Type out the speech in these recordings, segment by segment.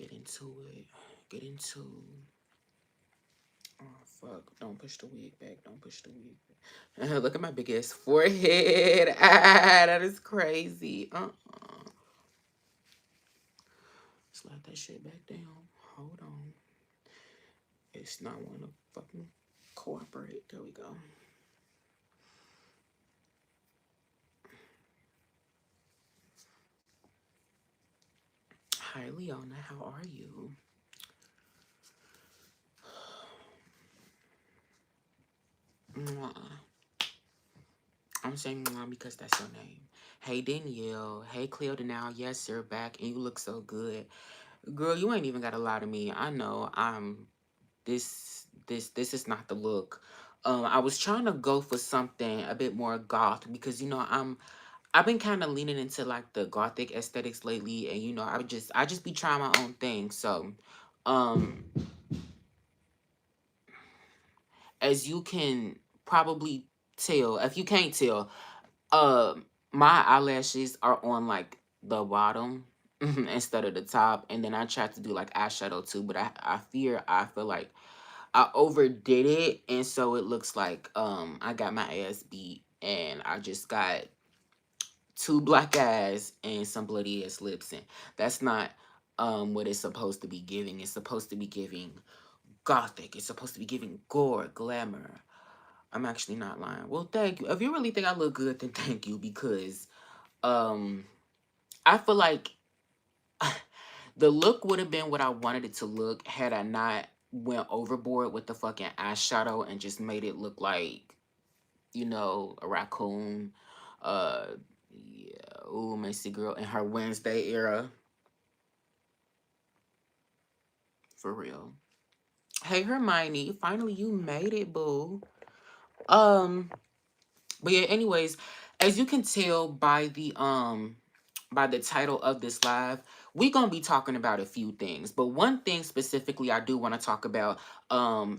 get into it. Get into. Oh fuck! Don't push the wig back. Don't push the wig back. Look at my big ass forehead. Ah, that is crazy. Slide that shit back down. Hold on. It's not want to fucking cooperate. There we go. Hi, Leona. How are you? Mwah. I'm saying mwah because that's your name. Hey, Danielle. Hey, Cleo Denal. Yes, you're back and you look so good. Girl, you ain't even got a lot of me. I know. This is not the look. I was trying to go for something a bit more goth because I've been kind of leaning into like the gothic aesthetics lately, and I just be trying my own thing. So, um, as you can probably tell, if you can't tell, uh, my eyelashes are on like the bottom instead of the top, and then I tried to do like eyeshadow too, but I feel like I overdid it, and so it looks like I got my ass beat, and I just got two black eyes and some bloody ass lips, and that's not what it's supposed to be giving. It's supposed to be giving gothic. It's supposed to be giving gore, glamour. I'm actually not lying. Well, thank you. If you really think I look good, then thank you, because um I feel like the look would have been what I wanted it to look had I not went overboard with the fucking eyeshadow and just made it look like, a raccoon. Uh, yeah. Ooh, Macy girl in her Wednesday era. For real. Hey, Hermione. Finally, you made it, boo. Um, but yeah, anyways, as you can tell by the title of this live, we're gonna be talking about a few things. But one thing specifically I do want to talk about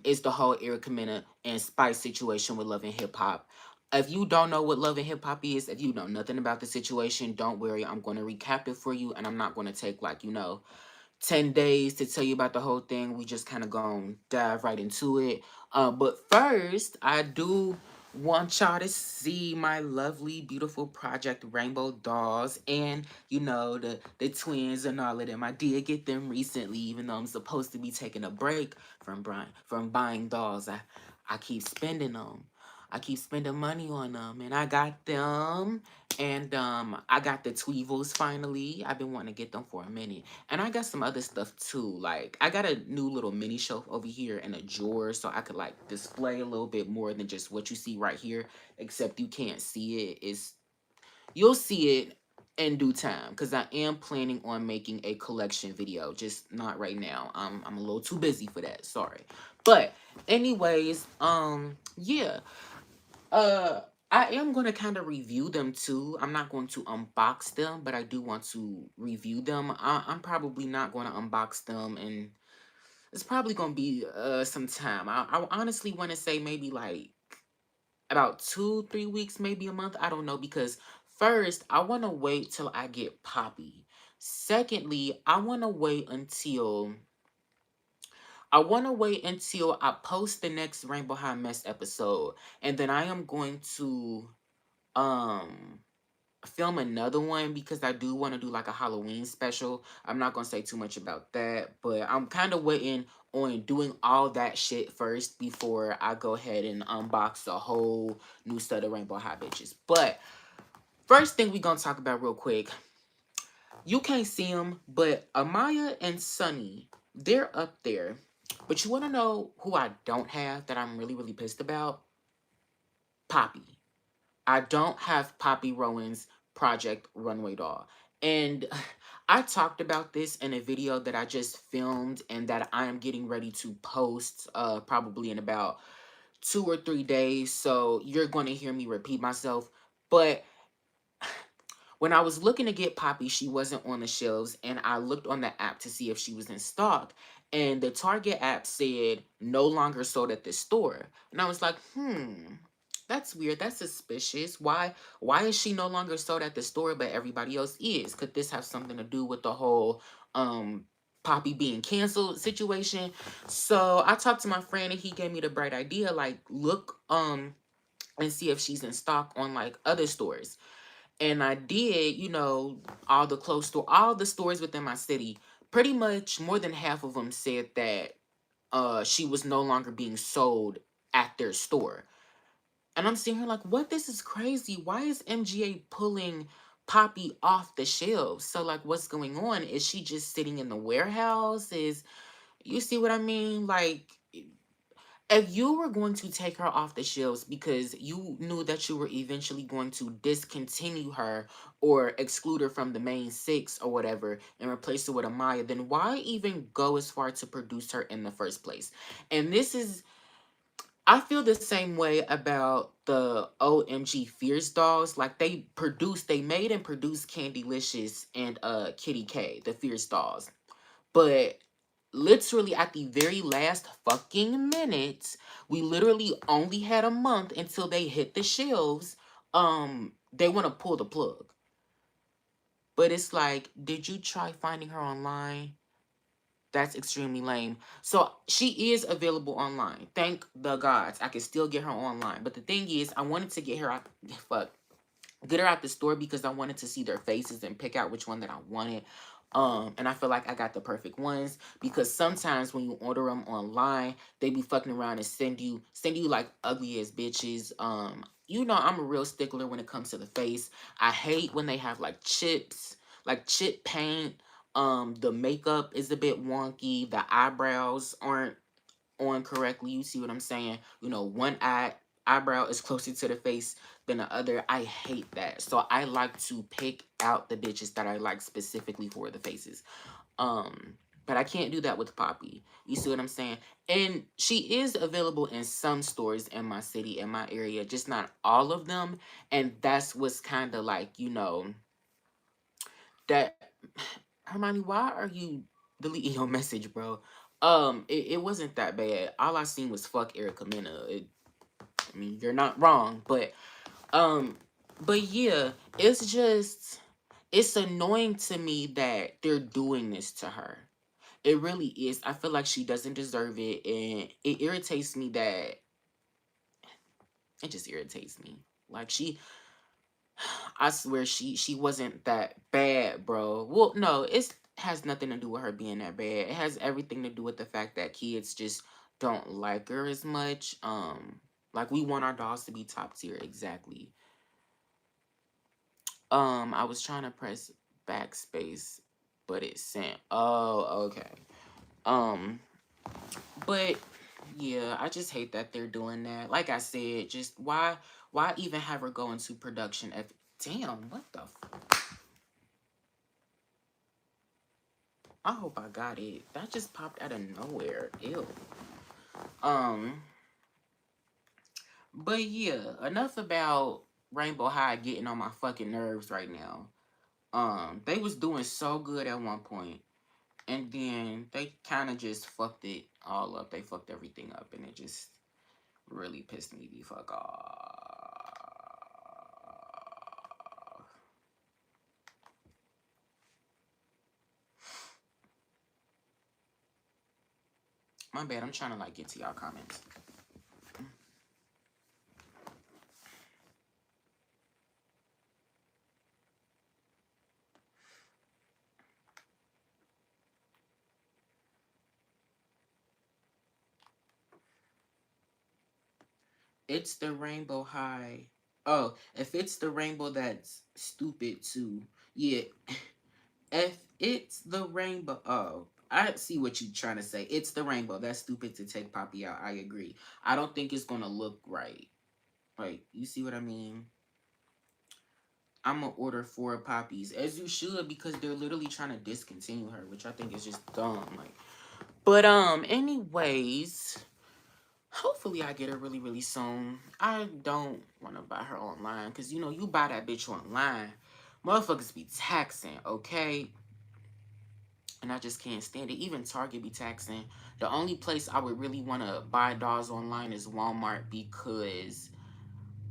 is the whole Erica Mena and Spice situation with Love and Hip Hop. If you don't know what Love and Hip Hop is, if you know nothing about the situation, don't worry. I'm going to recap it for you, and I'm not going to take 10 days to tell you about the whole thing. We just kind of gonna dive right into it. But first, I do want y'all to see my lovely, beautiful project Rainbow Dolls, and the twins and all of them. I did get them recently, even though I'm supposed to be taking a break from buying dolls. I keep spending them. I keep spending money on them, and I got them. And I got the Tweevils finally. I've been wanting to get them for a minute. And I got some other stuff too. Like, I got a new little mini shelf over here and a drawer so I could like display a little bit more than just what you see right here. Except you can't see it. You'll see it in due time, because I am planning on making a collection video. Just not right now. I'm a little too busy for that. Sorry. But anyways, yeah. Uh, I am going to kind of review them too. I'm not going to unbox them, but I do want to review them. I'm probably not going to unbox them, and it's probably going to be some time. I honestly want to say maybe like about 2-3 weeks, maybe a month. I don't know, because first I want to wait till I get Poppy. Secondly, I want to wait until I post the next Rainbow High Mess episode, and then I am going to um film another one because I do want to do like a Halloween special. I'm not gonna say too much about that, but I'm kind of waiting on doing all that shit first before I go ahead and unbox a whole new set of Rainbow High Bitches. But first thing we gonna talk about real quick, you can't see them, but Amaya and Sunny, they're up there. But you want to know who I don't have that I'm really, really pissed about? Poppy. I don't have Poppy Rowan's Project Runway Doll. And I talked about this in a video that I just filmed and that I am getting ready to post probably in about 2 or 3 days. So you're going to hear me repeat myself. But when I was looking to get Poppy, she wasn't on the shelves, and I looked on the app to see if she was in stock. And the Target app said no longer sold at this store. And I was like, that's weird. That's suspicious. Why is she no longer sold at the store but everybody else is? Could this have something to do with the whole Poppy being canceled situation. So I talked to my friend and he gave me the bright idea, like, look, and see if she's in stock on like other stores. And I did, all the all the stores within my city, pretty much more than half of them said that she was no longer being sold at their store. And I'm sitting here like, what? This is crazy. Why is MGA pulling Poppy off the shelves? So like, what's going on? Is she just sitting in the warehouse? You see what I mean? Like, if you were going to take her off the shelves because you knew that you were eventually going to discontinue her or exclude her from the main six or whatever and replace her with a Maya, then why even go as far to produce her in the first place? And I feel the same way about the OMG Fierce dolls. Like, they made and produced Candylicious and Kitty K, the Fierce dolls. But literally at the very last fucking minute, we literally only had a month until they hit the shelves. They want to pull the plug. But it's like, did you try finding her online? That's extremely lame. So she is available online. Thank the gods. I can still get her online. But the thing is, I wanted to get her out. Fuck, get her out the store because I wanted to see their faces and pick out which one that I wanted. And I feel like I got the perfect ones because sometimes when you order them online, they be fucking around and send you like ugly ass bitches. I'm a real stickler when it comes to the face. I hate when they have like chips, like chip paint. The makeup is a bit wonky. The eyebrows aren't on correctly. You see what I'm saying? One eyebrow is closer to the face than the other. I hate that. So I like to pick out the bitches that I like specifically for the faces. Um, but I can't do that with Poppy. You see what I'm saying? And she is available in some stores in my city, in my area, just not all of them. And that's what's kind of like, that Hermione, why are you deleting your message, bro? It wasn't that bad. All I seen was fuck Erica Mena. I mean, you're not wrong, um, but yeah, it's annoying to me that they're doing this to her. It really is. I feel like she doesn't deserve it, and it irritates me that it just irritates me. Like I swear she wasn't that bad, bro. Well, no, it has nothing to do with her being that bad. It has everything to do with the fact that kids just don't like her as much. Like we want our dolls to be top tier, exactly. I was trying to press backspace, but it sent. Oh, okay. Um, but yeah, I just hate that they're doing that. Like I said, just why even have her go into production? Damn, what the I hope I got it. That just popped out of nowhere. Ew. Um, but yeah, enough about Rainbow High getting on my fucking nerves right now. They was doing so good at one point, and then they kind of just fucked it all up. They fucked everything up, and it just really pissed me the fuck off. My bad. I'm trying to like get to y'all comments. It's the rainbow high. Oh, if it's the rainbow that's stupid too. Yeah. If it's the rainbow. Oh, I see what you're trying to say. It's the rainbow. That's stupid to take Poppy out. I agree. I don't think it's gonna look right. Like, you see what I mean? I'm gonna order 4 poppies, as you should, because they're literally trying to discontinue her, which I think is just dumb. Like, but anyways, hopefully I get her really, really soon. I don't want to buy her online because you buy that bitch online, motherfuckers be taxing, okay? And I just can't stand it. Even Target be taxing. The only place I would really want to buy dolls online is Walmart because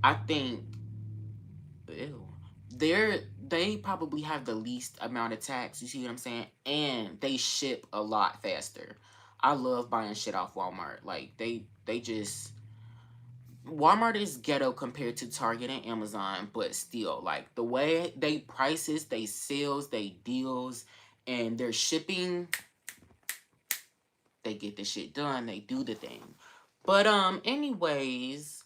I think, ew, they probably have the least amount of tax. You see what I'm saying? And they ship a lot faster. I love buying shit off Walmart. Like they just Walmart is ghetto compared to Target and Amazon, but still, like the way they prices, they sales, they deals, and their shipping, they get the shit done. They do the thing. But anyways,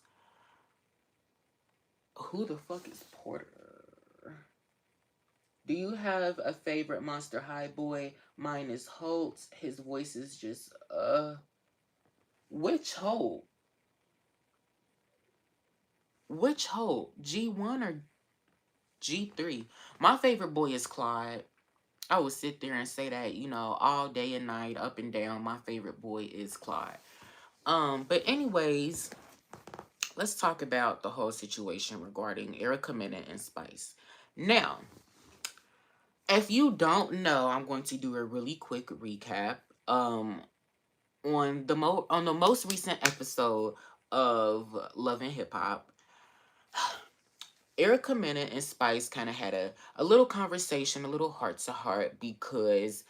who the fuck is Porter? Do you have a favorite Monster High boy? Mine is Holt. His voice is just which Holt? Which Holt? G1 or G3? My favorite boy is Clyde. I would sit there and say that, all day and night, up and down. My favorite boy is Clyde. But anyways, let's talk about the whole situation regarding Erica Mena and Spice. Now, if you don't know, I'm going to do a really quick recap. On the most recent episode of Love and Hip Hop, Erica Mena and Spice kind of had a little conversation, a little heart to heart, because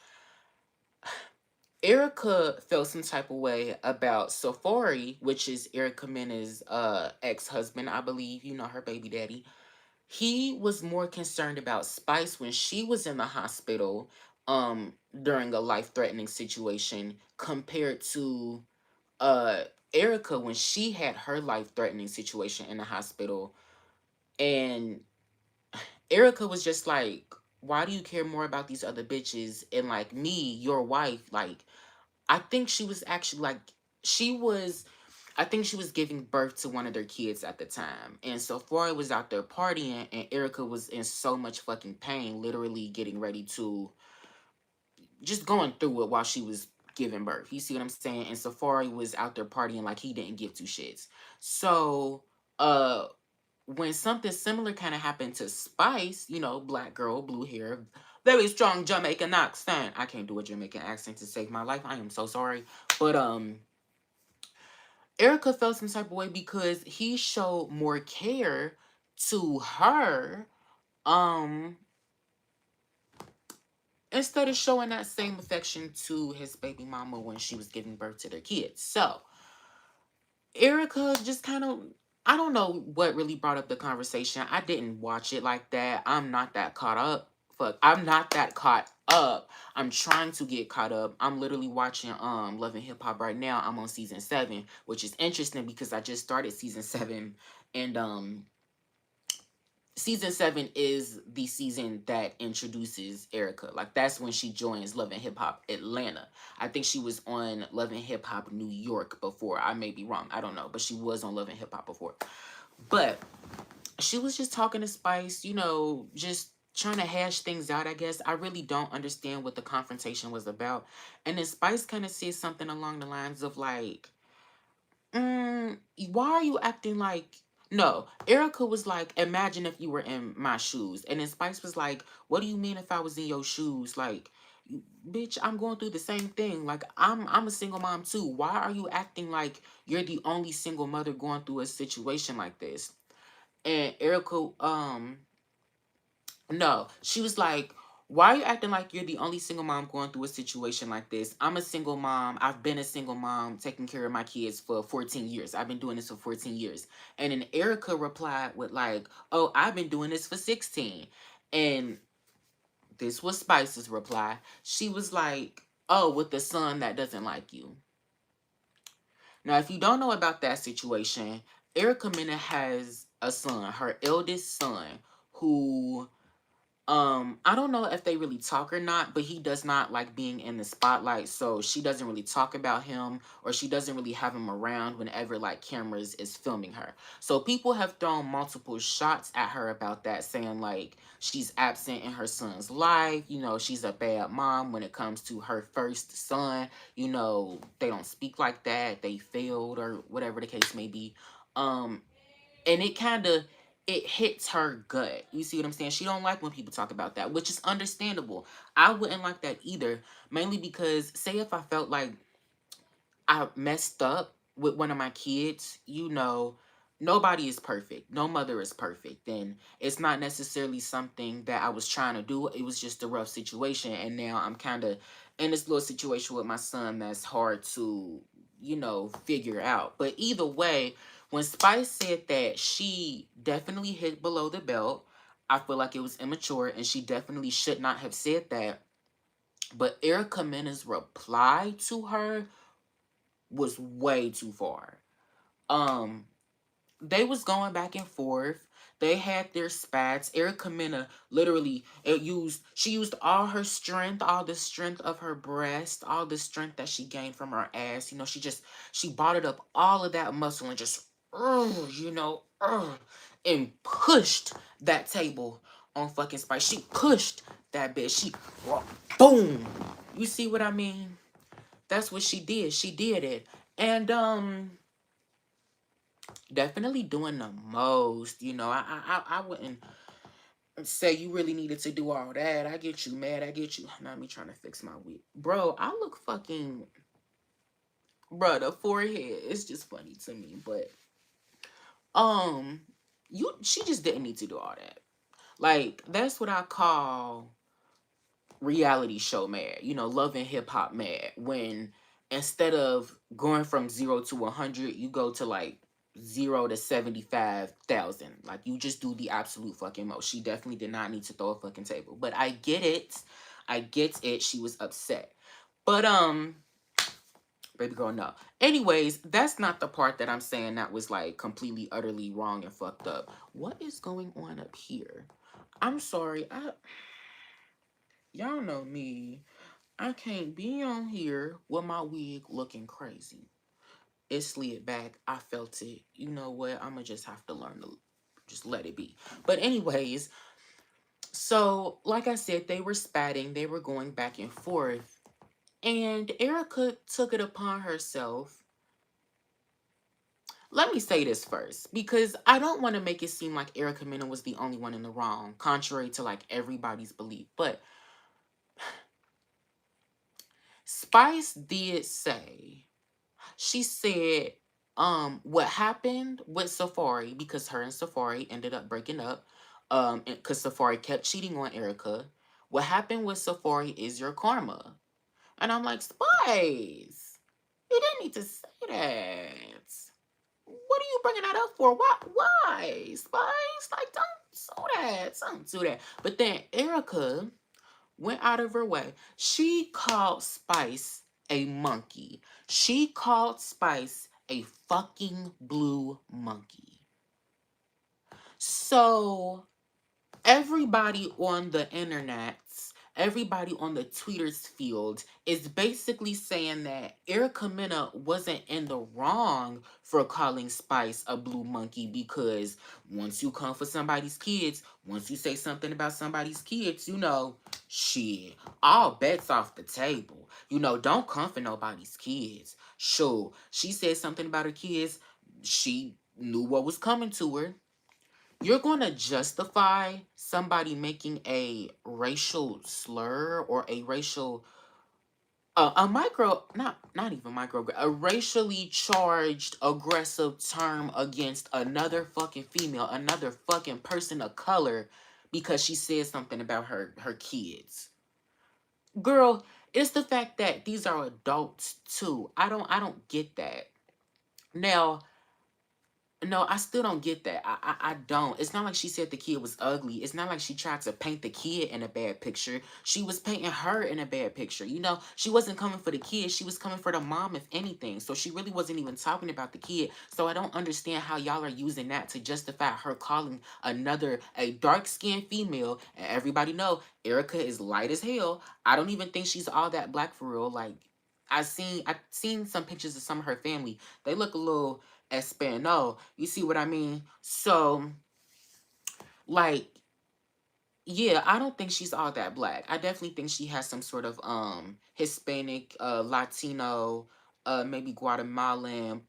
Erica felt some type of way about Safari, which is Erica Mena's ex-husband, I believe, her baby daddy. He was more concerned about Spice when she was in the hospital during a life-threatening situation compared to uh Erica when she had her life-threatening situation in the hospital. And Erica was just like, why do you care more about these other bitches and like me, your wife? Like, I think she was actually like, she was, I think she was giving birth to one of their kids at the time. And so Floyd was out there partying and Erica was in so much fucking pain, literally getting ready to, just going through it while she was giving birth. You see what I'm saying? And Safari was out there partying like he didn't give two shits. So, uh, when something similar kind of happened to Spice, black girl, blue hair, very strong Jamaican accent. I can't do a Jamaican accent to save my life. I am so sorry. But Erica felt some type of way because he showed more care to her, um, instead of showing that same affection to his baby mama when she was giving birth to their kids. So Erica just kind of, I don't know what really brought up the conversation. I didn't watch it like that. I'm not that caught up. Fuck, I'm not that caught up. I'm trying to get caught up. I'm literally watching Love and Hip Hop right now. I'm on season 7, which is interesting because I just started season 7, and season 7 is the season that introduces Erica. Like, that's when she joins Love and Hip Hop Atlanta. I think she was on Love and Hip Hop New York before. I may be wrong. I don't know. But she was on Love and Hip Hop before. But she was just talking to Spice, just trying to hash things out, I guess. I really don't understand what the confrontation was about. And then Spice kind of said something along the lines of like, why are you acting like, no, Erica was like, imagine if you were in my shoes. And then Spice was like, what do you mean if I was in your shoes? Like, bitch, I'm going through the same thing. Like, I'm a single mom too. Why are you acting like you're the only single mother going through a situation like this? And Erica, no, she was like, why are you acting like you're the only single mom going through a situation like this? I'm a single mom. I've been a single mom taking care of my kids for 14 years. I've been doing this for 14 years. And then Erica replied with like, oh, I've been doing this for 16. And this was Spice's reply. She was like, oh, with the son that doesn't like you. Now, if you don't know about that situation, Erica Mena has a son, her eldest son, who I don't know if they really talk or not, but he does not like being in the spotlight, so she doesn't really talk about him, or she doesn't really have him around whenever like cameras is filming her. So people have thrown multiple shots at her about that, saying like she's absent in her son's life, she's a bad mom when it comes to her first son, they don't speak like that, they failed or whatever the case may be. And it hits her gut. You see what I'm saying? She don't like when people talk about that, which is understandable. I wouldn't like that either, mainly because say if I felt like I messed up with one of my kids, nobody is perfect. No mother is perfect. And it's not necessarily something that I was trying to do. It was just a rough situation. And now I'm kind of in this little situation with my son that's hard to, figure out. But either way, when Spice said that she definitely hit below the belt, I feel like it was immature and she definitely should not have said that. But Erica Mena's reply to her was way too far. Um, they was going back and forth. They had their spats. Erica Mena literally she used all her strength, all the strength of her breast, all the strength that she gained from her ass. She bottled up all of that muscle and just and pushed that table on fucking Spice. She pushed that bitch. She boom. You see what I mean? That's what she did. She did it. And definitely doing the most. I wouldn't say you really needed to do all that. I get you mad. I get you. Not me trying to fix my wig, bro. I look fucking, bro. The forehead is just funny to me, but um, she just didn't need to do all that. Like that's what I call reality show mad, Love and Hip Hop mad. When instead of going from 0 to 100, you go to like 0 to 75,000. Like you just do the absolute fucking most. She definitely did not need to throw a fucking table. But I get it. I get it. She was upset. But baby girl, no. Anyways, that's not the part that I'm saying that was like completely utterly wrong and fucked up. What is going on up here? I'm sorry. Y'all know me. I can't be on here with my wig looking crazy. It slid back. I felt it. You know what? I'm going to just have to learn to just let it be. But anyways, so like I said, they were spatting. They were going back and forth. And Erica took it upon herself. Let me say this first, because I don't want to make it seem like Erica Mena was the only one in the wrong, contrary to like everybody's belief. But Spice did say, she said, what happened with Safari, because her and Safari ended up breaking up, because Safari kept cheating on Erica. What happened with Safari is your karma. And I'm like, Spice, you didn't need to say that. What are you bringing that up for? Why? Spice, like, don't do that. Don't do that. But then Erica went out of her way. She called Spice a monkey. She called Spice a fucking blue monkey. So everybody on the internet, everybody on the tweeters field is basically saying that Erica Mena wasn't in the wrong for calling Spice a blue monkey, because once you come for somebody's kids, once you say something about somebody's kids, shit, all bets off the table. Don't come for nobody's kids. Sure, she said something about her kids. She knew what was coming to her. You're going to justify somebody making a racial slur or a racial a micro, not even micro, a racially charged aggressive term against another fucking female, another fucking person of color, because she said something about her kids. Girl, it's the fact that these are adults too. I don't get that. Now, no, I still don't get that. I don't. It's not like she said the kid was ugly. It's not like she tried to paint the kid in a bad picture. She was painting her in a bad picture. She wasn't coming for the kid. She was coming for the mom, if anything. So she really wasn't even talking about the kid. So I don't understand how y'all are using that to justify her calling a dark-skinned female. And everybody know Erica is light as hell. I don't even think she's all that black for real. Like, I seen some pictures of some of her family. They look a little Espanol. You see what I mean? So, like, yeah, I don't think she's all that black. I definitely think she has some sort of Hispanic, Latino, maybe Guatemalan,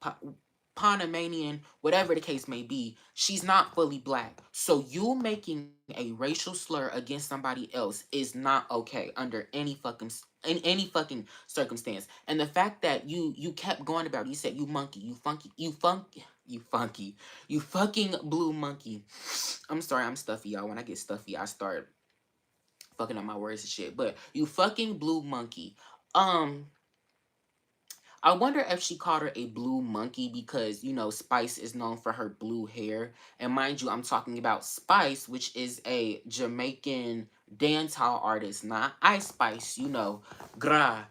Panamanian, whatever the case may be. She's not fully black. So you making a racial slur against somebody else is not okay under any fucking circumstance. And the fact that you kept going about it, you said you monkey, you funky, you funky. You funky. You fucking blue monkey. I'm sorry, I'm stuffy, y'all. When I get stuffy, I start fucking up my words and shit. But you fucking blue monkey. Um, I wonder if she called her a blue monkey because, you know, Spice is known for her blue hair. And mind you, I'm talking about Spice, which is a Jamaican dancehall artist, not Ice Spice, you know, gra.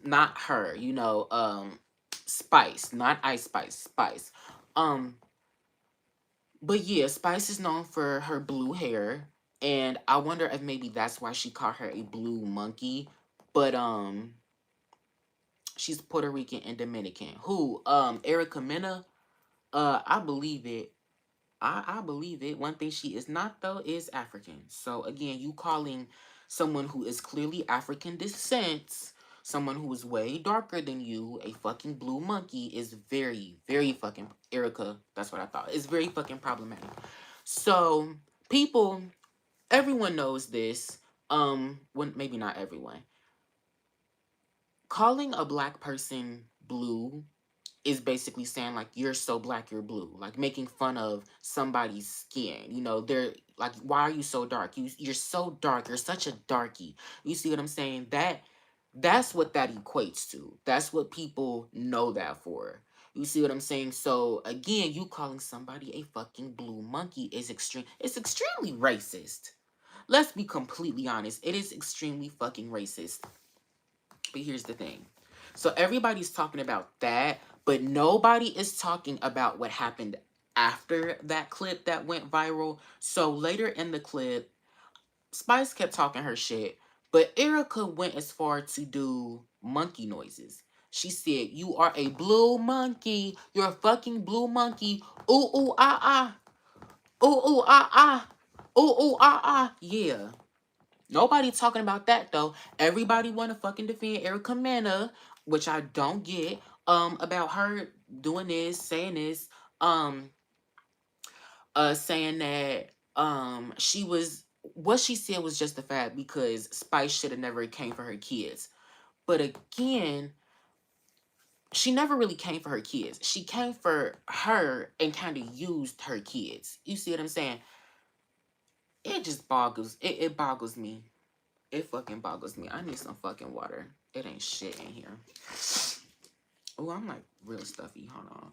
Not her, you know, Spice, not Ice Spice, Spice. Um, but yeah, Spice is known for her blue hair. And I wonder if maybe that's why she called her a blue monkey. But, she's Puerto Rican and Dominican. Who? Erica Mena? I believe it. I believe it. One thing she is not though is African. So again, you calling someone who is clearly African descent, someone who is way darker than you, a fucking blue monkey is very, very fucking Erica. That's what I thought. It's very fucking problematic. So people, everyone knows this. When maybe not everyone. Calling a black person blue is basically saying like you're so black you're blue, like making fun of somebody's skin. You know, they're like, why are you so dark? You're so dark, you're such a darky. You see what I'm saying? That's what that equates to. That's what people know that for. You see what I'm saying? So again, you calling somebody a fucking blue monkey is extreme. It's extremely racist. Let's be completely honest. It is extremely fucking racist. But here's the thing. So everybody's talking about that, but nobody is talking about what happened after that clip that went viral. So later in the clip, Spice kept talking her shit, but Erica went as far to do monkey noises. She said, "You are a blue monkey. You're a fucking blue monkey. Ooh, ooh, ah, ah. Ooh, ooh, ah, ah. Ooh, ooh, ah, ah." Yeah. Nobody talking about that though. Everybody want to fucking defend Erica Mena, which I don't get. About her doing this, saying this, um, saying that she was what she said was just a fact because Spice should have never came for her kids. But again, she never really came for her kids. She came for her and kind of used her kids. You see what I'm saying? It just boggles. It boggles me. It fucking boggles me. I need some fucking water. It ain't shit in here. Oh, I'm like real stuffy. Hold on.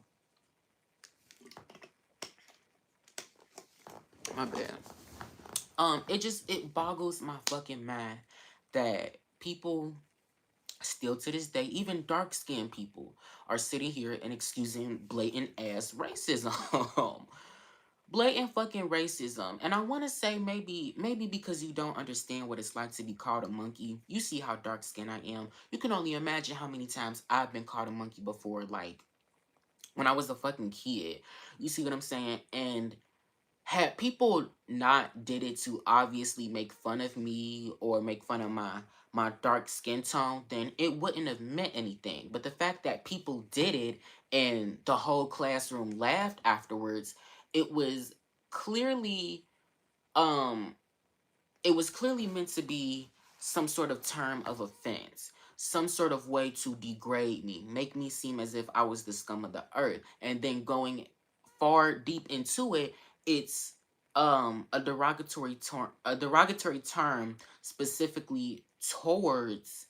My bad. It boggles my fucking mind that people still to this day, even dark skinned people, are sitting here and excusing blatant ass racism. Blatant fucking racism. And I want to say maybe because you don't understand what it's like to be called a monkey. You see how dark skinned I am. You can only imagine how many times I've been called a monkey before, like when I was a fucking kid. You see what I'm saying? And had people not did it to obviously make fun of me or make fun of my dark skin tone, then it wouldn't have meant anything. But the fact that people did it and the whole classroom laughed afterwards, it was clearly um it was clearly meant to be some sort of term of offense, some sort of way to degrade me, make me seem as if I was the scum of the earth. And then going far deep into it, it's a derogatory term specifically towards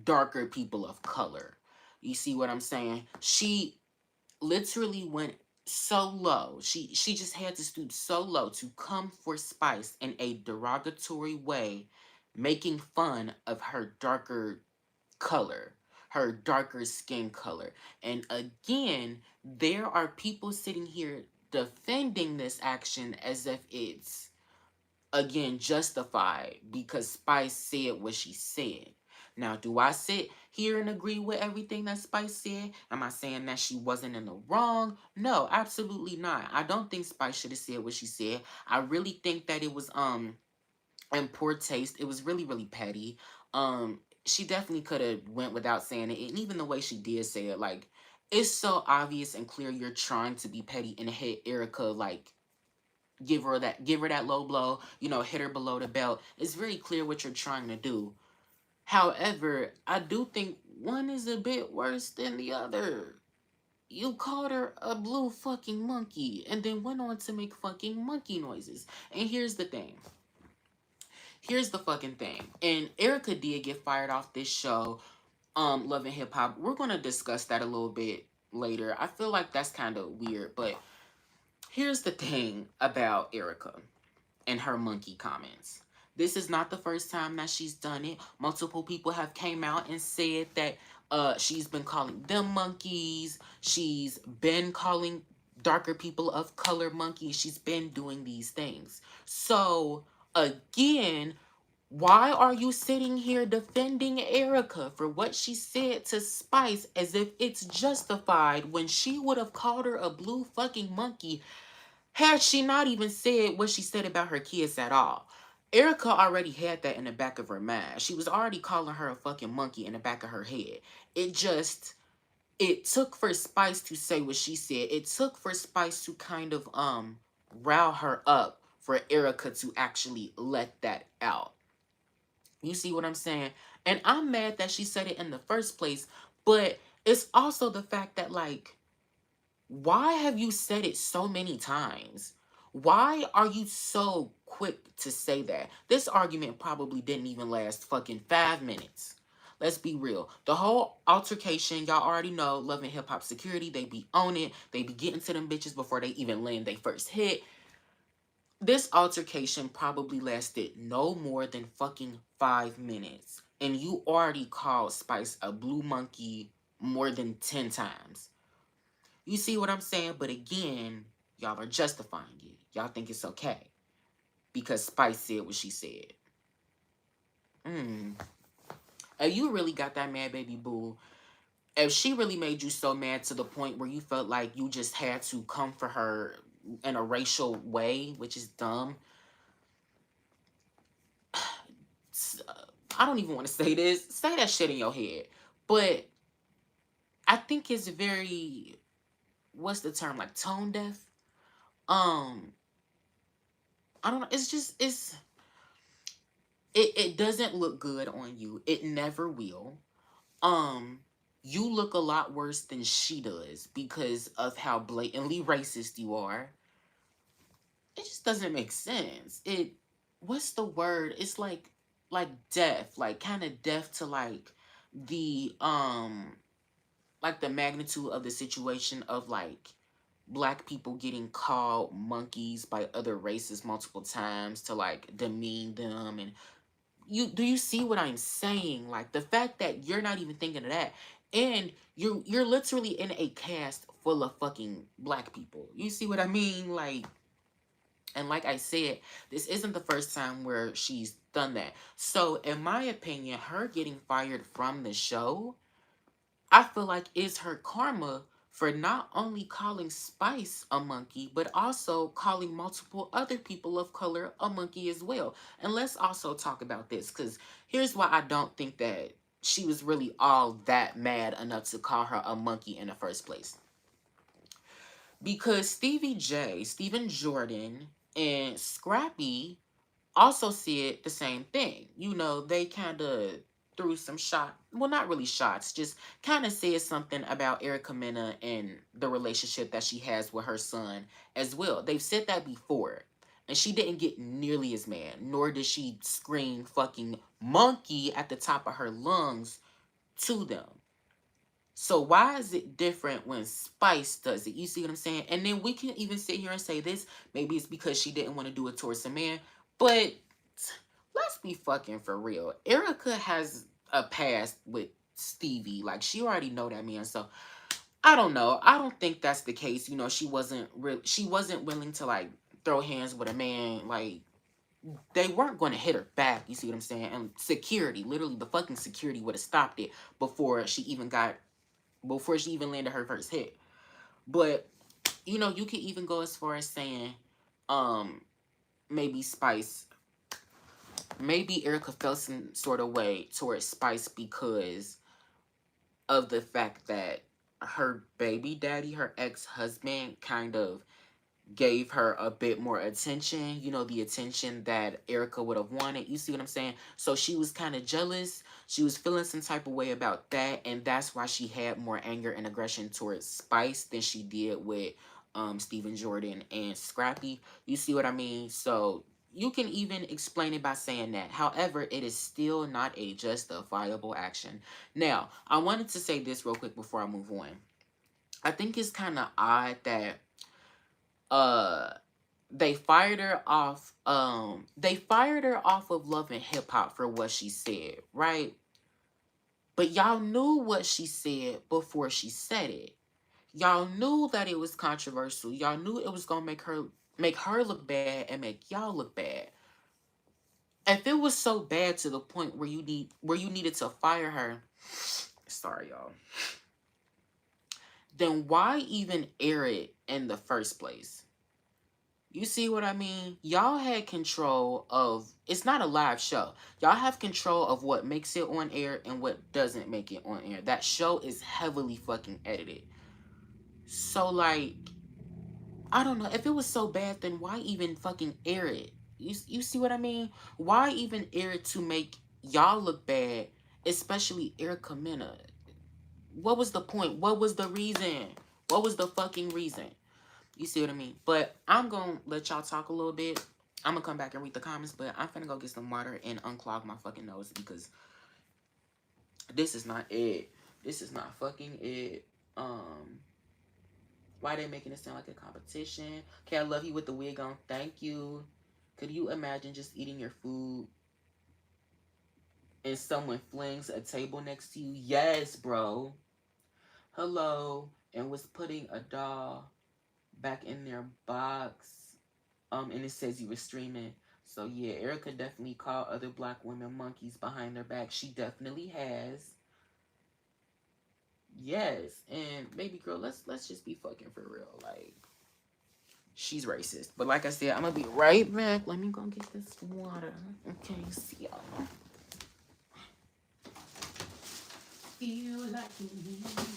darker people of color. You see what I'm saying? She literally went so low. She just had to stoop so low to come for Spice in a derogatory way, making fun of her darker color, her darker skin color. And again, there are people sitting here defending this action as if it's again justified because Spice said what she said. Now, do I sit here and agree with everything that Spice said? Am I saying that she wasn't in the wrong? No, absolutely not. I don't think Spice should have said what she said. I really think that it was in poor taste. It was really, really petty. She definitely could have went without saying it. And even the way she did say it, like, it's so obvious and clear you're trying to be petty and hit Erica like give her that low blow, you know, hit her below the belt. It's very clear what you're trying to do. However, I do think one is a bit worse than the other. You called her a blue fucking monkey and then went on to make fucking monkey noises. And here's the thing. Here's the fucking thing. And Erica did get fired off this show, Love and Hip Hop. We're gonna discuss that a little bit later. I feel like that's kind of weird, but here's the thing about Erica and her monkey comments. This is not the first time that she's done it. Multiple people have came out and said that she's been calling them monkeys. She's been calling darker people of color monkeys. She's been doing these things. So again, why are you sitting here defending Erica for what she said to Spice as if it's justified when she would have called her a blue fucking monkey had she not even said what she said about her kids at all? Erica already had that in the back of her mind. She was already calling her a fucking monkey in the back of her head. It just, it took for Spice to say what she said. It took for Spice to kind of rile her up for Erica to actually let that out. You see what I'm saying? And I'm mad that she said it in the first place, but it's also the fact that, like, why have you said it so many times? Why are you so quick to say that? This argument probably didn't even last fucking 5 minutes. Let's be real. The whole altercation, y'all already know, Love and Hip Hop Security, they be on it. They be getting to them bitches before they even land their first hit. This altercation probably lasted no more than fucking 5 minutes. And you already called Spice a blue monkey more than 10 times. You see what I'm saying? But again, y'all are justifying it. Y'all think it's okay because Spice said what she said. If you really got that mad, baby boo, if she really made you so mad to the point where you felt like you just had to come for her in a racial way, which is dumb. I don't even want to say this. Say that shit in your head. But I think it's very, what's the term? Like tone deaf? I don't know. It's just, it doesn't look good on you. It never will. Um, you look a lot worse than she does because of how blatantly racist you are. It just doesn't make sense. What's the word? It's like deaf, like kind of deaf to the like the magnitude of the situation of like black people getting called monkeys by other races multiple times to like demean them. And do you see what I'm saying? Like the fact that you're not even thinking of that, and you're literally in a cast full of fucking black people. You see what I mean? Like, and like I said, this isn't the first time where she's done that. So in my opinion, her getting fired from the show, I feel like is her karma for not only calling Spice a monkey, but also calling multiple other people of color a monkey as well. And let's also talk about this, because here's why I don't think that she was really all that mad enough to call her a monkey in the first place. Because Stevie J, Stephen Jordan, and Scrappy also said the same thing. You know, they kind of threw some shot, well, not really shots, just kind of said something about Erica Mena and the relationship that she has with her son as well. They've said that before, and she didn't get nearly as mad, nor did she scream fucking monkey at the top of her lungs to them. So why is it different when Spice does it? You see what I'm saying? And then we can even sit here and say this. Maybe it's because she didn't want to do it towards a man. But let's be fucking for real. Erica has a past with Stevie. Like, she already know that man. So I don't know. I don't think that's the case. You know, she wasn't willing to like throw hands with a man. Like, they weren't going to hit her back. You see what I'm saying? And security, literally the fucking security would have stopped it before she even landed her first hit. But, you know, you could even go as far as saying, maybe Erica felt some sort of way towards Spice because of the fact that her baby daddy, her ex-husband, kind of gave her a bit more attention, you know, the attention that Erica would have wanted. You see what I'm saying? So she was kind of jealous. She was feeling some type of way about that, and that's why she had more anger and aggression towards Spice than she did with Stephen Jordan and Scrappy. You see what I mean? So you can even explain it by saying that. However, it is still not a justifiable action. Now, I wanted to say this real quick before I move on. I think it's kind of odd that uh they fired her off of Love and Hip Hop for what she said, right? But y'all knew what she said before she said it. Y'all knew that it was controversial. Y'all knew it was gonna make her look bad and make y'all look bad. If it was so bad to the point where you needed to fire her, sorry y'all, then why even air it in the first place? You see what I mean? Y'all had control of, it's not a live show. Y'all have control of what makes it on air and what doesn't make it on air. That show is heavily fucking edited. So like, I don't know. If it was so bad, then why even fucking air it? You see what I mean? Why even air it to make y'all look bad, especially Erica Mena? What was the point? What was the reason? What was the fucking reason? You see what I mean? But I'm going to let y'all talk a little bit. I'm going to come back and read the comments, but I'm finna go get some water and unclog my fucking nose because this is not it. This is not fucking it. Why they making it sound like a competition? Okay, I love you with the wig on. Thank you. Could you imagine just eating your food and someone flings a table next to you? Yes, bro. Hello. And was putting a doll back in their box. And it says you were streaming. So yeah, Erica definitely called other black women monkeys behind their back. She definitely has. Yes, and baby girl, let's just be fucking for real. Like, she's racist. But like I said, I'm gonna be right back. Let me go get this water. Okay, see y'all. Feel like you need it.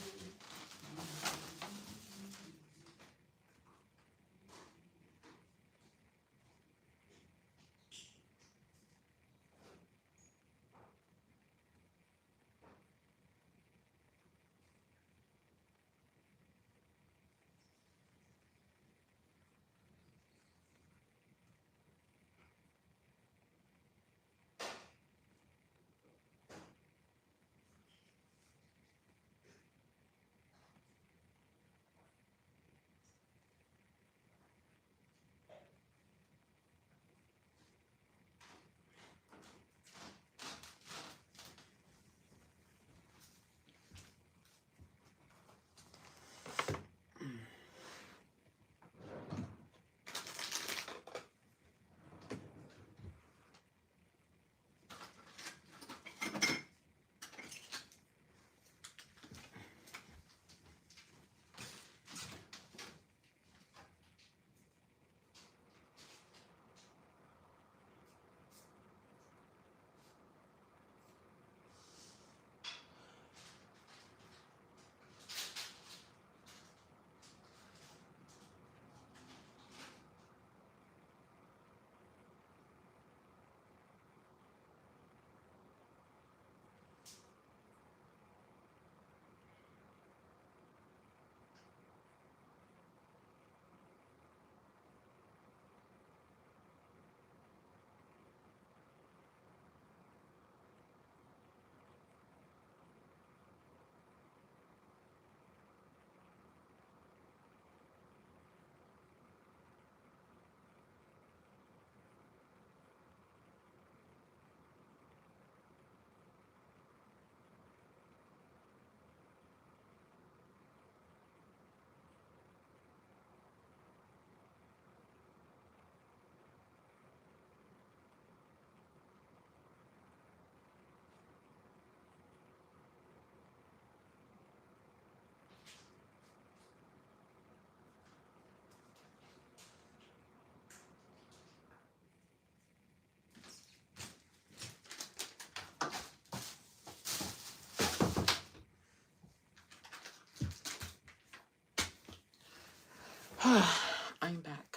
I'm back.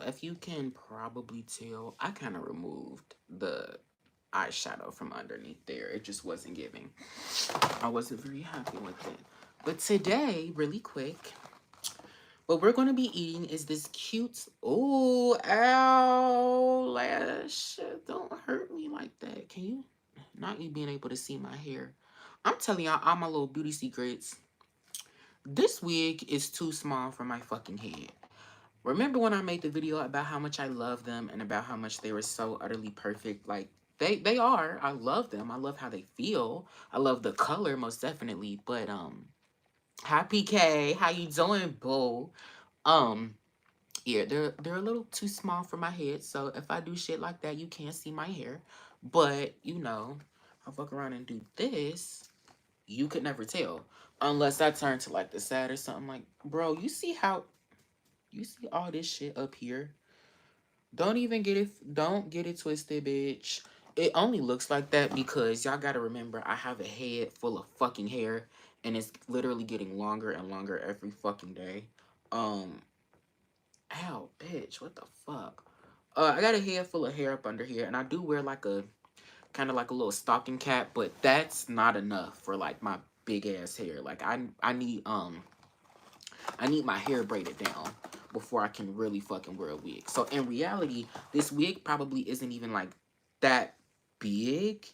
if you can probably tell, I kind of removed the eyeshadow from underneath there. It just wasn't giving. I wasn't very happy with it. But today, really quick, what we're going to be eating is this cute, oh, ow, lash. Don't hurt me like that. Can you? Not you being able to see my hair. I'm telling y'all all my little beauty secrets. This wig is too small for my fucking head. Remember when I made the video about how much I love them and about how much they were so utterly perfect? Like, they are. I love them. I love how they feel. I love the color, most definitely. But, hi, PK. How you doing, boo? Um, yeah, they're a little too small for my head. So if I do shit like that, you can't see my hair. But, you know, I fuck around and do this, you could never tell. Unless I turn to, like, the side or something. Like, bro, you see all this shit up here? Don't get it twisted, bitch. It only looks like that because y'all gotta remember I have a head full of fucking hair and it's literally getting longer and longer every fucking day. Um, ow, bitch, what the fuck? I got a head full of hair up under here and I do wear like a kind of like a little stocking cap, but that's not enough for like my big ass hair. Like I need my hair braided down before I can really fucking wear a wig. So in reality, this wig probably isn't even like that big,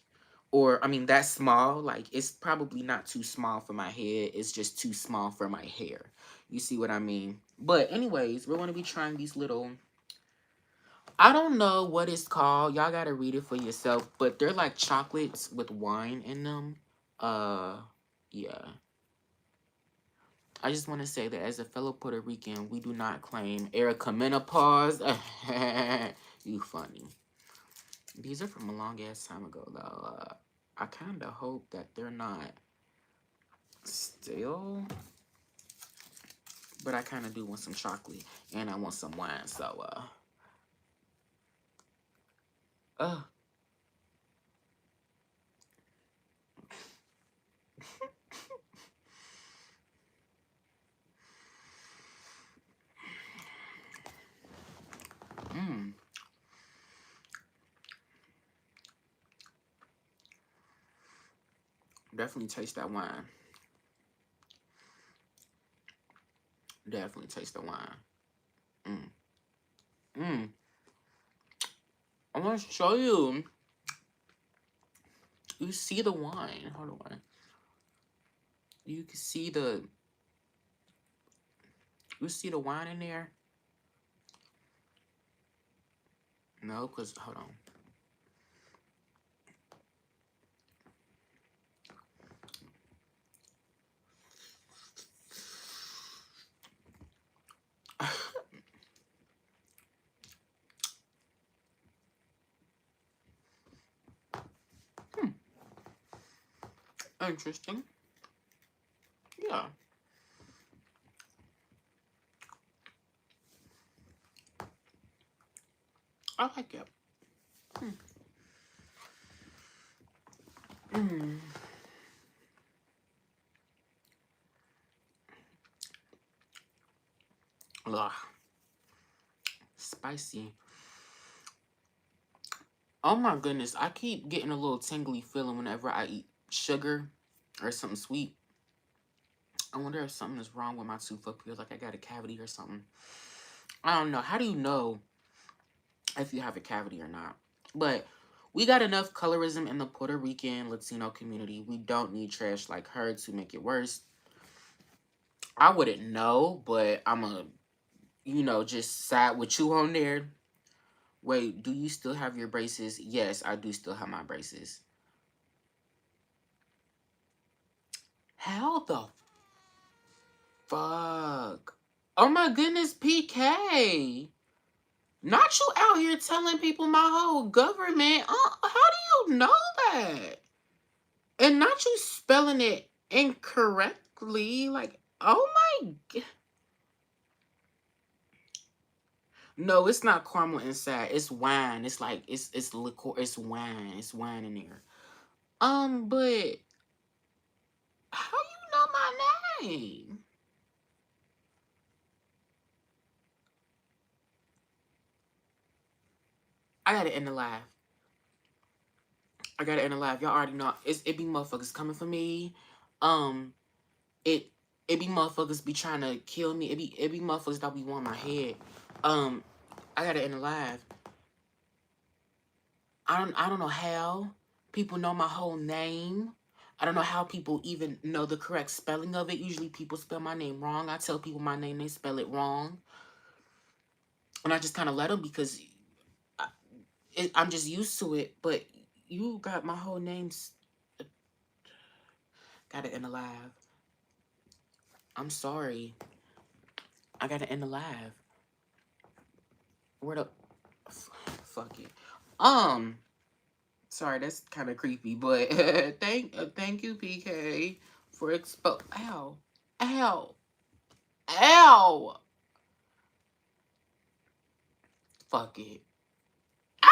or I mean that small. Like it's probably not too small for my head. It's just too small for my hair. You see what I mean? But anyways, we're going to be trying these little, I don't know what it's called. Y'all got to read it for yourself, but they're like chocolates with wine in them. Uh yeah. I just want to say that as a fellow Puerto Rican, we do not claim Erica menopause. You funny. These are from a long ass time ago, though. I kind of hope that they're not stale, but I kind of do want some chocolate and I want some wine. So, uh, mmm, definitely taste that wine. Definitely taste the wine. Mmm, mmm. I want to show you. You see the wine. Hold on. You can see the. You see the wine in there? No, because, hold on. Interesting. Yeah. I like it. Hmm. Mm. Ugh. Spicy. Oh my goodness. I keep getting a little tingly feeling whenever I eat sugar or something sweet. I wonder if something is wrong with my tooth up here. Like I got a cavity or something. I don't know. How do you know if you have a cavity or not? But we got enough colorism in the Puerto Rican Latino community. We don't need trash like her to make it worse. I wouldn't know, but I'm a, just side with you on there. Wait, do you still have your braces? Yes, I do still have my braces. How the fuck? Oh my goodness, PK. Not you out here telling people my whole government. How do you know that? And not you spelling it incorrectly. Like, oh my god. No, it's not caramel inside. It's wine. It's like it's liquor. It's wine. It's wine in there. But how you know my name? I gotta end the live. I gotta end the live. Y'all already know it be motherfuckers coming for me. Um, it it be motherfuckers be trying to kill me. It be motherfuckers that be want my head. I gotta end the live. I don't know how people know my whole name. I don't know how people even know the correct spelling of it. Usually people spell my name wrong. I tell people my name, they spell it wrong. And I just kind of let them because I'm just used to it. But you got my whole name. Gotta end the live. I'm sorry. I gotta end the live. Where the... Fuck it. Sorry, that's kind of creepy, but thank you, PK, for Ow. Ow. Ow. Fuck it. Ow!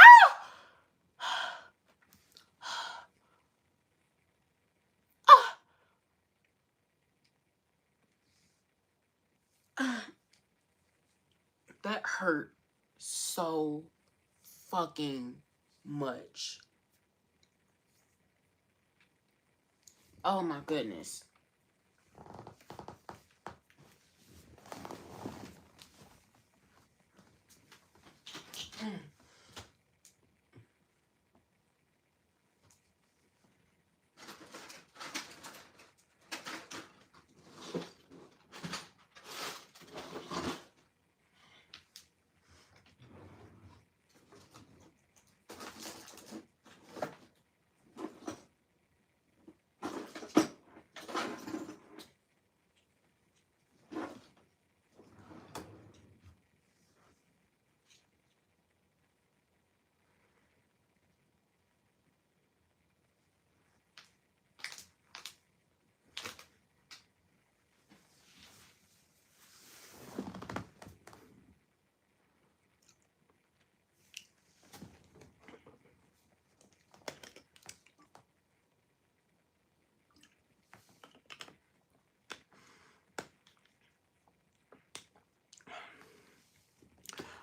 That hurt so fucking much. Oh my goodness.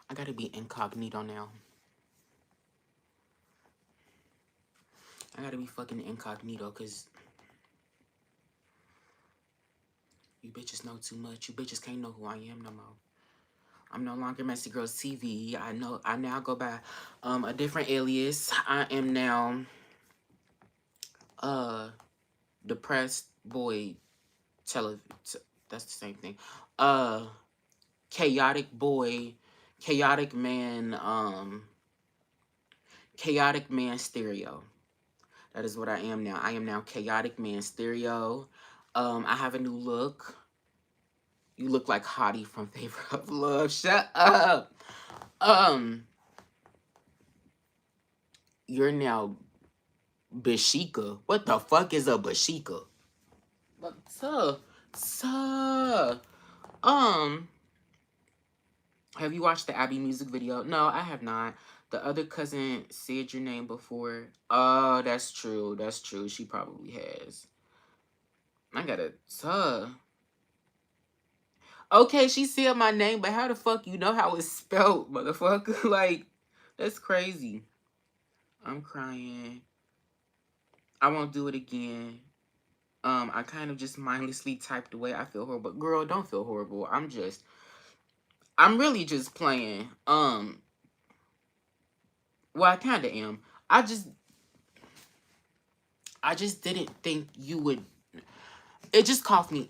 I gotta be incognito now. I gotta be fucking incognito because you bitches know too much. You bitches can't know who I am no more. I'm no longer Messy Girls TV. I now go by a different alias. I am now Depressed Boy that's the same thing. Chaotic Boy, Chaotic Man, Chaotic Man Stereo. That is what I am now. I am now Chaotic Man Stereo. I have a new look. You look like Hottie from Favor of Love. Shut up. You're now Bashika. What the fuck is a Bashika? But sir. Have you watched the Abby music video? No, I have not. The other cousin said your name before. Oh, that's true. That's true. She probably has. I gotta Okay, she said my name, but how the fuck you know how it's spelled, motherfucker? Like, that's crazy. I'm crying. I won't do it again. I kind of just mindlessly typed away. I feel horrible. Girl, don't feel horrible. I'm really just playing. Well, I kind of am. I just didn't think you would. It just caught me.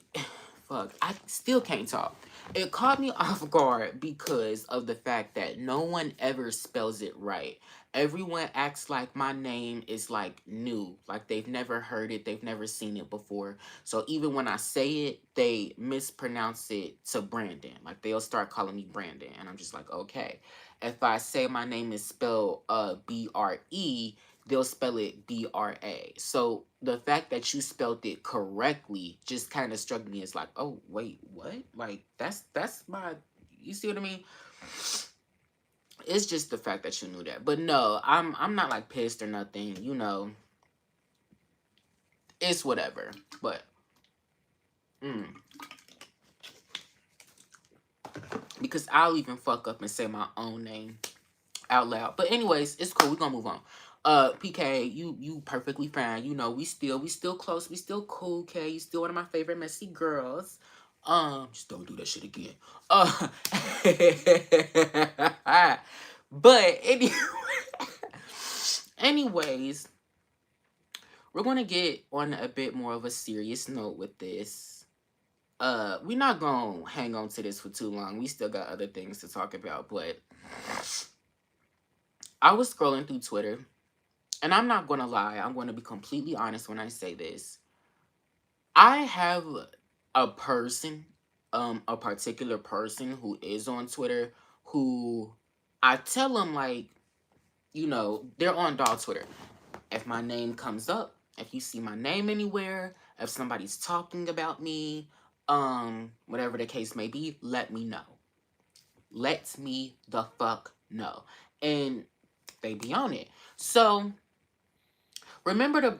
Fuck, I still can't talk. It caught me off guard because of the fact that no one ever spells it right. Everyone acts like my name is like new, like they've never heard it, they've never seen it before. So even when I say it, they mispronounce it to Brandon. Like they'll start calling me Brandon, and I'm just like, okay. If I say my name is spelled BRE, they'll spell it BRA. So the fact that you spelled it correctly just kind of struck me as like, oh wait, what? Like that's my, you see what I mean? It's just the fact that you knew that. But no, I'm not like pissed or nothing, you know. It's whatever. But because I'll even fuck up and say my own name. out loud. But anyways, it's cool. We're gonna move on. PK, you perfectly fine. You know, we still close. We still cool, K. You still one of my favorite messy girls. Just don't do that shit again. Uh but anyways, we're gonna get on a bit more of a serious note with this. We're not gonna hang on to this for too long. We still got other things to talk about, but I was scrolling through Twitter, and I'm not gonna lie, I'm gonna be completely honest when I say this. I have a person, a particular person who is on Twitter who I tell them, like, you know, they're on dog Twitter. If my name comes up, if you see my name anywhere, if somebody's talking about me, whatever the case may be, let me know. Let me the fuck know. And they be on it. So remember the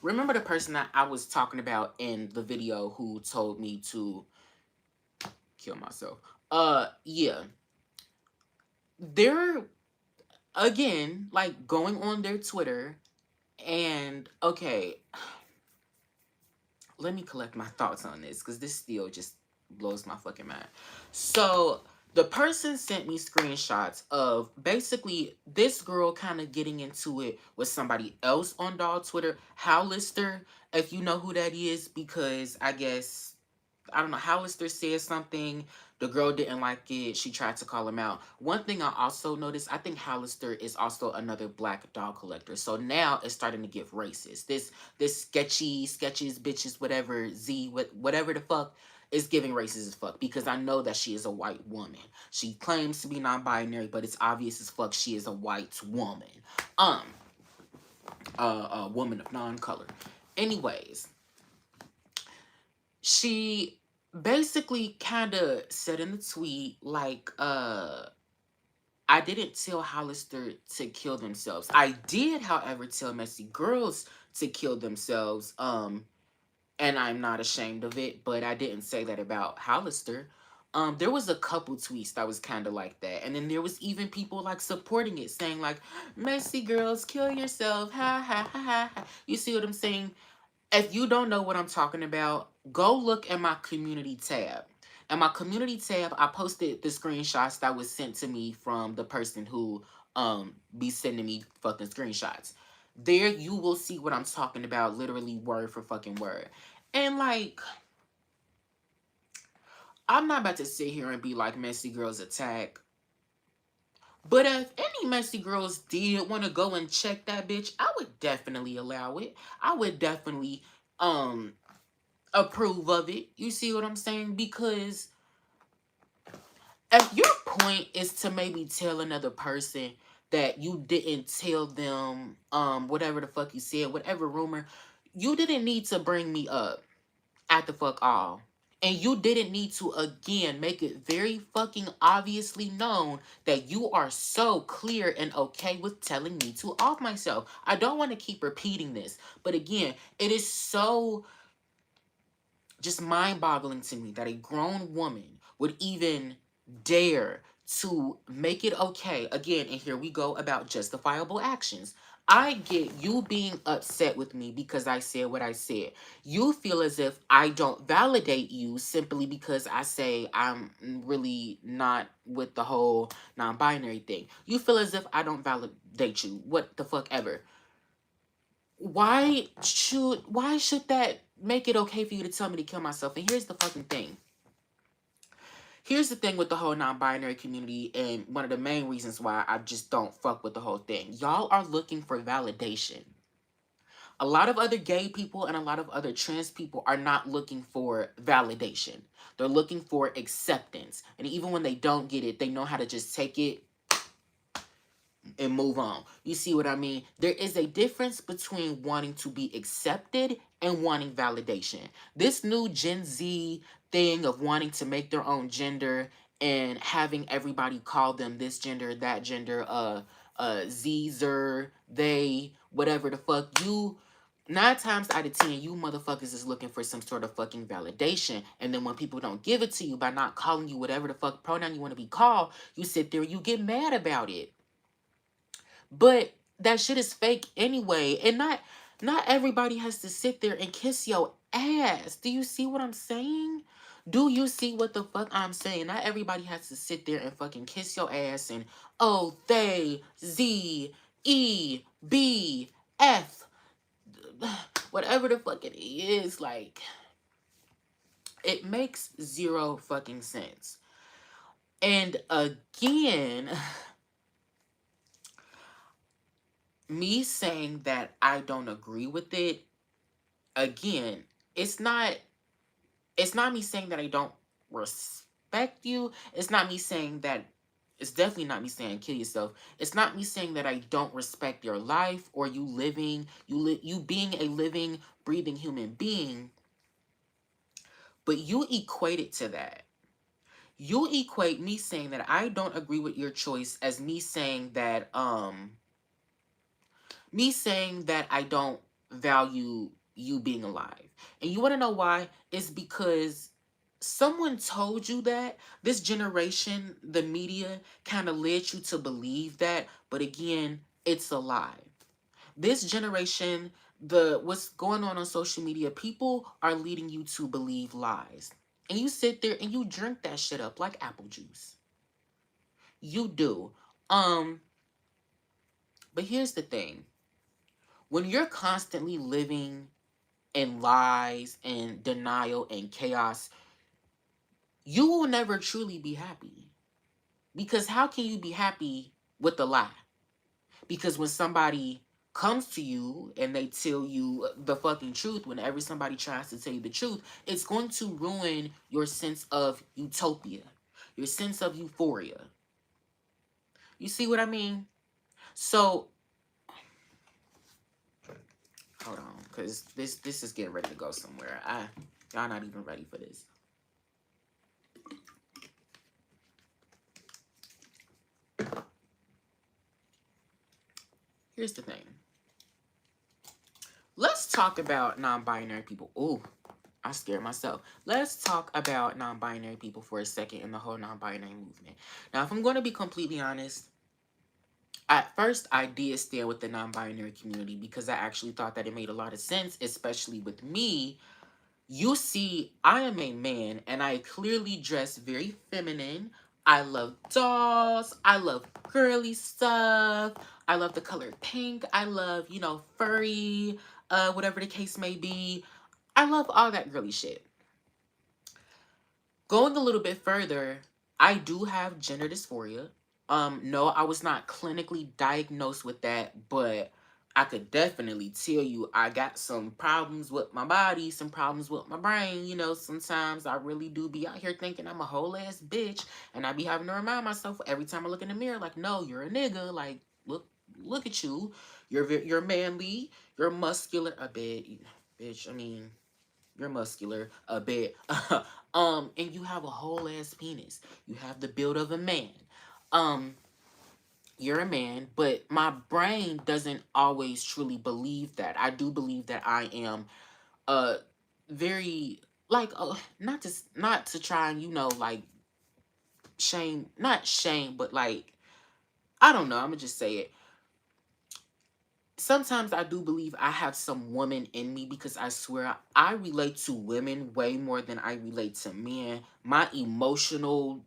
remember the person that I was talking about in the video who told me to kill myself. Yeah. They're again like going on their Twitter and okay, let me collect my thoughts on this because this still just blows my fucking mind. So the person sent me screenshots of basically this girl kind of getting into it with somebody else on dog Twitter, Howlister, if you know who that is, because I guess I don't know, Hollister said something. The girl didn't like it. She tried to call him out. One thing I also noticed, I think Hollister is also another black dog collector. So now it's starting to get racist. This sketches, bitches, whatever, whatever the fuck is giving racist as fuck. Because I know that she is a white woman. She claims to be non-binary, but it's obvious as fuck she is a white woman. Um, a woman of non-color. Anyways, she basically kind of said in the tweet like I didn't tell Hollister to kill themselves. I did, however, tell messy girls to kill themselves, and I'm not ashamed of it, but I didn't say that about Hollister. There was a couple tweets that was kind of like that, and then there was even people like supporting it, saying like, messy girls, kill yourself, ha ha ha ha ha. You see what I'm saying? If you don't know what I'm talking about, go look at my community tab. In my community tab, I posted the screenshots that was sent to me from the person who be sending me fucking screenshots. There you will see what I'm talking about, literally word for fucking word. And like, I'm not about to sit here and be like messy girls attack. But if any messy girls did want to go and check that bitch, I would definitely allow it. I would definitely um approve of it. You see what I'm saying? Because if your point is to maybe tell another person that you didn't tell them whatever the fuck you said, whatever rumor, you didn't need to bring me up at the fuck all. And you didn't need to again make it very fucking obviously known that you are so clear and okay with telling me to off myself. I don't want to keep repeating this, but again, it is so just mind-boggling to me that a grown woman would even dare to make it okay. Again, and here we go about justifiable actions. I get you being upset with me because I said what I said. You feel as if I don't validate you simply because I say I'm really not with the whole non-binary thing. You feel as if I don't validate you. What the fuck ever. Why should that make it okay for you to tell me to kill myself? And here's the fucking thing. Here's the thing with the whole non-binary community, and one of the main reasons why I just don't fuck with the whole thing. Y'all are looking for validation. A lot of other gay people and a lot of other trans people are not looking for validation. They're looking for acceptance. And even when they don't get it, they know how to just take it and move on. You see what I mean? There is a difference between wanting to be accepted and wanting validation. This new Gen Z thing of wanting to make their own gender and having everybody call them this gender, that gender, Zer, they, whatever the fuck, 9 times out of 10, you motherfuckers is looking for some sort of fucking validation. And then when people don't give it to you by not calling you whatever the fuck pronoun you want to be called, you sit there, you get mad about it. But that shit is fake anyway. And not everybody has to sit there and kiss your ass. Do you see what I'm saying? Do you see what the fuck I'm saying? Not everybody has to sit there and fucking kiss your ass and oh they Z E B F whatever the fuck it is. Like, it makes zero fucking sense. And again, me saying that I don't agree with it, again, it's not me saying that I don't respect you. It's not me saying that it's definitely not me saying kill yourself. It's not me saying that I don't respect your life or you living, you being a living, breathing human being, but you equate it to that. You equate me saying that I don't agree with your choice as me saying that I don't value you being alive. And you want to know why? It's because someone told you that. This generation, the media, kind of led you to believe that. But again, it's a lie. This generation, the what's going on social media, people are leading you to believe lies. And you sit there and you drink that shit up like apple juice. You do. Um, but here's the thing. When you're constantly living in lies and denial and chaos, you will never truly be happy. Because how can you be happy with a lie? Because when somebody comes to you and they tell you the fucking truth, whenever somebody tries to tell you the truth, it's going to ruin your sense of utopia, your sense of euphoria. You see what I mean? So, hold on, because this is getting ready to go somewhere. Y'all not even ready for this. Here's the thing. Let's talk about non-binary people. Ooh, I scared myself. Let's talk about non-binary people for a second in the whole non-binary movement. Now, if I'm going to be completely honest, at first I did stand with the non-binary community because I actually thought that it made a lot of sense, especially with me. You see, I am a man and I clearly dress very feminine. I love dolls. I love girly stuff. I love the color pink. I love, furry, whatever the case may be. I love all that girly shit. Going a little bit further, I do have gender dysphoria. No, I was not clinically diagnosed with that, but I could definitely tell you I got some problems with my body, some problems with my brain. Sometimes I really do be out here thinking I'm a whole ass bitch, and I be having to remind myself every time I look in the mirror, like, no, you're a nigga. Like, look at you. You're manly. You're muscular a bit, bitch. I mean, you're muscular a bit. And you have a whole ass penis. You have the build of a man. Um, you're a man, but my brain doesn't always truly believe that. I do believe that I am very like not to try and like shame, not shame, but like I don't know, I'm gonna just say it. Sometimes I do believe I have some woman in me because I swear I relate to women way more than I relate to men. My emotional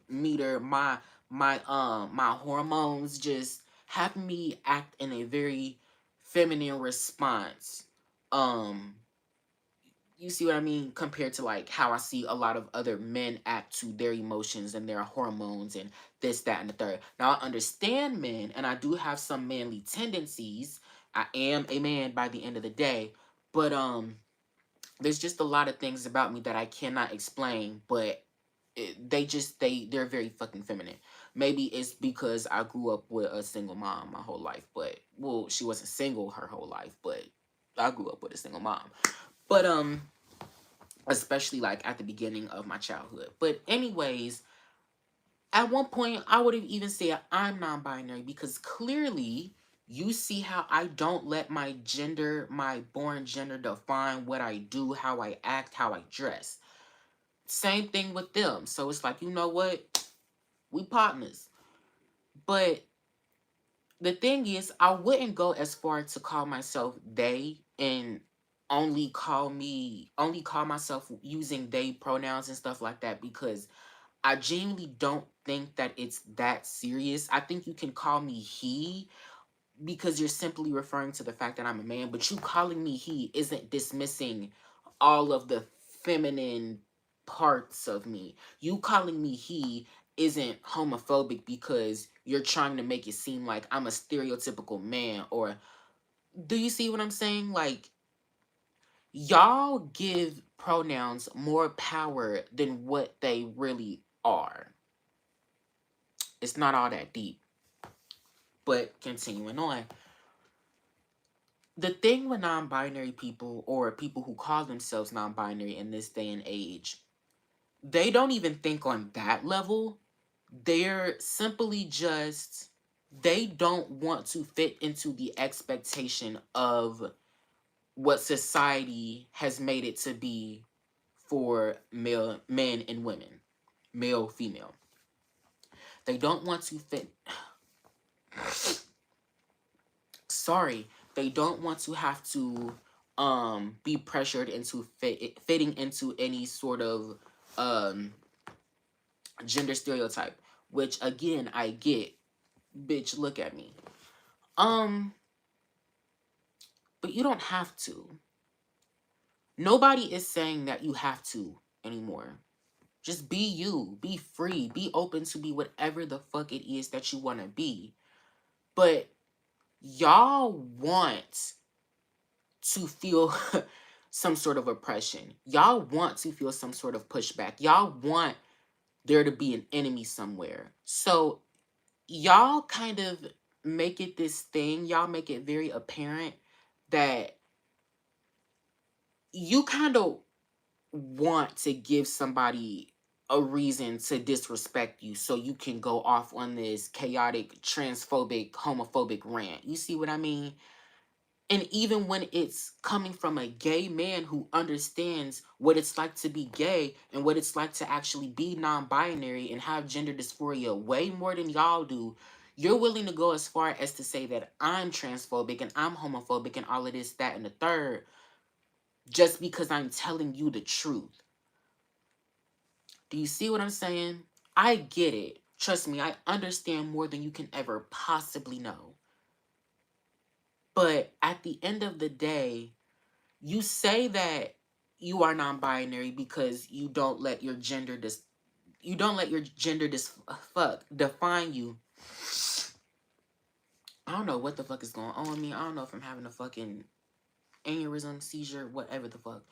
meter, my hormones just have me act in a very feminine response. Um you see what I mean? Compared to like how I see a lot of other men act to their emotions and their hormones and this, that, and the third. Now I understand men and I do have some manly tendencies. I am a man by the end of the day. But there's just a lot of things about me that I cannot explain, but they're very fucking feminine. Maybe it's because I grew up with a single mom my whole life, but well, she wasn't single her whole life, but I grew up with a single mom. But especially like at the beginning of my childhood. But anyways, at one point I would have even said I'm non-binary because clearly you see how I don't let my gender, my born gender define what I do, how I act, how I dress. Same thing with them. So it's like, you know what? We partners. But the thing is, I wouldn't go as far to call myself they and only call myself using they pronouns and stuff like that, because I genuinely don't think that it's that serious. I think you can call me he because you're simply referring to the fact that I'm a man, but you calling me he isn't dismissing all of the feminine parts of me. You calling me he isn't homophobic because you're trying to make it seem like I'm a stereotypical man, or do you see what I'm saying? Like, y'all give pronouns more power than what they really are. It's not all that deep. But continuing on, the thing with non-binary people, or people who call themselves non-binary in this day and age, they don't even think on that level. They're simply just, they don't want to fit into the expectation of what society has made it to be for male men and women, male, female. They don't want to fit, sorry, they don't want to have to be pressured into fitting into any sort of um gender stereotype, which again I get. Bitch, look at me. um but you don't have to. Nobody is saying that you have to anymore. Just be you, be free, be open to be whatever the fuck it is that you want to be. But y'all want to feel some sort of oppression. Y'all want to feel some sort of pushback. Y'all want there to be an enemy somewhere. So y'all kind of make it this thing. Y'all make it very apparent that you kind of want to give somebody a reason to disrespect you so you can go off on this chaotic, transphobic, homophobic rant. You see what I mean? And even when it's coming from a gay man who understands what it's like to be gay and what it's like to actually be non-binary and have gender dysphoria way more than y'all do, you're willing to go as far as to say that I'm transphobic and I'm homophobic and all of this, that, and the third, just because I'm telling you the truth. Do you see what I'm saying? I get it. Trust me, I understand more than you can ever possibly know. But at the end of the day, you say that you are non-binary because you don't let your gender define you. I don't know what the fuck is going on with me. I don't know if I'm having a fucking aneurysm, seizure, whatever the fuck.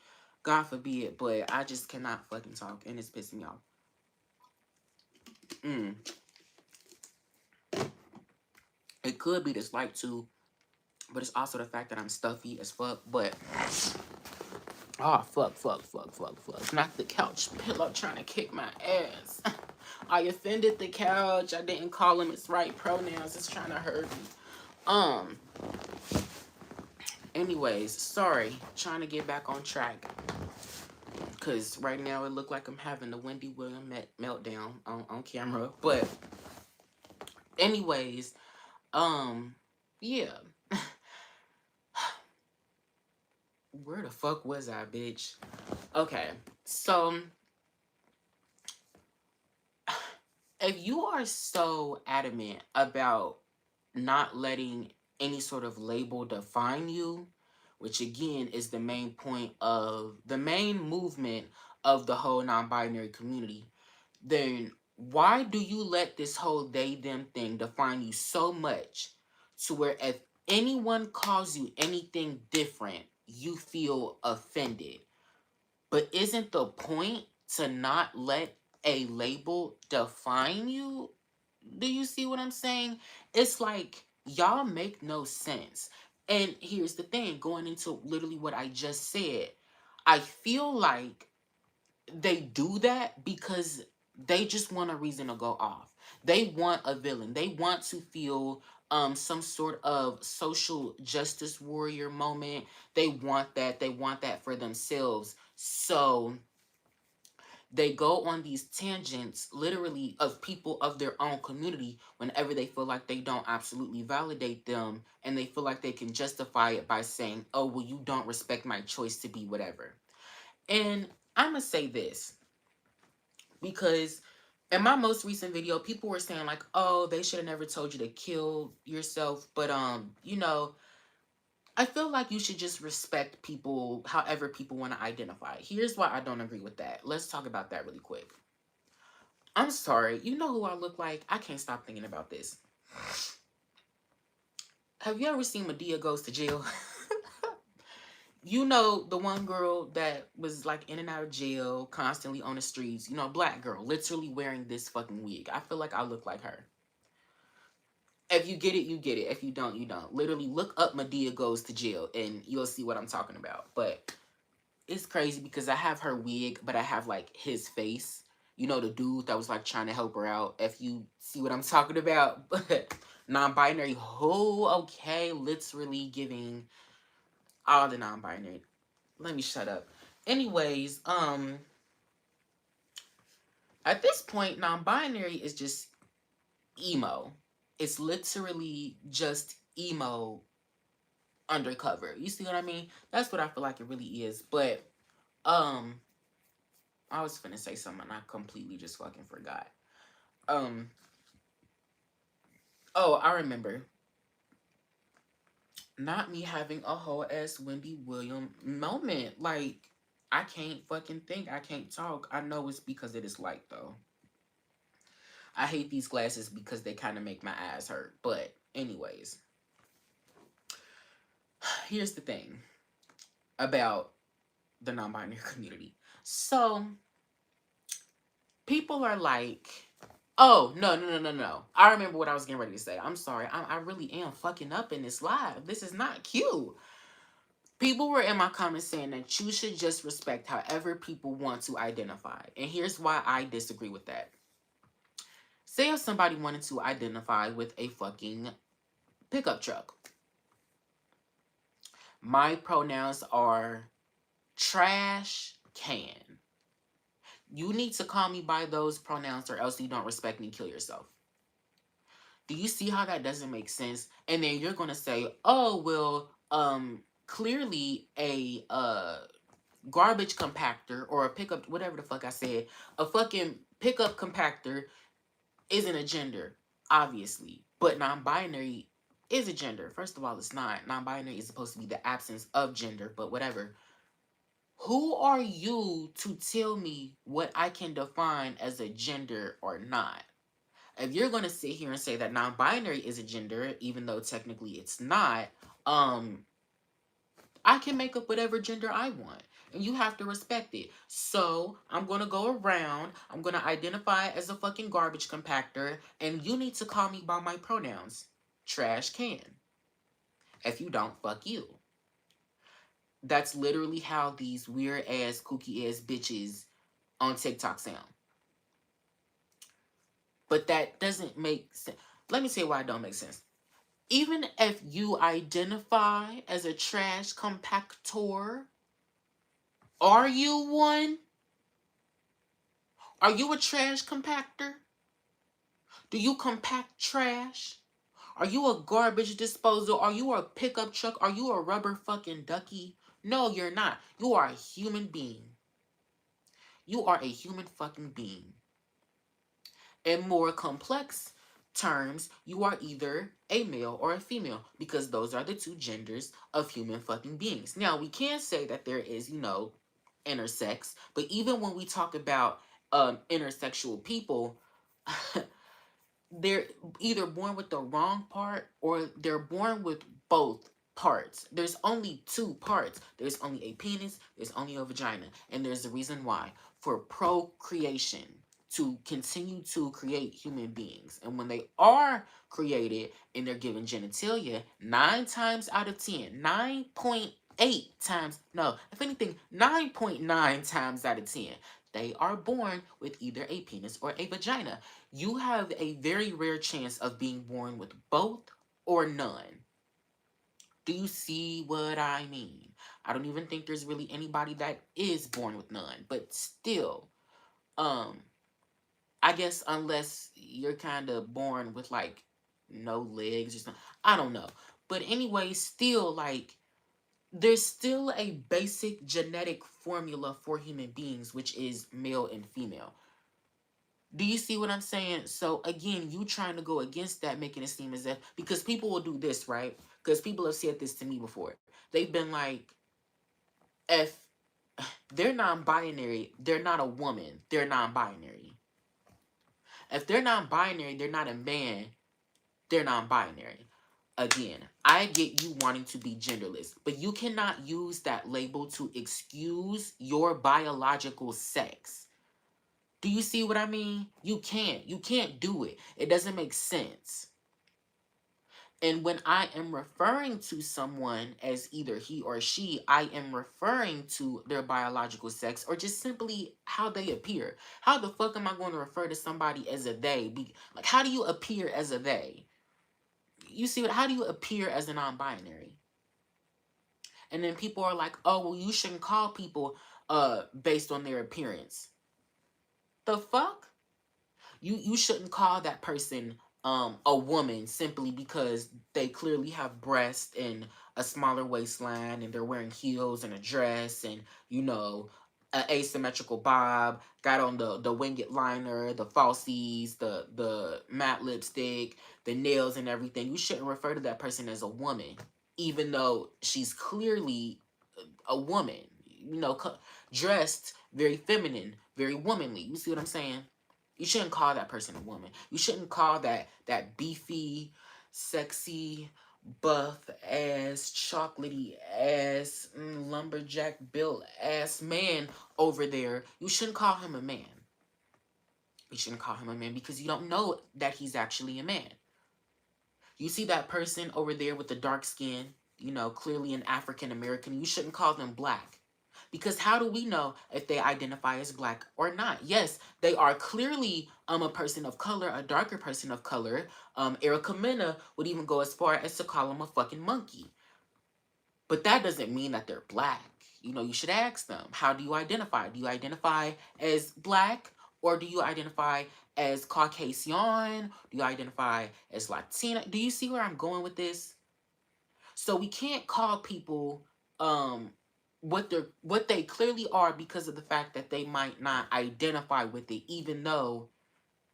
God forbid, but I just cannot fucking talk and it's pissing me off. Mm. It could be this light too, but it's also the fact that I'm stuffy as fuck. But oh, fuck. Not the couch pillow trying to kick my ass. I offended the couch. I didn't call him its right pronouns. It's trying to hurt me. Anyways, sorry. Trying to get back on track. Because right now it looked like I'm having the Wendy Williams meltdown on camera. But anyways, yeah. Where the fuck was I, bitch? Okay, so if you are so adamant about not letting any sort of label define you, which again is the main point of the main movement of the whole non-binary community, then why do you let this whole they them thing define you so much to where if anyone calls you anything different, you feel offended? But isn't the point to not let a label define you? Do you see what I'm saying? It's like y'all make no sense. And here's the thing, going into literally what I just said, I feel like they do that because they just want a reason to go off. They want a villain. They want to feel some sort of social justice warrior moment. They want that. They want that for themselves. So They go on these tangents, literally, of people of their own community whenever they feel like they don't absolutely validate them and they feel like they can justify it by saying, oh, well, you don't respect my choice to be whatever. And I'm going to say this because in my most recent video, people were saying like, oh, they should have never told you to kill yourself. But, I feel like you should just respect people however people want to identify. Here's why I don't agree with that. Let's talk about that really quick. I'm sorry. You know who I look like? I can't stop thinking about this. Have you ever seen Medea Goes to Jail? You know, the one girl that was like in and out of jail, constantly on the streets. You know, black girl, literally wearing this fucking wig. I feel like I look like her. If you get it, you get it. If you don't, you don't. Literally look up Medea Goes to Jail and you'll see what I'm talking about. But it's crazy because I have her wig, but I have like his face. You know, the dude that was like trying to help her out. If you see what I'm talking about. But non-binary, who, okay, literally giving all the non-binary. Let me shut up. Anyways, at this point, non-binary is just emo. It's literally just emo undercover. You see what I mean? That's what I feel like it really is. But um I was finna say something and I completely just fucking forgot. Um oh, I remember. Not me having a whole ass Wendy Williams moment. Like, I can't fucking think. I can't talk. I know it's because it is light though. I hate these glasses because they kind of make my eyes hurt. But anyways, here's the thing about the non-binary community. So people are like, oh, no, no, no, no, no. I remember what I was getting ready to say. I'm sorry. I really am fucking up in this live. This is not cute. People were in my comments saying that you should just respect however people want to identify. And here's why I disagree with that. Say if somebody wanted to identify with a fucking pickup truck. My pronouns are trash can. You need to call me by those pronouns or else you don't respect me, kill yourself. Do you see how that doesn't make sense? And then you're going to say, oh, well, clearly a garbage compactor or a pickup, whatever the fuck I said, a fucking pickup compactor isn't a gender, obviously. But non-binary is a gender. First of all, it's not. Non-binary is supposed to be the absence of gender, but whatever. Who are you to tell me what I can define as a gender or not? If you're going to sit here and say that non-binary is a gender, even though technically it's not, I can make up whatever gender I want. And you have to respect it. So I'm going to go around. I'm going to identify as a fucking garbage compactor. And you need to call me by my pronouns. Trash can. If you don't, fuck you. That's literally how these weird ass, kooky ass bitches on TikTok sound. But that doesn't make sense. Let me say why it don't make sense. Even if you identify as a trash compactor, are you one? Are you a trash compactor? Do you compact trash? Are you a garbage disposal? Are you a pickup truck? Are you a rubber fucking ducky? No, you're not. You are a human being. You are a human fucking being. In more complex terms, you are either a male or a female because those are the two genders of human fucking beings. Now, we can say that there is, intersex, but even when we talk about intersexual people, they're either born with the wrong part or they're born with both parts. There's only two parts. There's only a penis, there's only a vagina. And there's a reason why. For procreation, to continue to create human beings. And when they are created and they're given genitalia, 9 times out of 10, 9.8 times, no, if anything, 9.9 times out of 10, they are born with either a penis or a vagina. You have a very rare chance of being born with both or none. Do you see what I mean? I don't even think there's really anybody that is born with none, but still, Um, I guess unless you're kind of born with like no legs or something. I don't know. But anyway, still like there's still a basic genetic formula for human beings, which is male and female. Do you see what I'm saying? So again, you trying to go against that, making it seem as if because people will do this, right? Because people have said this to me before. They've been like, if they're non-binary, they're not a woman. They're non-binary. If they're non-binary, they're not a man. They're non-binary. Again, I get you wanting to be genderless, but you cannot use that label to excuse your biological sex. Do you see what I mean? You can't. You can't do it. It doesn't make sense. And when I am referring to someone as either he or she, I am referring to their biological sex or just simply how they appear. How the fuck am I going to refer to somebody as a they? Like, how do you appear as a they? You see what? How do you appear as a non-binary? And then people are like, oh, well, you shouldn't call people based on their appearance. The fuck? You shouldn't call that person a woman simply because they clearly have breasts and a smaller waistline and they're wearing heels and a dress and an asymmetrical bob, got on the winged liner, the falsies, the matte lipstick, the nails and everything. You shouldn't refer to that person as a woman even though she's clearly a woman, dressed very feminine, very womanly. You see what I'm saying? You shouldn't call that person a woman. You shouldn't call that beefy, sexy, buff ass, chocolatey ass, lumberjack built ass man over there. You shouldn't call him a man. You shouldn't call him a man because you don't know that he's actually a man. You see that person over there with the dark skin, clearly an African American, you shouldn't call them black. Because how do we know if they identify as black or not? Yes, they are clearly a person of color, a darker person of color. Erica Mena would even go as far as to call him a fucking monkey. But that doesn't mean that they're black. You should ask them, how do you identify? Do you identify as black or do you identify as Caucasian? Do you identify as Latina? Do you see where I'm going with this? So we can't call people what they clearly are because of the fact that they might not identify with it, even though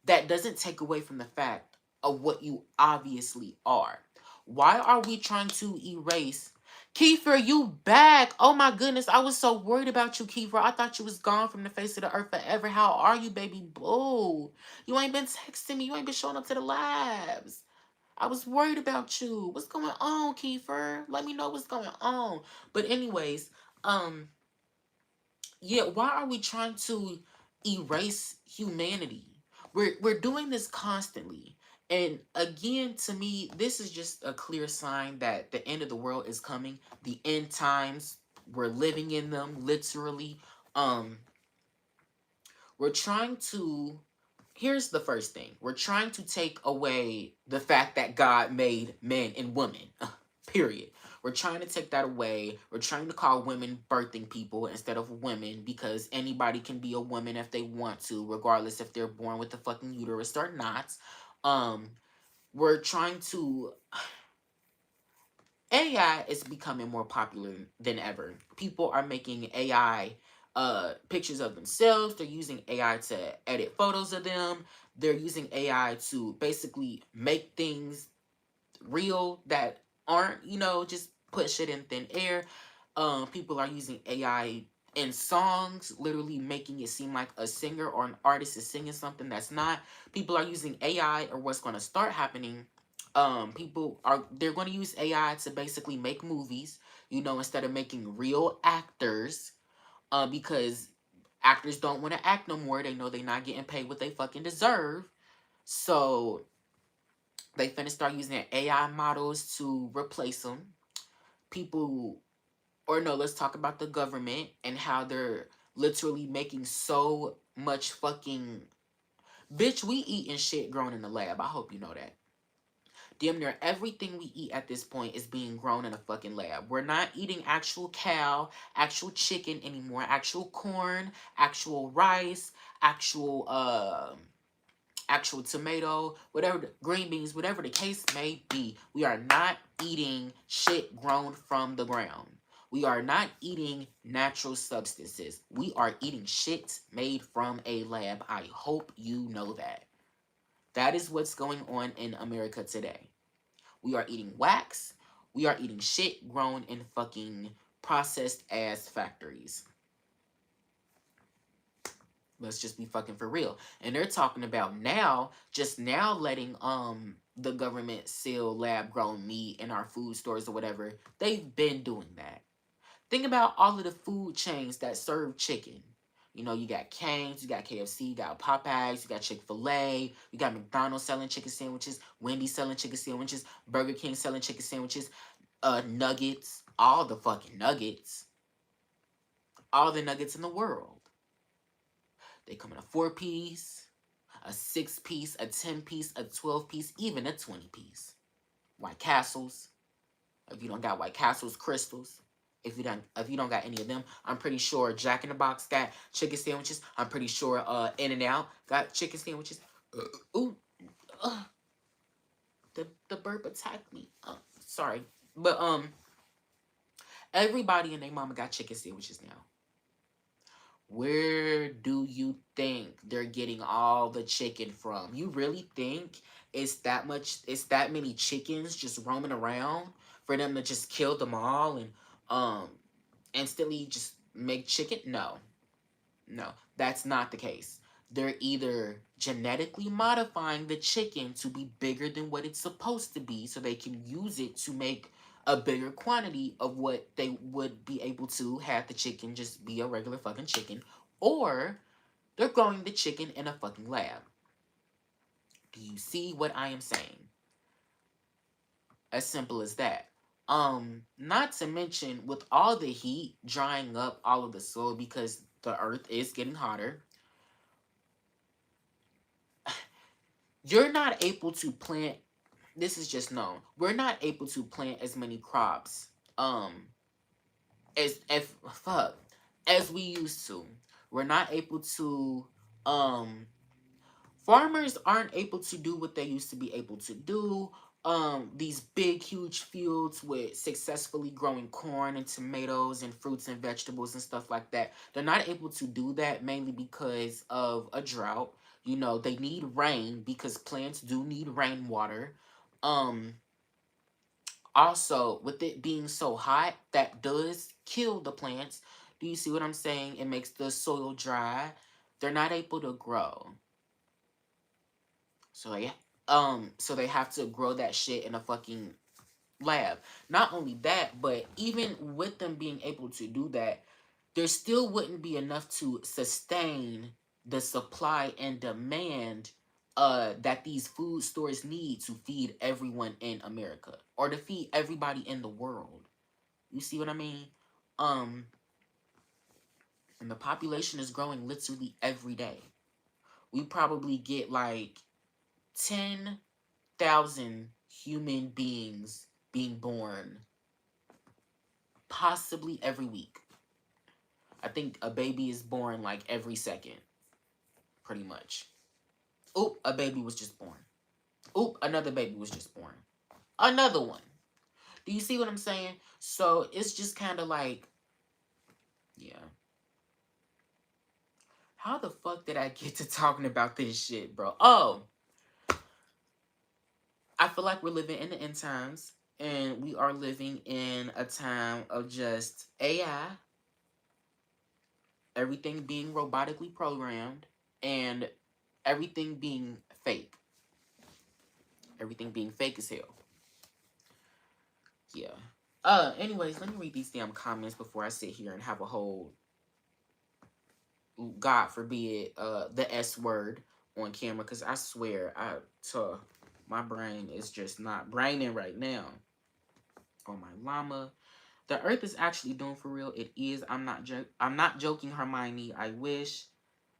that doesn't take away from the fact of what you obviously are. Why are we trying to erase? Kiefer, you back. Oh my goodness. I was so worried about you, Kiefer. I thought you was gone from the face of the earth forever. How are you, baby boo? You ain't been texting me. You ain't been showing up to the labs. I was worried about you. What's going on, Kiefer? Let me know what's going on. But anyways, um, yeah, why are we trying to erase humanity? We're doing this constantly. And again, to me, this is just a clear sign that the end of the world is coming. The end times, we're living in them, literally. Um, we're trying to Here's the first thing. We're trying to take away the fact that God made men and women. Period. We're trying to take that away. We're trying to call women birthing people instead of women because anybody can be a woman if they want to, regardless if they're born with a fucking uterus or not. Um, we're trying to AI is becoming more popular than ever. People are making AI pictures of themselves. They're using AI to edit photos of them. They're using AI to basically make things real that aren't, just put shit in thin air. People are using AI in songs, literally making it seem like a singer or an artist is singing something that's not. People are using AI, or what's going to start happening. They're going to use AI to basically make movies, instead of making real actors, because actors don't want to act no more. They know they're not getting paid what they fucking deserve. So they finna start using AI models to replace them. People, or no, let's talk about the government and how they're literally making so much fucking. Bitch, we eating shit grown in the lab. I hope you know that. Damn near everything we eat at this point is being grown in a fucking lab. We're not eating actual cow, actual chicken anymore, actual corn, actual rice, actual actual tomato, whatever the green beans, whatever the case may be. We are not eating shit grown from the ground. We are not eating natural substances. We are eating shit made from a lab. I hope you know that. That is what's going on in America today. We are eating wax. We are eating shit grown in fucking processed ass factories. Let's just be fucking for real. And they're talking about now, just now letting the government sell lab grown meat in our food stores or whatever. They've been doing that. Think about all of the food chains that serve chicken. You know, you got Cane's, you got KFC, you got Popeyes, you got Chick-fil-A, you got McDonald's selling chicken sandwiches, Wendy's selling chicken sandwiches, Burger King selling chicken sandwiches, nuggets, all the fucking nuggets, all the nuggets in the world. They come in a 4-piece, a 6-piece, a 10-piece, a 12-piece, even a 20-piece. White Castles. If you don't got White Castles, Crystals. If you don't got any of them, I'm pretty sure Jack in the Box got chicken sandwiches. I'm pretty sure In-N-Out got chicken sandwiches. Ooh, the burp attacked me. Sorry, but everybody and their mama got chicken sandwiches now. Where do you think they're getting all the chicken from? You really think it's that many chickens just roaming around for them to just kill them all and um instantly just make chicken? No. No, that's not the case. They're either genetically modifying the chicken to be bigger than what it's supposed to be so they can use it to make a bigger quantity of what they would be able to have the chicken just be a regular fucking chicken, or they're growing the chicken in a fucking lab. Do you see what I am saying? As simple as that. Not to mention with all the heat drying up all of the soil because the earth is getting hotter, you're not able to plant, this is just known, we're not able to plant as many crops as fuck as we used to. We're not able to farmers aren't able to do what they used to be able to do. These big huge fields with successfully growing corn and tomatoes and fruits and vegetables and stuff like that, they're not able to do that mainly because of a drought. You know, they need rain because plants do need rainwater. um Also, with it being so hot, that does kill the plants. Do you see what I'm saying? It makes the soil dry. They're not able to grow. So they have to grow that shit in a fucking lab. Not only that, but even with them being able to do that, there still wouldn't be enough to sustain the supply and demand that these food stores need to feed everyone in America or to feed everybody in the world. You see what I mean? Um, and the population is growing literally every day. We probably get like 10,000 human beings being born possibly every week. I think a baby is born like every second, pretty much. Oop, a baby was just born. Oop, another baby was just born. Another one. Do you see what I'm saying? So it's just kind of like, yeah. How the fuck did I get to talking about this shit, bro? Oh, I feel like we're living in the end times, and we are living in a time of just AI, everything being robotically programmed, and everything being fake. Everything being fake as hell. Yeah. Anyways, let me read these damn comments before I sit here and have a whole, God forbid, the S word on camera, because I swear, my brain is just not braining right now. Oh, my llama. The earth is actually doing for real. It is. I'm not joking, Hermione. I wish.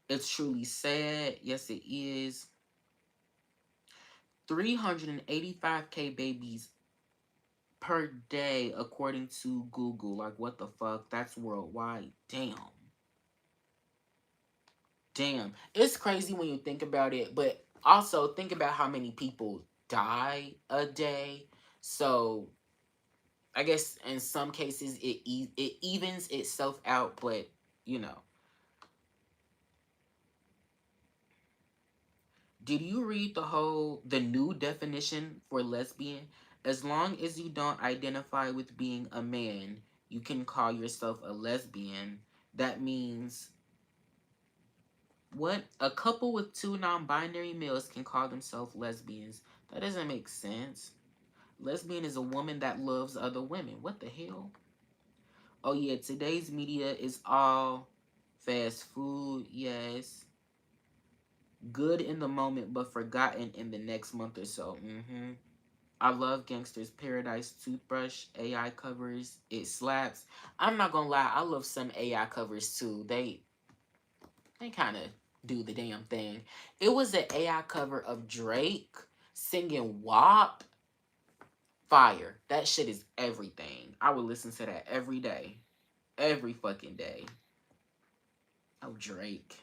It's truly sad. Yes, it is. 385K babies per day, according to Google. Like, what the fuck? That's worldwide. Damn. Damn. It's crazy when you think about it, but also think about how many people die a day. So, I guess in some cases it evens itself out, but you know. Did you read the new definition for lesbian? As long as you don't identify with being a man, you can call yourself a lesbian. That means what? A couple with two non-binary males can call themselves lesbians. That doesn't make sense. Lesbian is a woman that loves other women. What the hell? Oh yeah, today's media is all fast food, yes. Good in the moment, but forgotten in the next month or so. I love Gangster's Paradise toothbrush AI covers. It slaps. I'm not gonna lie, I love some AI covers too. They kind of do the damn thing. It was an AI cover of Drake singing WAP. Fire. That shit is everything. I would listen to that every day. Every fucking day. Oh, Drake.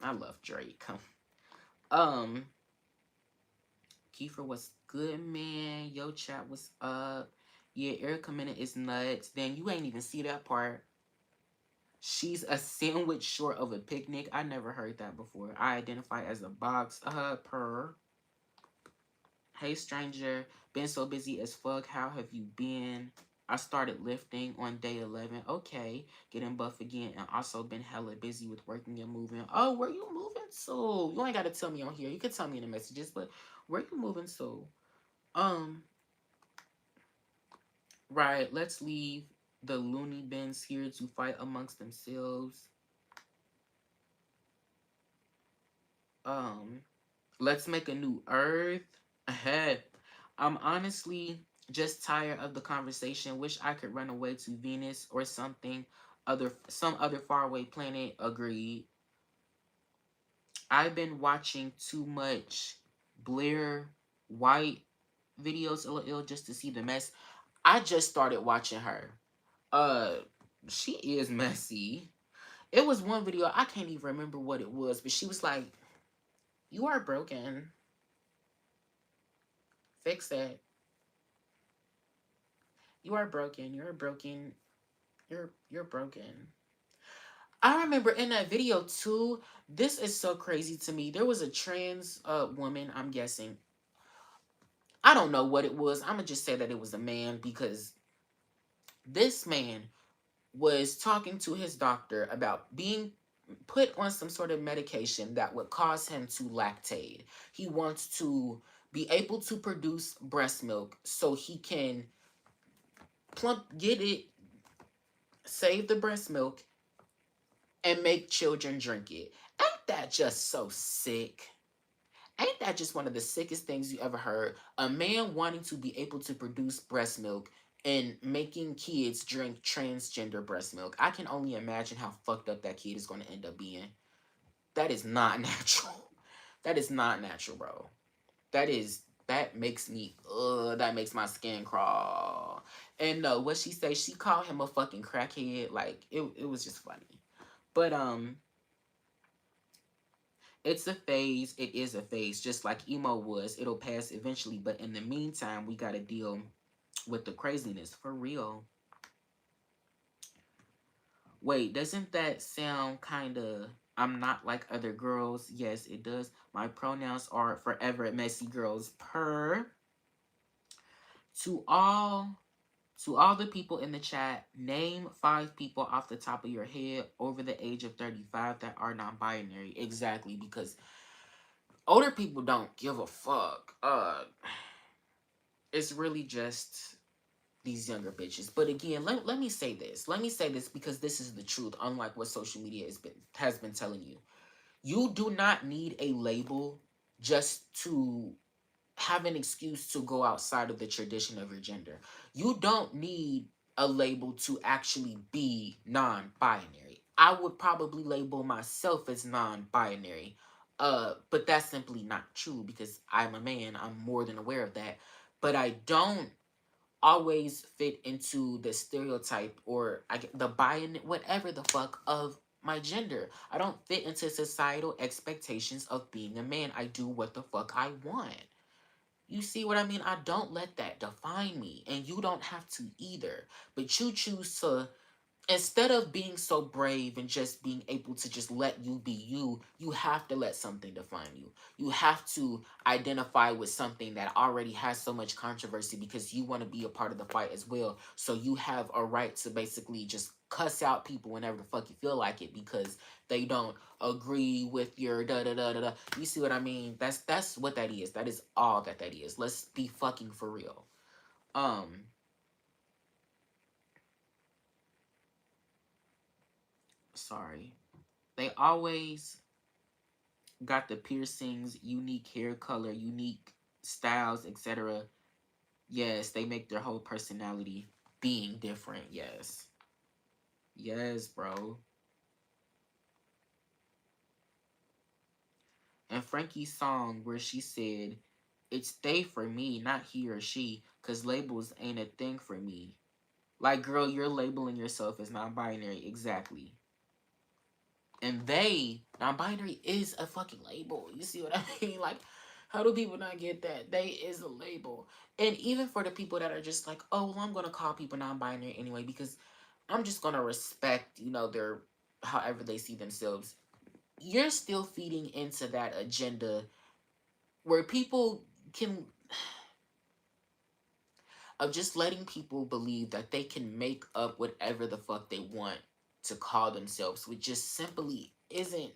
I love Drake. um, Kiefer, what's good, man? Yo, chat, what's up? Yeah, Erica Mena is nuts. Then you ain't even see that part. She's a sandwich short of a picnic. I never heard that before. I identify as a box. Per. Hey, stranger. Been so busy as fuck. How have you been? I started lifting on day 11. Okay. Getting buff again. And also been hella busy with working and moving. Oh, where you moving to? You ain't got to tell me on here. You can tell me in the messages, but where you moving to? Um, right. Let's leave the loony bins here to fight amongst themselves. Um, let's make a new earth. Ahead. I'm honestly just tired of the conversation. Wish I could run away to Venus or some other faraway planet. Agreed. I've been watching too much Blair White videos, LOL, just to see the mess. I just started watching her. Uh, she is messy. It was one video, I can't even remember what it was, but she was like, "You are broken. Fix it. You are broken. You're broken. You're broken." I remember in that video too. This is so crazy to me. There was a trans woman. I'm guessing. I don't know what it was. I'm gonna just say that it was a man because this man was talking to his doctor about being put on some sort of medication that would cause him to lactate. He wants to be able to produce breast milk so he can get it, save the breast milk, and make children drink it. Ain't that just so sick? Ain't that just one of the sickest things you ever heard? A man wanting to be able to produce breast milk and making kids drink transgender breast milk. I can only imagine how fucked up that kid is going to end up being. That is not natural. That is not natural, bro. That makes me that makes my skin crawl. And no, what she say, she called him a fucking crackhead. Like it was just funny. But it's a phase. It is a phase, just like emo was. It'll pass eventually, but in the meantime, we gotta deal with the craziness for real. Wait, doesn't that sound kind of? I'm not like other girls. Yes, it does. My pronouns are forever messy girls. Per to all to all the people in the chat, name 5 people off the top of your head over the age of 35 that are non-binary. Exactly, because older people don't give a fuck. It's really just these younger bitches. But again, let me say this. Let me say this because this is the truth, unlike what social media has been telling you. You do not need a label just to have an excuse to go outside of the tradition of your gender. You don't need a label to actually be non-binary. I would probably label myself as non-binary. But that's simply not true because I'm a man. I'm more than aware of that. But I don't always fit into the stereotype or the buy-in, whatever the fuck, of my gender. I don't fit into societal expectations of being a man. I do what the fuck I want. You see what I mean? I don't let that define me, and you don't have to either. But you choose to, instead of being so brave and just being able to just let you be you, you have to let something define you. You have to identify with something that already has so much controversy because you want to be a part of the fight as well. So you have a right to basically just cuss out people whenever the fuck you feel like it because they don't agree with your da da da da da. You see what I mean? That's what that is. That is all that that is. Let's be fucking for real. Um, sorry. They always got the piercings, unique hair color, unique styles, etc. Yes, they make their whole personality being different. Yes. Yes, bro. And Frankie's song where she said, "It's they for me, not he or she, cause labels ain't a thing for me." Like, girl, you're labeling yourself as non-binary. Exactly. And they, non-binary is a fucking label. You see what I mean? Like, how do people not get that? They is a label. And even for the people that are just like, oh, well, I'm gonna call people non-binary anyway because I'm just gonna respect, their however they see themselves. You're still feeding into that agenda where people can, of just letting people believe that they can make up whatever the fuck they want to call themselves, which just simply isn't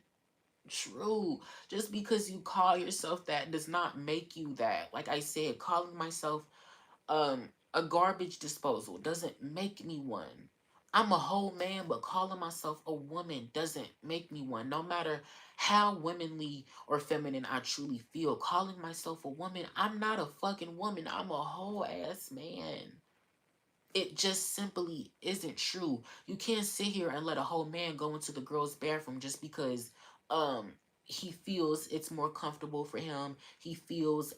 true. Just because you call yourself that does not make you that. Like I said, calling myself a garbage disposal doesn't make me one. I'm a whole man, but calling myself a woman doesn't make me one. No matter how womanly or feminine I truly feel, calling myself a woman, I'm not a fucking woman. I'm a whole ass man. It just simply isn't true. You can't sit here and let a whole man go into the girl's bathroom just because um he feels it's more comfortable for him. He feels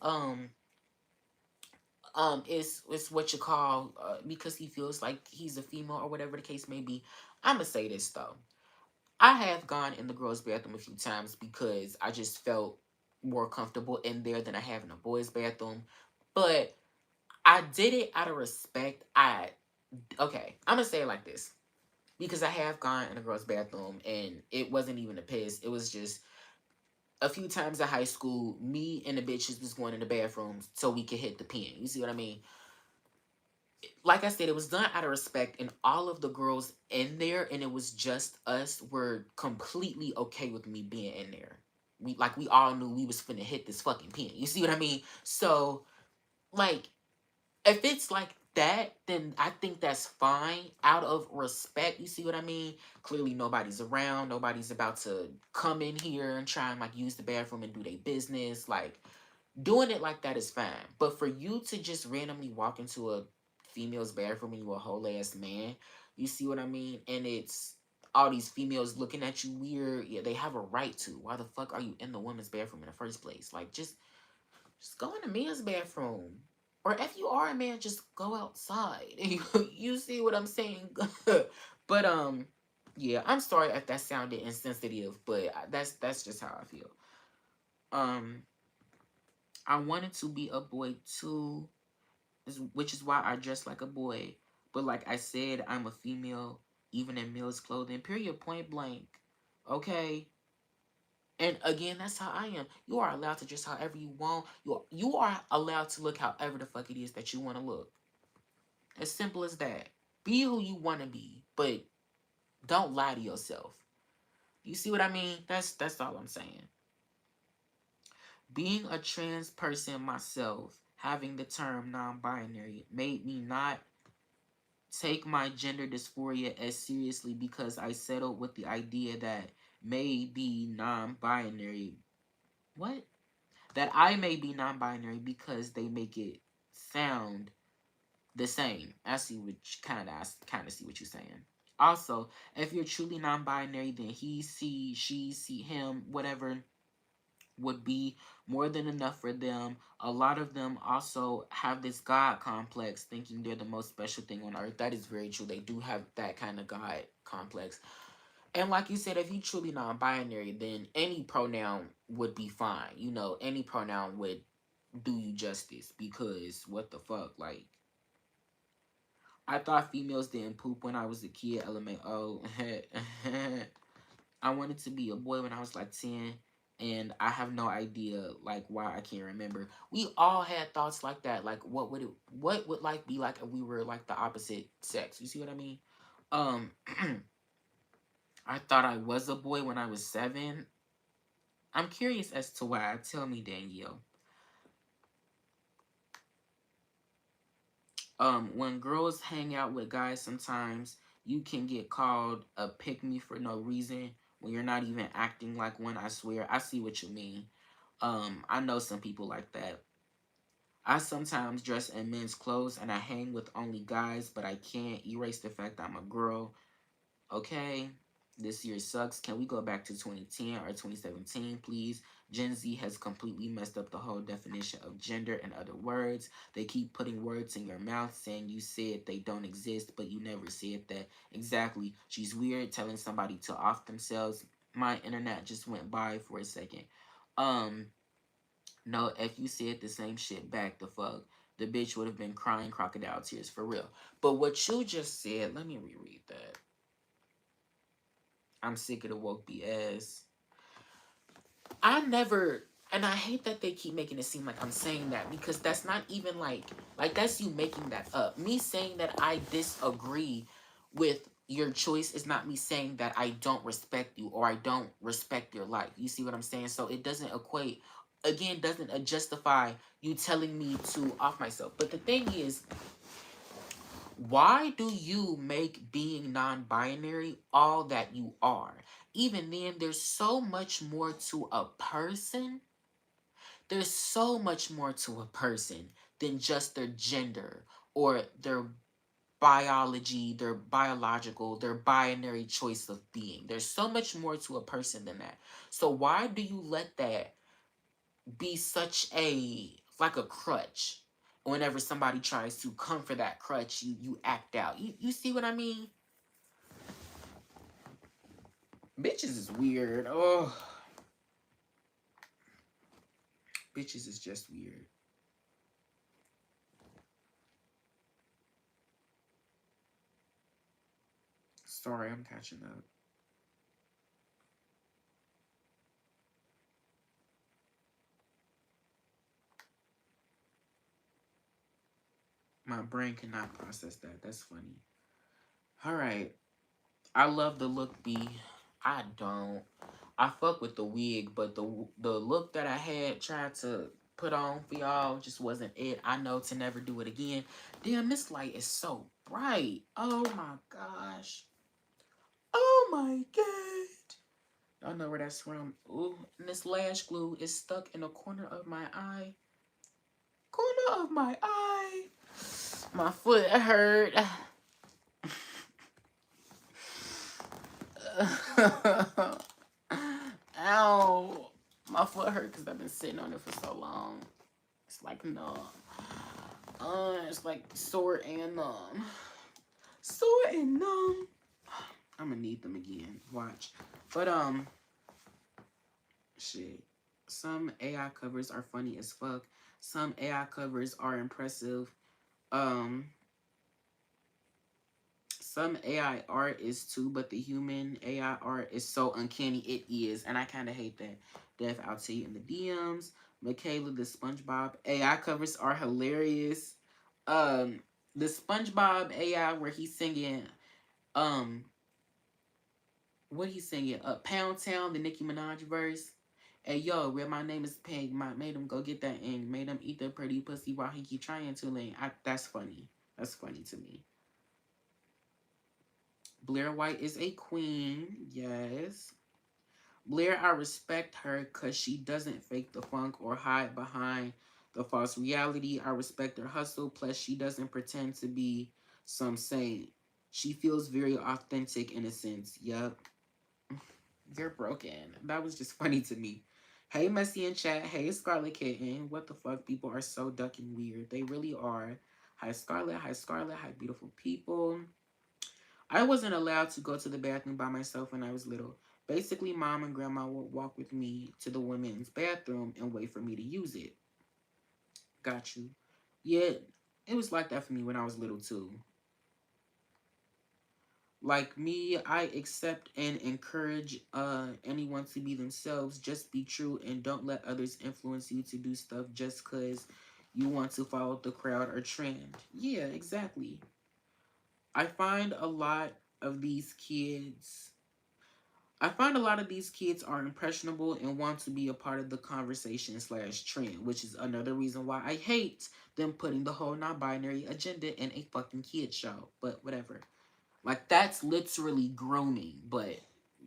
it's what you call because he feels like he's a female or whatever the case may be. I'm gonna say this though. I have gone in the girls' bathroom a few times because I just felt more comfortable in there than I have in a boys' bathroom. But I did it out of respect. Okay, I'm gonna say it like this because I have gone in a girl's bathroom and it wasn't even a piss. It was just a few times in high school, me and the bitches was going in the bathroom so we could hit the pen. You see what I mean? Like I said, it was done out of respect, and all of the girls in there, and it was just us, were completely okay with me being in there. We all knew we was finna hit this fucking pen. You see what I mean? So like if it's like that, then I think that's fine out of respect. You see what I mean? Clearly, nobody's around. Nobody's about to come in here and try and like use the bathroom and do their business. Like, doing it like that is fine. But for you to just randomly walk into a female's bathroom and you a whole ass man, you see what I mean? And it's all these females looking at you weird. Yeah, they have a right to. Why the fuck are you in the women's bathroom in the first place? Like, just go in the men's bathroom. Or if you are a man, just go outside. You see what I'm saying? But yeah, I'm sorry if that sounded insensitive, but that's just how I feel. Um, I wanted to be a boy too, which is why I dress like a boy. But like I said, I'm a female, even in male's clothing. Period. Point blank. Okay. And again, that's how I am. You are allowed to dress however you want. You are allowed to look however the fuck it is that you want to look. As simple as that. Be who you want to be, but don't lie to yourself. You see what I mean? That's all I'm saying. Being a trans person myself, having the term non-binary made me not take my gender dysphoria as seriously because I settled with the idea that may be non-binary. What? That I may be non-binary because they make it sound the same. I see what I kind of see what you're saying. Also, if you're truly non-binary, then he, she, she, him, whatever. would be more than enough for them. A lot of them also have this God complex, thinking they're the most special thing on earth. That is very true. They do have that kind of God complex. And like you said, if you truly non-binary, then any pronoun would be fine. You know, any pronoun would do you justice, because what the fuck? Like, I thought females didn't poop when I was a kid. LMAO. I wanted to be a boy when I was like 10, and I have no idea like why I can't remember. We all had thoughts like that. Like, what would life be like if we were like the opposite sex? You see what I mean? Um I thought I was a boy when I was 7. I'm curious as to why. Tell me, Danielle. When girls hang out with guys, sometimes you can get called a pick me for no reason when you're not even acting like one. I swear, I see what you mean. I know some people like that. I sometimes dress in men's clothes and I hang with only guys, but I can't erase the fact I'm a girl. Okay, this year sucks. Can we go back to 2010 or 2017, please? Gen Z has completely messed up the whole definition of gender. In other words, they keep putting words in your mouth saying you said they don't exist, but you never said that. Exactly. She's weird telling somebody to off themselves. My internet just went by for a second. Um, no, if you said the same shit back, the fuck, the bitch would have been crying crocodile tears for real. But what you just said, let me reread that. I'm sick of the woke BS. I never, and I hate that they keep making it seem like I'm saying that, because that's not even like that's you making that up. Me saying that I disagree with your choice is not me saying that I don't respect you or I don't respect your life. You see what I'm saying? So it doesn't equate, again, doesn't justify you telling me to off myself. But the thing is, why do you make being non-binary all that you are? Even then, there's so much more to a person. There's so much more to a person than just their gender or their biology, their biological, their binary choice of being. There's so much more to a person than that. So why do you let that be such a, like a crutch? Whenever somebody tries to come for that crutch, you act out. You see what I mean? Bitches is weird. Oh, bitches is just weird. Sorry, I'm catching up. My brain cannot process that. That's funny. All right. I love the look B. I don't. I fuck with the wig, but the look that I had tried to put on for y'all just wasn't it. I know to never do it again. Damn, this light is so bright. Oh my gosh. Oh my god. Y'all know where that's from. Ooh, and this lash glue is stuck in the corner of my eye. Corner of my eye. My foot hurt. Ow. My foot hurt because I've been sitting on it for so long. It's like numb. It's like sore and numb. Sore and numb. I'm gonna need them again. Watch. But shit. Some AI covers are funny as fuck. Some AI covers are impressive. Um, some AI art is too, but the human AI art is so uncanny. It is, and I kind of hate that. Dev, I'll tell you in the DMs. Michaela, the SpongeBob AI covers are hilarious. Um, the SpongeBob AI where he's singing, um, what he's singing, Pound Town, the Nicki Minaj verse. Hey yo, where my name is Pink, made him go get that and made him eat the pretty pussy while he keep trying to lean. That's funny. That's funny to me. Blair White is a queen. Yes. Blair, I respect her because she doesn't fake the funk or hide behind the false reality. I respect her hustle. Plus, she doesn't pretend to be some saint. She feels very authentic in a sense. Yup. You're broken. That was just funny to me. Hey, Messy in chat. Hey, Scarlet Kitten. What the fuck? People are so ducking weird. They really are. Hi, Scarlet. Hi, Scarlet. Hi, beautiful people. I wasn't allowed to go to the bathroom by myself when I was little. Basically, mom and grandma would walk with me to the women's bathroom and wait for me to use it. Got you. Yeah, it was like that for me when I was little too. Like me, I accept and encourage anyone to be themselves. Just be true and don't let others influence you to do stuff just because you want to follow the crowd or trend. Yeah, exactly. I find a lot of these kids I find a lot of these kids are impressionable and want to be a part of the conversation slash trend, which is another reason why I hate them putting the whole non-binary agenda in a fucking kid show. But whatever. Like that's literally grooming, but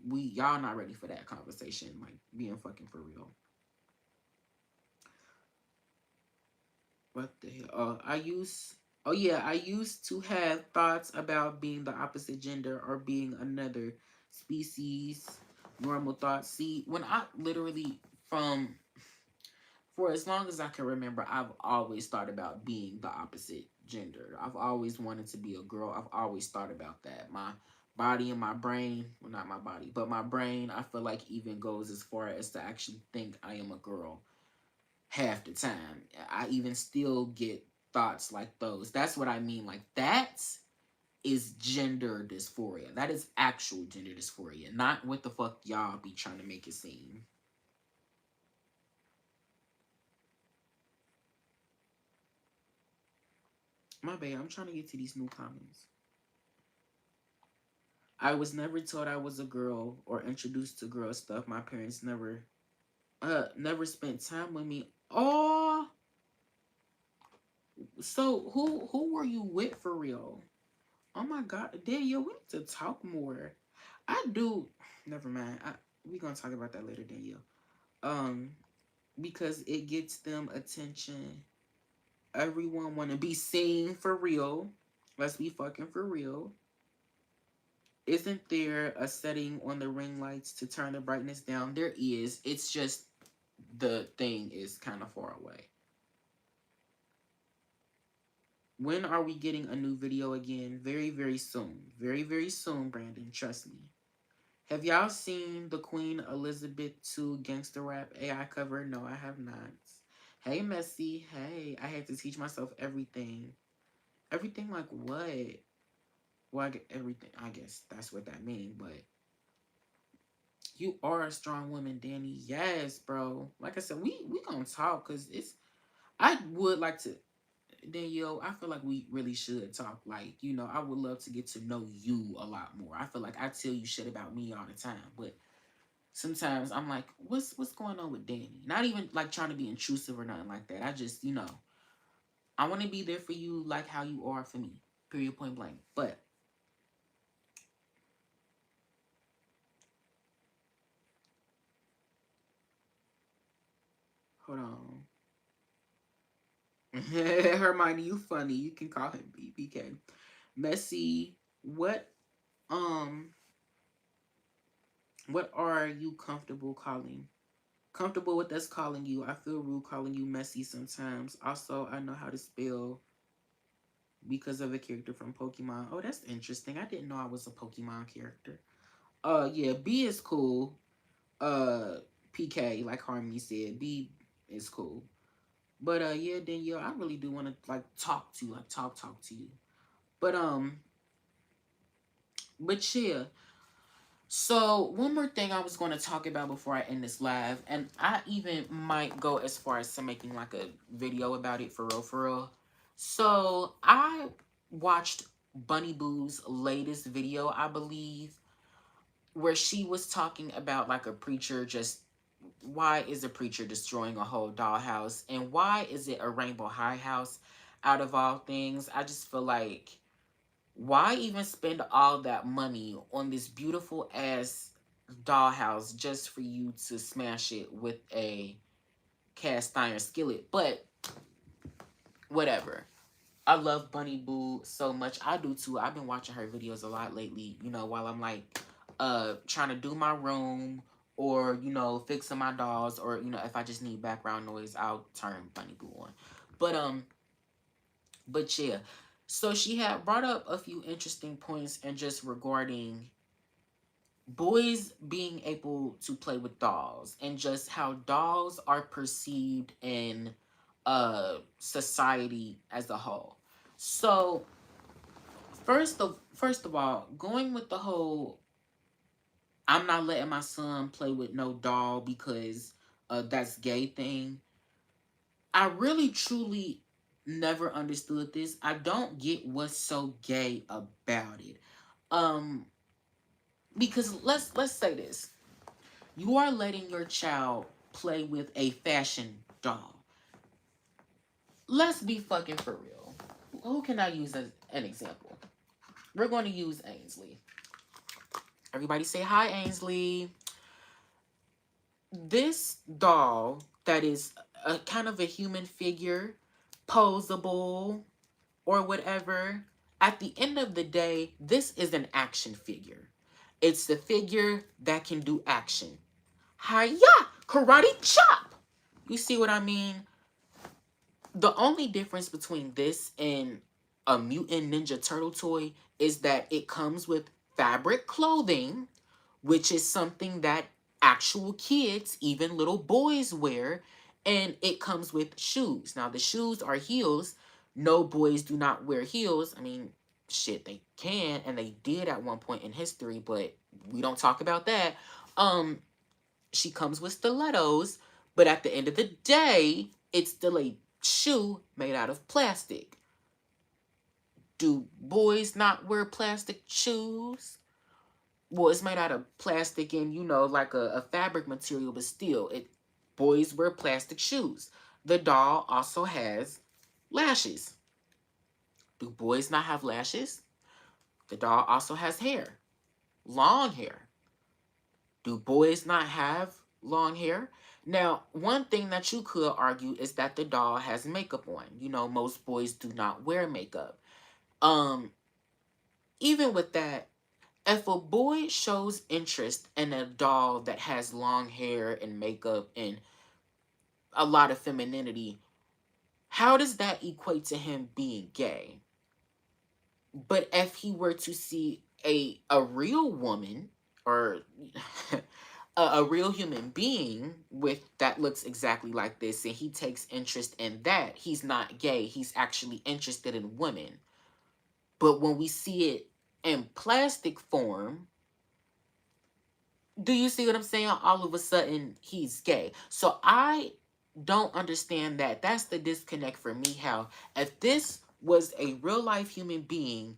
y'all not ready for that conversation. Like being fucking for real. What the hell? I used to have thoughts about being the opposite gender or being another species. Normal thoughts. See, when I literally from for as long as I can remember, I've always thought about being the opposite gender. I've always wanted to be a girl. I've always thought about that. My body and my brain, well, not my body, but my brain, I feel like even goes as far as to actually think I am a girl half the time. I even still get thoughts like those. That's what I mean. Like that is gender dysphoria. That is actual gender dysphoria, not what the fuck y'all be trying to make it seem. My bad, I'm trying to get to these new comments. I was never told I was a girl or introduced to girl stuff. My parents never spent time with me. Oh, so who were you with for real? Oh my god, Danielle, we need to talk more. I do. Never mind. We gonna talk about that later, Danielle. Um, because it gets them attention. Everyone wanna be seen for real. Let's be fucking for real. Isn't there a setting on the ring lights to turn the brightness down? There is. It's just the thing is kind of far away. When are we getting a new video again? Very, very soon. Very, very soon, Brandon. Trust me. Have y'all seen the Queen Elizabeth II gangster rap AI cover? No, I have not. Hey, Messy. Hey, I had to teach myself everything. Everything like what? Well, I get everything. I guess that's what that means, but you are a strong woman, Danny. Yes, bro. Like I said, we gonna talk because it's. I would like to, Danielle. I feel like we really should talk. Like I would love to get to know you a lot more. I feel like I tell you shit about me all the time, but sometimes I'm like, what's going on with Danny? Not even like trying to be intrusive or nothing like that. I just I want to be there for you like how you are for me. Period. Point blank. But hold on. Hermione, you funny. You can call him BBK. Messy, um what are you comfortable calling? Comfortable with us calling you. I feel rude calling you messy sometimes. Also, I know how to spell because of a character from Pokemon. Oh, that's interesting. I didn't know I was a Pokemon character. Yeah, B is cool. Uh PK, like Harmony said, B is cool. But yeah, Danielle, I really do want to like talk to you, like talk to you. But but yeah, so one more thing I was going to talk about before I end this live, and I even might go as far as to making like a video about it for real, for real. So I watched Bunny Boo's latest video, I believe, where she was talking about like a preacher just why is a preacher destroying a whole dollhouse and why is it a Rainbow High house out of all things. I just feel like why even spend all that money on this beautiful ass dollhouse just for you to smash it with a cast iron skillet? But whatever. I love Bunny Boo so much. I do too. I've been watching her videos a lot lately, while I'm like trying to do my room or fixing my dolls, or if I just need background noise, I'll turn Bunny Boo on. But yeah, so she had brought up a few interesting points and just regarding boys being able to play with dolls and just how dolls are perceived in society as a whole. So first of all, going with the whole I'm not letting my son play with no doll because that's gay thing. I really truly never understood this. I don't get what's so gay about it. Um because let's say this. You are letting your child play with a fashion doll. Let's be fucking for real. Who can I use as an example? We're going to use Ainsley. Everybody say hi, Ainsley. This doll that is a kind of a human figure, posable, or whatever, at the end of the day, this is an action figure. It's the figure that can do action. Hiya! Karate chop! You see what I mean? The only difference between this and a Mutant Ninja Turtle toy is that it comes with fabric clothing, which is something that actual kids, even little boys, wear, and it comes with shoes. Now, the shoes are heels. No, boys do not wear heels. I mean, shit, they can, and they did at one point in history, but we don't talk about that. She comes with stilettos, but at the end of the day, it's still a shoe made out of plastic. Do boys not wear plastic shoes? Well, it's made out of plastic and like a fabric material, but still, it boys wear plastic shoes. The doll also has lashes. Do boys not have lashes? The doll also has hair, long hair. Do boys not have long hair? Now, one thing that you could argue is that the doll has makeup on. Most boys do not wear makeup. Um, Even with that, if a boy shows interest in a doll that has long hair and makeup and a lot of femininity, how does that equate to him being gay? But if he were to see a real woman or a real human being with that looks exactly like this and he takes interest in that, he's not gay. He's actually interested in women. But when we see it in plastic form, do you see what I'm saying? All of a sudden, he's gay. So I don't understand that. That's the disconnect for me. How if this was a real life human being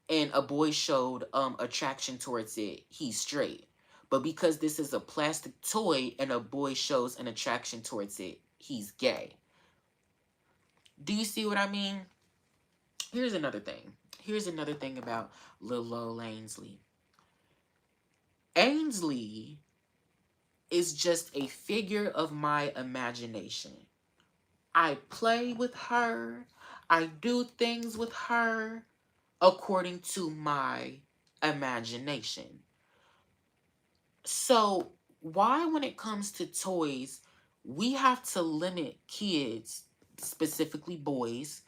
and a boy showed attraction towards it, he's straight. But because this is a plastic toy and a boy shows an attraction towards it, he's gay. Do you see what I mean? Here's another thing. Here's another thing about Lil Ol Ainsley. Ainsley is just a figure of my imagination. I play with her. I do things with her according to my imagination. So, why, when it comes to toys, we have to limit kids, specifically boys,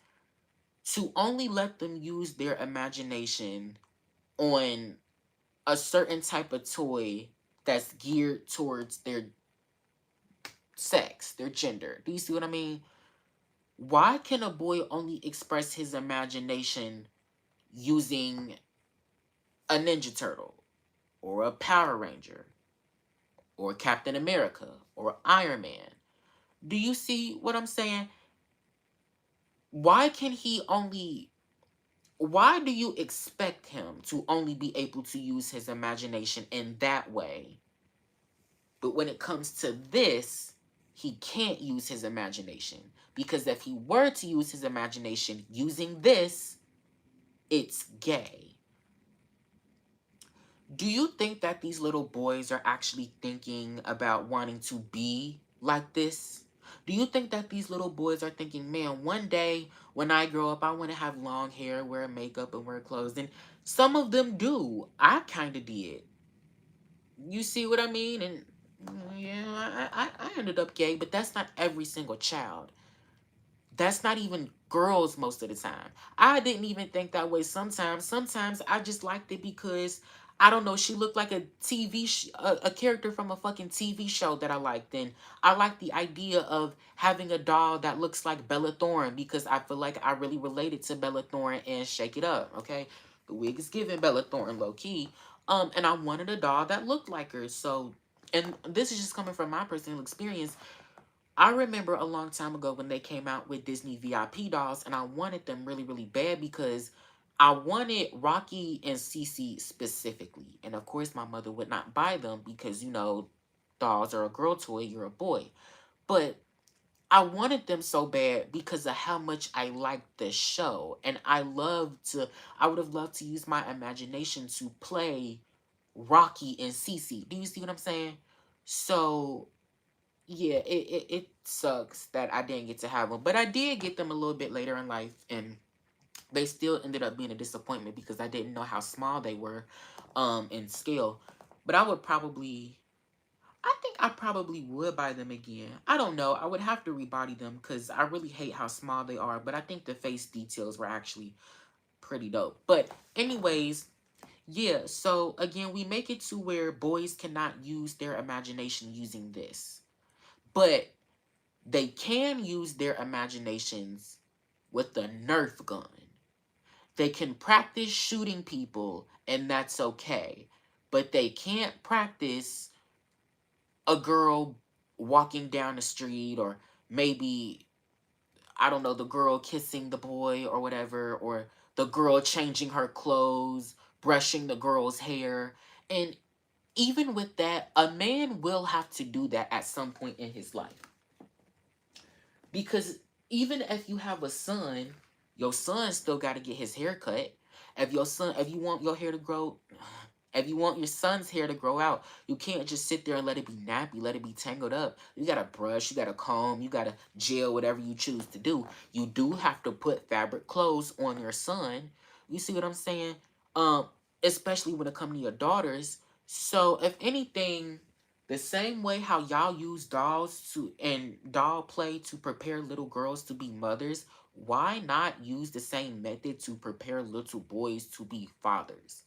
to only let them use their imagination on a certain type of toy that's geared towards their sex, their gender? Do you see what I mean? Why can a boy only express his imagination using a Ninja Turtle or a Power Ranger or Captain America or Iron Man? Do you see what I'm saying? Why can he only why do you expect him to only be able to use his imagination in that way? But when it comes to this, he can't use his imagination. Because if he were to use his imagination using this, it's gay. Do you think that these little boys are actually thinking about wanting to be like this? Do you think that these little boys are thinking, man, one day when I grow up, I want to have long hair, wear makeup, and wear clothes? And some of them do. I kind of did. You see what I mean? And Yeah, I ended up gay, but that's not every single child. That's not even girls most of the time. I didn't even think that way sometimes. Sometimes I just liked it because I don't know, she looked like a a character from a fucking TV show that I liked. And I like the idea of having a doll that looks like Bella Thorne because I feel like I really related to Bella Thorne and Shake It Up, okay? The wig is giving Bella Thorne low key. And I wanted a doll that looked like her. So, and this is just coming from my personal experience. I remember a long time ago when they came out with Disney VIP dolls, and I wanted them really, really bad because I wanted Rocky and Cece specifically. And of course, my mother would not buy them because, dolls are a girl toy, you're a boy. But I wanted them so bad because of how much I liked the show. And I would have loved to use my imagination to play Rocky and Cece. Do you see what I'm saying? So yeah, it sucks that I didn't get to have them, but I did get them a little bit later in life, and they still ended up being a disappointment because I didn't know how small they were, in scale. But I think I probably would buy them again. I don't know. I would have to rebody them because I really hate how small they are. But I think the face details were actually pretty dope. But anyways, yeah. So again, we make it to where boys cannot use their imagination using this, but they can use their imaginations with a Nerf gun. They can practice shooting people, and that's okay. But they can't practice a girl walking down the street, or maybe, I don't know, the girl kissing the boy or whatever, or the girl changing her clothes, brushing the girl's hair. And even with that, a man will have to do that at some point in his life. Because even if you have a son, your son still got to get his hair cut. If you want your hair to grow, if you want your son's hair to grow out, you can't just sit there and let it be nappy, let it be tangled up. You gotta brush, you gotta comb, you gotta gel, whatever you choose to do. You do have to put fabric clothes on your son. You see what I'm saying? Um, Especially when it comes to your daughters. So if anything, the same way how y'all use dolls to and doll play to prepare little girls to be mothers, why not use the same method to prepare little boys to be fathers?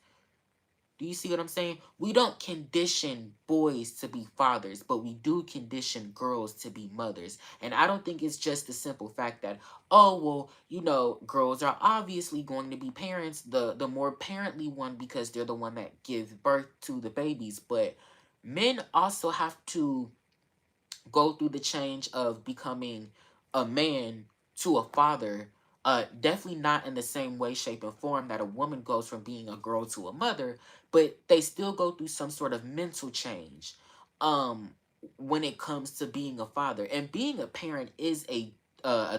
Do you see what I'm saying? We don't condition boys to be fathers, but we do condition girls to be mothers. And I don't think it's just the simple fact that, oh, well, girls are obviously going to be parents, the more parently one because they're the one that gives birth to the babies. But men also have to go through the change of becoming a man to a father. Definitely not in the same way, shape, and form that a woman goes from being a girl to a mother, but they still go through some sort of mental change um when it comes to being a father. And being a parent is a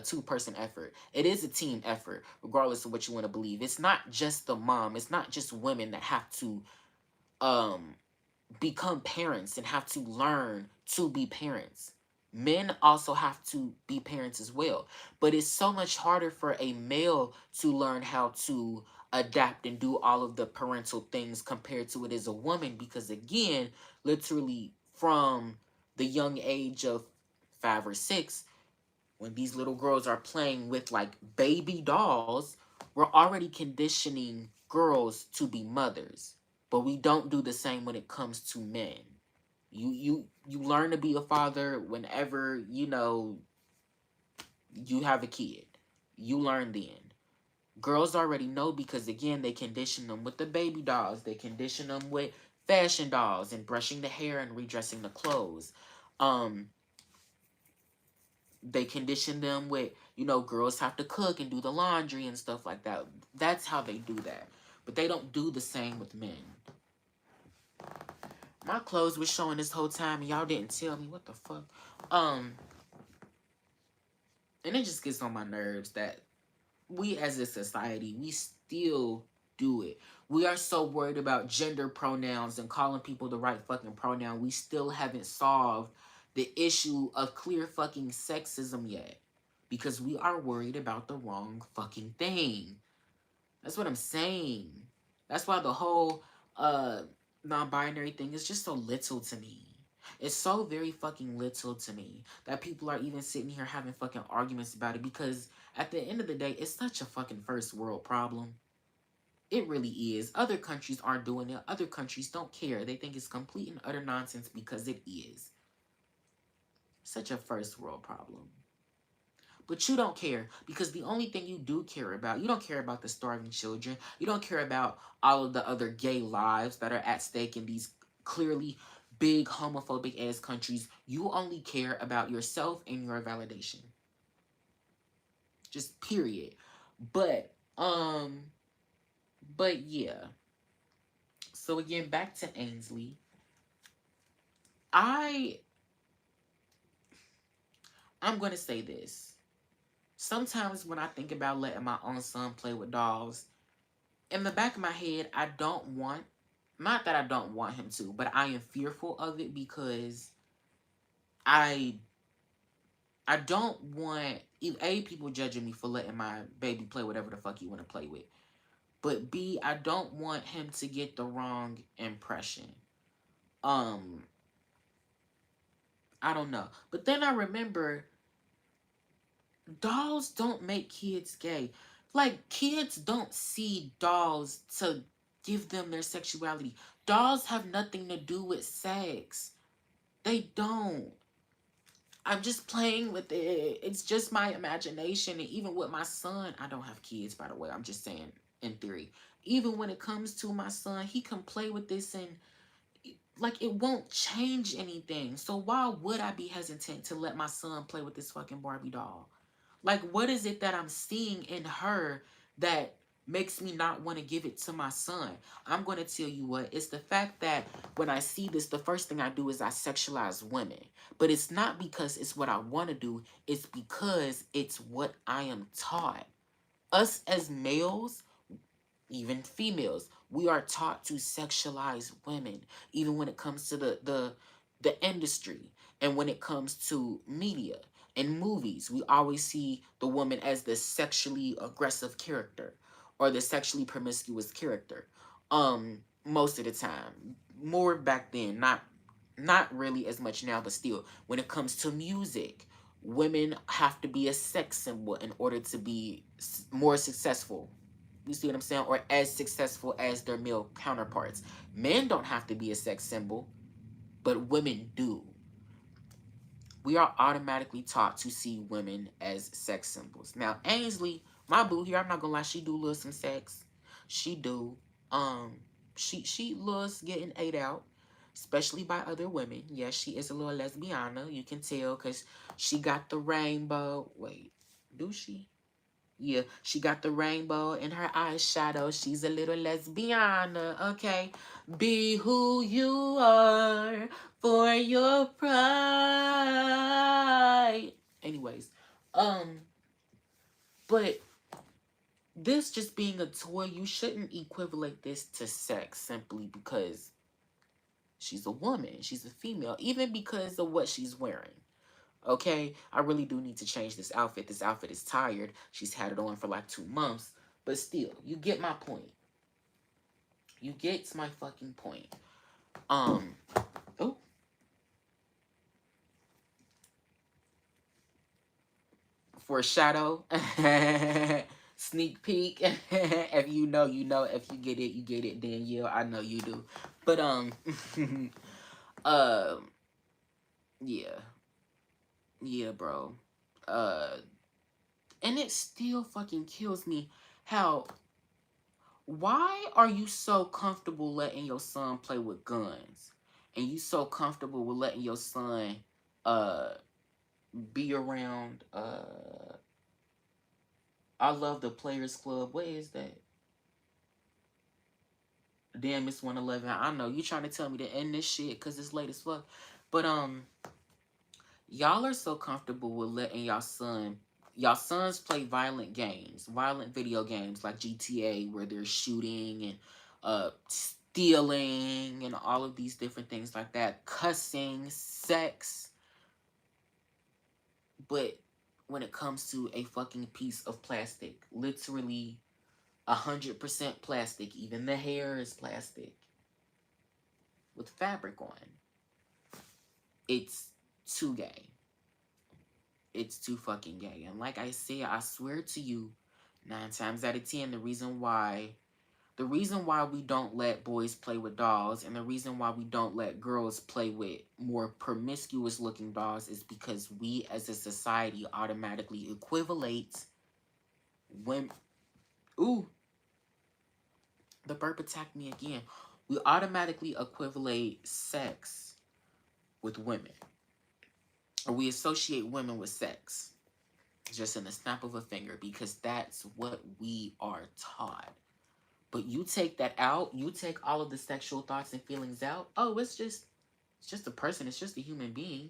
two-person effort. It is a team effort, regardless of what you want to believe. It's not just the mom, it's not just women that have to um become parents and have to learn to be parents. Men also have to be parents as well. But it's so much harder for a male to learn how to adapt and do all of the parental things compared to it as a woman because, again, literally from the young age of 5 or 6, when these little girls are playing with like baby dolls, we're already conditioning girls to be mothers. But we don't do the same when it comes to men. You learn to be a father whenever, you have a kid. You learn then. Girls already know because, again, they condition them with the baby dolls. They condition them with fashion dolls and brushing the hair and redressing the clothes. Um, they condition them with, girls have to cook and do the laundry and stuff like that. That's how they do that. But they don't do the same with men. My clothes was showing this whole time and y'all didn't tell me. What the fuck? Um, and it just gets on my nerves that we as a society, we still do it. We are so worried about gender pronouns and calling people the right fucking pronoun. We still haven't solved the issue of clear fucking sexism yet. Because we are worried about the wrong fucking thing. That's what I'm saying. That's why the whole non-binary thing is just so little to me. It's so very fucking little to me that people are even sitting here having fucking arguments about it, because at the end of the day, it's such a fucking first world problem. It really is. Other countries aren't doing it. Other countries don't care. They think it's complete and utter nonsense because it is. Such a first world problem. But you don't care, because the only thing you do care about, you don't care about the starving children. You don't care about all of the other gay lives that are at stake in these clearly big homophobic ass countries. You only care about yourself and your validation. Just period. But but yeah. So again, back to Ainsley. I I'm gonna say this. Sometimes when I think about letting my own son play with dolls, in the back of my head, I don't want, not that I don't want him to, but I am fearful of it, because I I don't want people judging me for letting my baby play whatever the fuck he want to play with. But B, I don't want him to get the wrong impression. Um, I don't know. But then I remember, dolls don't make kids gay. Like, kids don't see dolls to give them their sexuality. Dolls have nothing to do with sex. They don't. I'm just playing with it. It's just my imagination. And even with my son, I don't have kids, by the way. I'm just saying, in theory. Even when it comes to my son, he can play with this, and like, it won't change anything. So why would I be hesitant to let my son play with this fucking Barbie doll? Like, what is it that I'm seeing in her that makes me not want to give it to my son? I'm going to tell you what. It's the fact that when I see this, the first thing I do is I sexualize women. But it's not because it's what I want to do. It's because it's what I am taught. Us as males, even females, we are taught to sexualize women, even when it comes to the industry, and when it comes to media and movies. We always see the woman as the sexually aggressive character, or the sexually promiscuous character. Most of the time, more back then, not really as much now, but still, when it comes to music, women have to be a sex symbol in order to be more successful. You see what I'm saying? Or as successful as their male counterparts. Men don't have to be a sex symbol, but women do. We are automatically taught to see women as sex symbols. Now, Ainsley, my boo here, I'm not gonna lie, she do love some sex. She do. Um, she loves getting ate out, especially by other women. Yes, she is a little lesbiana. You can tell, because she got the rainbow. Wait, do she? Yeah, she got the rainbow in her eyeshadow. She's a little lesbiana, okay? Be who you are for your pride. Anyways, um, but this just being a toy, you shouldn't equivalent this to sex simply because she's a woman, she's a female, even because of what she's wearing. Okay, I really do need to change this outfit. This outfit is tired. She's had it on for like 2 months. But still, you get my point. You get my fucking point. Um, oh, foreshadow. Sneak peek. If you know, you know. If you get it, you get it. Danielle, I know you do. But, um, yeah. Yeah, bro. Uh, and it still fucking kills me how, why are you so comfortable letting your son play with guns? And you so comfortable with letting your son uh be around I love the Players Club. What is that? Damn, it's 111. I know you trying to tell me to end this shit because it's late as fuck. But y'all are so comfortable with letting y'all sons play violent games, violent video games like GTA, where they're shooting and stealing and all of these different things like that, cussing, sex. But when it comes to a fucking piece of plastic, literally 100% plastic, even the hair is plastic with fabric on. It's too gay. It's too fucking gay. And like I said, I swear to you, 9 times out of 10, the reason why we don't let boys play with dolls and the reason why we don't let girls play with more promiscuous looking dolls is because we as a society automatically equivalate women. Ooh, the burp attacked me again. We automatically equivalate sex with women, or we associate women with sex just in the snap of a finger because that's what we are taught. But you take that out, you take all of the sexual thoughts and feelings out. Oh, it's just a person, it's just a human being.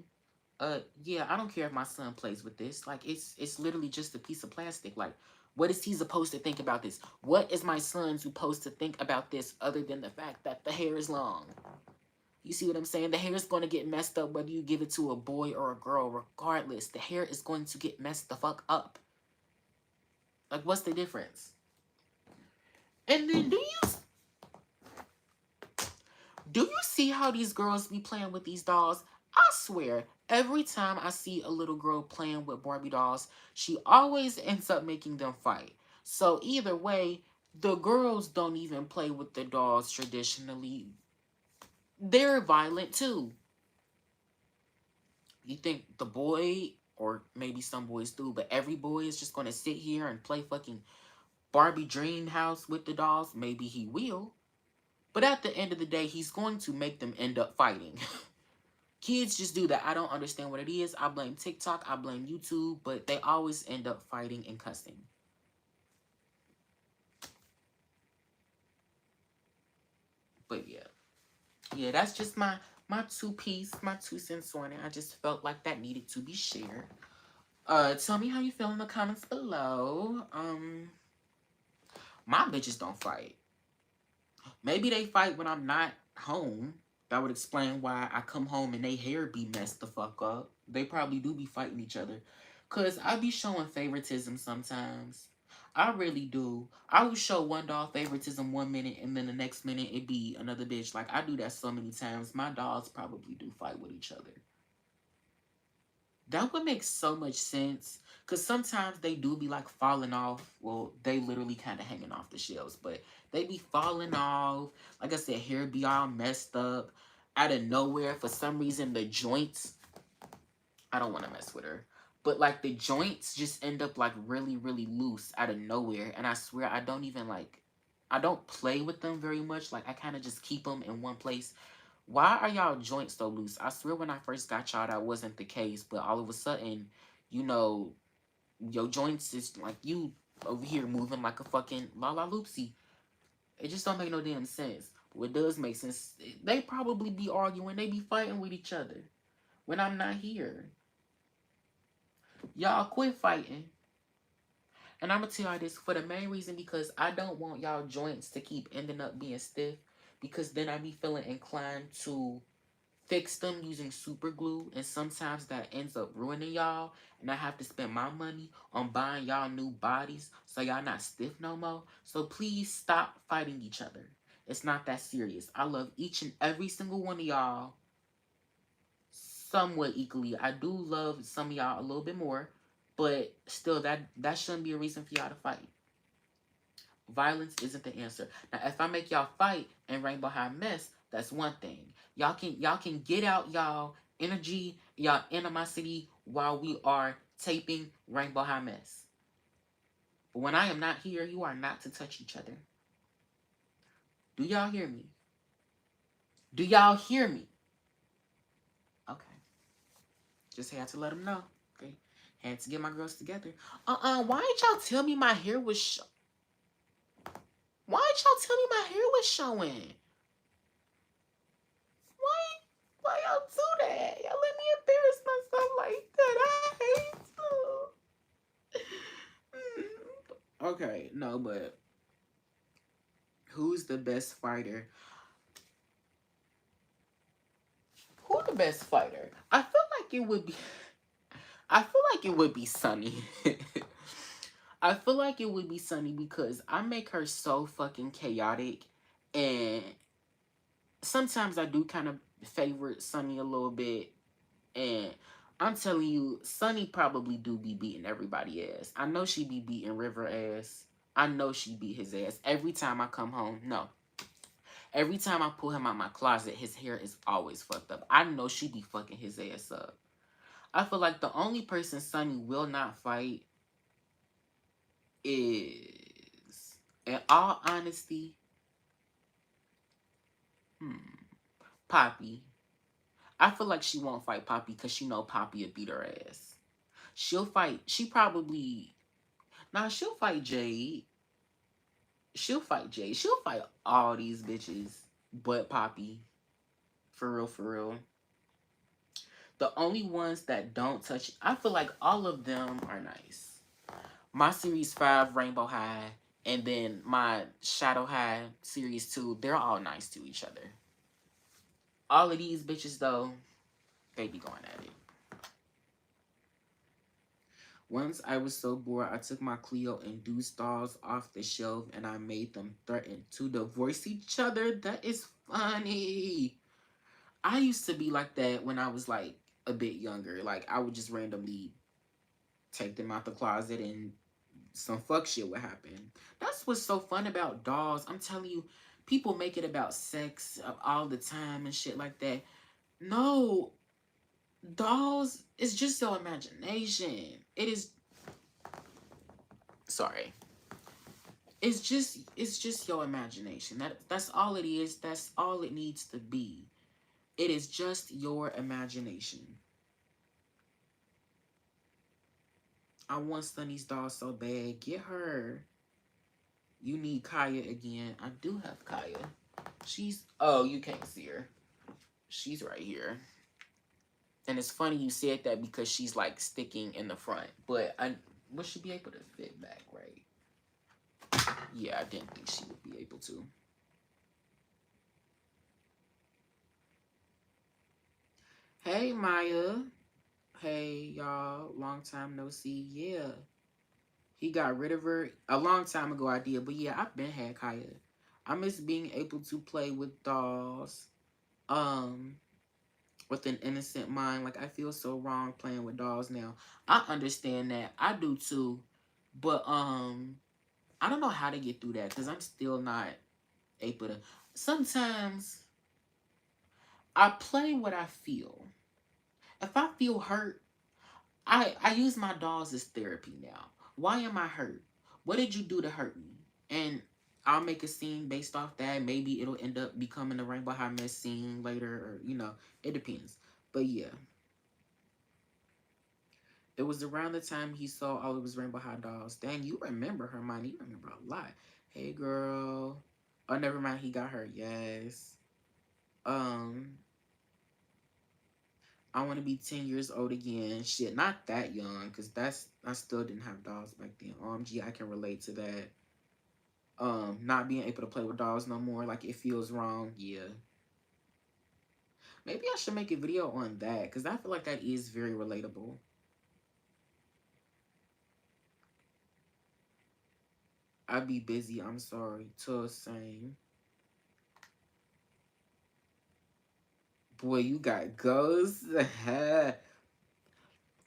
Yeah, I don't care if my son plays with this. Like it's literally just a piece of plastic. Like, what is he supposed to think about this? What is my son supposed to think about this other than the fact that the hair is long? You see what I'm saying? The hair is going to get messed up whether you give it to a boy or a girl. Regardless, the hair is going to get messed the fuck up. Like, what's the difference? And then do you see how these girls be playing with these dolls? I swear, every time I see a little girl playing with Barbie dolls, she always ends up making them fight. So either way, the girls don't even play with the dolls traditionally. They're violent too. You think the boy, or maybe some boys do, but every boy is just gonna sit here and play fucking Barbie Dream House with the dolls? Maybe he will. But at the end of the day, he's going to make them end up fighting. Kids just do that. I don't understand what it is. I blame TikTok. I blame YouTube. But they always end up fighting and cussing. But yeah. Yeah, that's just my two-piece, my 2 cents on it. I just felt like that needed to be shared. Tell me how you feel in the comments below. My bitches don't fight. Maybe they fight when I'm not home. That would explain why I come home and they hair be messed the fuck up. They probably do be fighting each other. Cause I be showing favoritism sometimes. I really do. I will show one dog favoritism 1 minute and then the next minute it be another bitch. Like I do that so many times. My dogs probably do fight with each other. That would make so much sense. Because sometimes they do be like falling off. Well, they literally kind of hanging off the shelves. But they be falling off. Like I said, hair be all messed up. Out of nowhere, for some reason, the joints. I don't want to mess with her. But like the joints just end up like really, really loose out of nowhere. And I swear I don't even like. I don't play with them very much. Like I kind of just keep them in one place. Why are y'all joints so loose? I swear when I first got y'all, that wasn't the case. But all of a sudden, you know, your joints is like you over here moving like a fucking la la loopsy. It just don't make no damn sense. But what does make sense, they probably be arguing. They be fighting with each other when I'm not here. Y'all quit fighting. And I'm going to tell y'all this for the main reason because I don't want y'all joints to keep ending up being stiff. Because then I be feeling inclined to fix them using super glue, and sometimes that ends up ruining y'all, and I have to spend my money on buying y'all new bodies so y'all not stiff no more. So please stop fighting each other. It's not that serious. I love each and every single one of y'all somewhat equally. I do love some of y'all a little bit more, but still that shouldn't be a reason for y'all to fight. Violence isn't the answer. Now, if I make y'all fight and Rainbow High mess, that's one thing. Y'all can get out y'all energy, y'all animosity while we are taping Rainbow High mess. But when I am not here, you are not to touch each other. Do y'all hear me? Do y'all hear me? Okay. Just had to let them know. Okay. Had to get my girls together. Why didn't y'all tell me my hair was Why didn't y'all tell me my hair was showing? Why? Why y'all do that? Y'all let me embarrass myself like that. I hate you. Okay, no, but who's the best fighter? Who the best fighter? I feel like it would be. I feel like it would be Sunny. I feel like it would be Sunny because I make her so fucking chaotic, and sometimes I do kind of favorite Sunny a little bit. And I'm telling you, Sunny probably do be beating everybody ass. I know she be beating River ass. I know she beat his ass every time I come home. No, every time I pull him out my closet, his hair is always fucked up. I know she be fucking his ass up. I feel like the only person Sunny will not fight is, in all honesty, Poppy. I feel like she won't fight Poppy because she know Poppy will beat her ass. She'll fight. She probably. Nah, she'll fight Jade. She'll fight Jade. She'll fight all these bitches but Poppy. For real, for real. The only ones that don't touch, I feel like all of them are nice. My Series 5, Rainbow High, and then my Shadow High Series 2, they're all nice to each other. All of these bitches, though, they be going at it. Once I was so bored, I took my Cleo and Deuce dolls off the shelf and I made them threaten to divorce each other. That is funny. I used to be like that when I was like a bit younger. Like I would just randomly take them out the closet and some fuck shit would happen. That's what's so fun about dolls. I'm telling you, people make it about sex all the time and shit like that. No, dolls is just your imagination. It is, sorry. It's just your imagination. That's all it is. That's all it needs to be. It is just your imagination. I want Sunny's doll so bad. Get her. You need Kaya again. I do have Kaya. She's, oh, you can't see her. She's right here. And it's funny you said that because she's like sticking in the front. But I would she be able to fit back, right? Yeah, I didn't think she would be able to. Hey Maya. Hey y'all. Long time no see. Yeah. He got rid of her a long time ago, I did. But yeah, I've been had Kaya. I miss being able to play with dolls. Um, with an innocent mind. Like I feel so wrong playing with dolls now. I understand that. I do too. But I don't know how to get through that because I'm still not able to. Sometimes I play what I feel. If I feel hurt, I use my dolls as therapy now. Why am I hurt? What did you do to hurt me? And I'll make a scene based off that. Maybe it'll end up becoming a Rainbow High Mess scene later, or it depends. But yeah, it was around the time he saw all of his Rainbow High dolls. Dang, you remember Hermione? You remember a lot. Hey girl. Oh, never mind. He got her. Yes. Um, I want to be 10 years old again. Shit, not that young, because I still didn't have dolls back then. OMG, I can relate to that. Not being able to play with dolls no more, like it feels wrong. Yeah. Maybe I should make a video on that, because I feel like that is very relatable. I'd be busy, I'm sorry. To same. Boy, you got ghosts.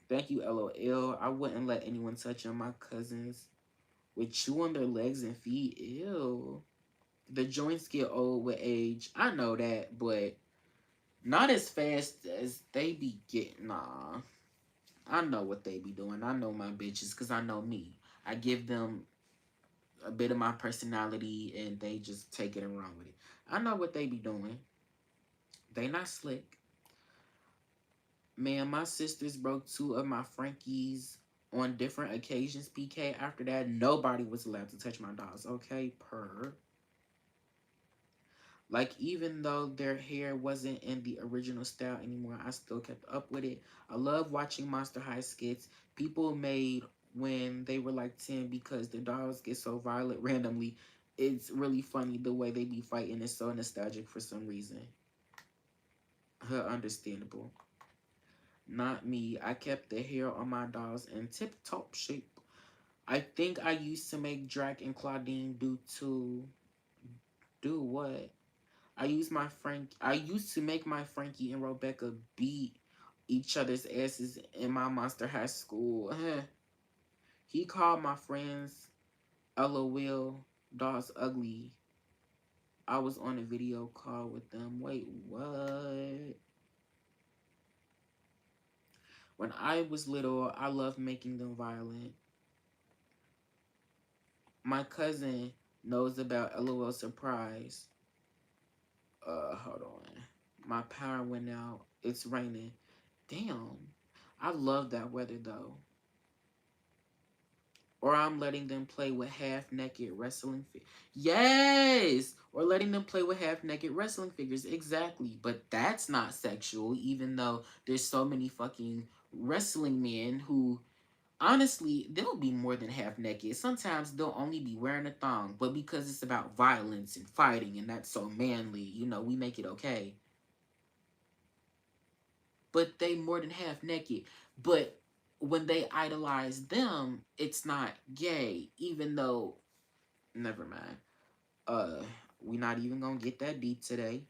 Thank you, LOL. I wouldn't let anyone touch on my cousins with chew on their legs and feet. Ew. The joints get old with age. I know that, but not as fast as they be getting. Nah. I know what they be doing. I know my bitches because I know me. I give them a bit of my personality and they just take it and run with it. I know what they be doing. They not slick. Man, my sisters broke two of my Frankies on different occasions, PK. After that, nobody was allowed to touch my dolls. Okay, per. Like, even though their hair wasn't in the original style anymore, I still kept up with it. I love watching Monster High skits people made when they were like 10 because the dolls get so violent randomly. It's really funny the way they be fighting. It's so nostalgic for some reason. Understandable. Not me. I kept the hair on my dolls in tip-top shape. I think I used to make Drac and Claudine do what? I used to make my Frankie and Rebecca beat each other's asses in my Monster High School. He called my friends LOL dogs ugly. I was on a video call with them. Wait, what? When I was little, I loved making them violent. My cousin knows about LOL surprise. Hold on. My power went out. It's raining. Damn. I love that weather though. Or I'm letting them play with half-naked wrestling yes! Or letting them play with half-naked wrestling figures. Exactly. But that's not sexual, even though there's so many fucking wrestling men who, honestly, they'll be more than half-naked. Sometimes they'll only be wearing a thong. But because it's about violence and fighting, and that's so manly, you know, we make it okay. But they more than half-naked. But when they idolize them, it's not gay, even though, never mind. Uh, we not even gonna get that deep today.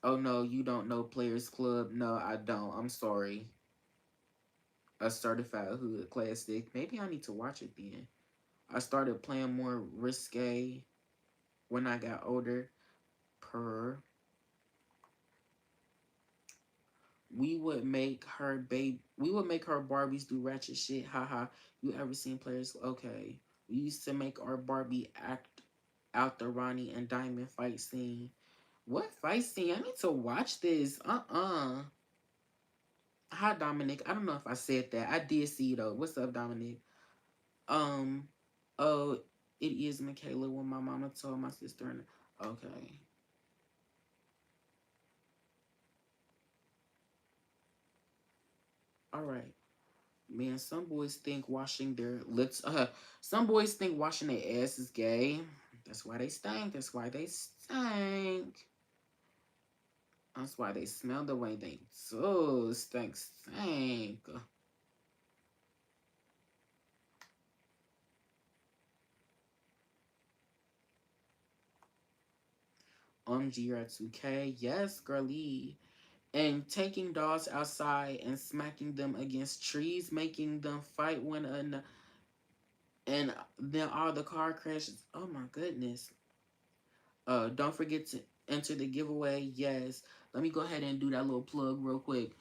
Oh no, you don't know Players Club? No, I don't. I'm sorry. A certified hood classic. Maybe I need to watch it then. I started playing more risque when I got older. Per we would make her Barbies do ratchet shit. Haha. You ever seen Players? Okay. We used to make our Barbie act out the Ronnie and Diamond fight scene. What fight scene? I need to watch this. Hi Dominic. I don't know if I said that. I did see though. What's up, Dominic? Um oh, it is Michaela when my mama told my sister and okay. Alright. Man, some boys think washing their ass is gay. That's why they stink. That's why they stink. That's why they smell the way they do. Stink, stink. GR2K. Yes, girly. And taking dogs outside and smacking them against trees, making them fight one another. And then all the car crashes. Oh my goodness. Don't forget to enter the giveaway. Yes. Let me go ahead and do that little plug real quick.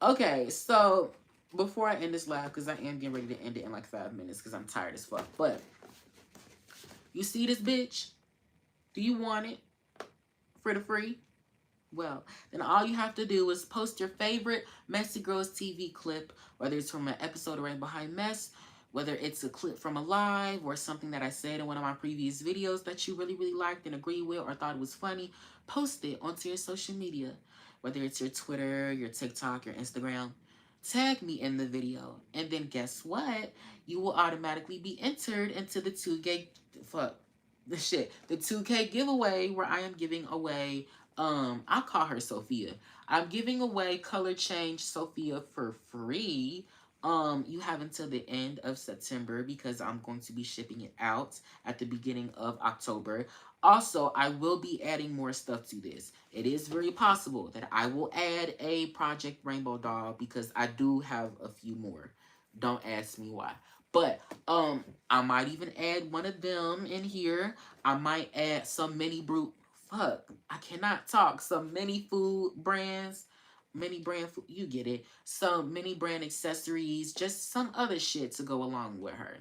Okay, so before I end this live, because I am getting ready to end it in like 5 minutes because I'm tired as fuck. But you see this bitch? Do you want it for the free? Well, then all you have to do is post your favorite Messy Girls TV clip, whether it's from an episode of Rain Behind Mess, whether it's a clip from a live or something that I said in one of my previous videos that you really, really liked and agreed with or thought it was funny. Post it onto your social media, whether it's your Twitter, your TikTok, your Instagram. Tag me in the video, and then guess what? You will automatically be entered into the 2K the 2K giveaway where I am giving away I'll call her Sophia. I'm giving away Color Change Sophia for free. You have until the end of September because I'm going to be shipping it out at the beginning of October. Also, I will be adding more stuff to this. It is very possible that I will add a Project Rainbow doll because I do have a few more. Don't ask me why. But I might even add one of them in here. I might add some mini brew. Fuck, I cannot talk. Some mini food brands, mini brand food. You get it. Some mini brand accessories, just some other shit to go along with her.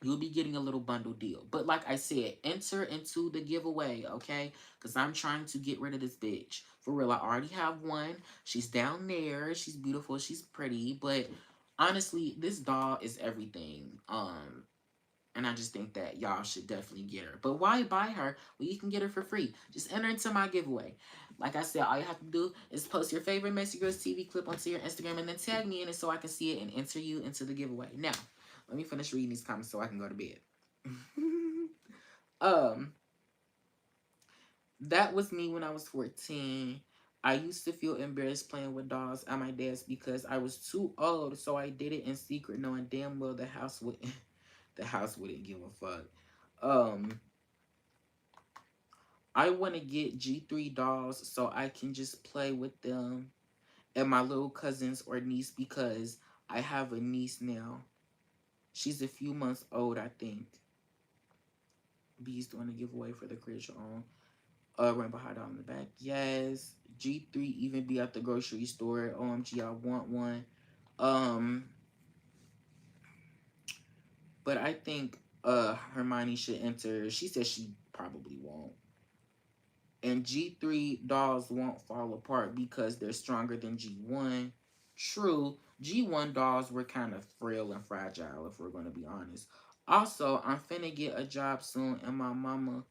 You'll be getting a little bundle deal. But like I said, enter into the giveaway, okay? Because I'm trying to get rid of this bitch. For real, I already have one. She's down there. She's beautiful. She's pretty. But honestly, this doll is everything. And I just think that y'all should definitely get her. But why buy her when you can get her for free? Just enter into my giveaway. Like I said, all you have to do is post your favorite Messy Girls TV clip onto your Instagram and then tag me in it so I can see it and enter you into the giveaway. Now, let me finish reading these comments so I can go to bed. um, that was me when I was 14. I used to feel embarrassed playing with dolls at my dad's because I was too old, so I did it in secret, knowing damn well the house would the house wouldn't give a fuck. Um, I want to get G3 dolls so I can just play with them and my little cousins or niece because I have a niece now. She's a few months old, I think. B's doing a giveaway for the create your own. Rainbow hot dog in the back. Yes. G3 even be at the grocery store. OMG, I want one. Um, but I think Hermione should enter. She says she probably won't. And G3 dolls won't fall apart because they're stronger than G1. True, G1 dolls were kind of frail and fragile, if we're going to be honest. Also, I'm finna get a job soon, and my mama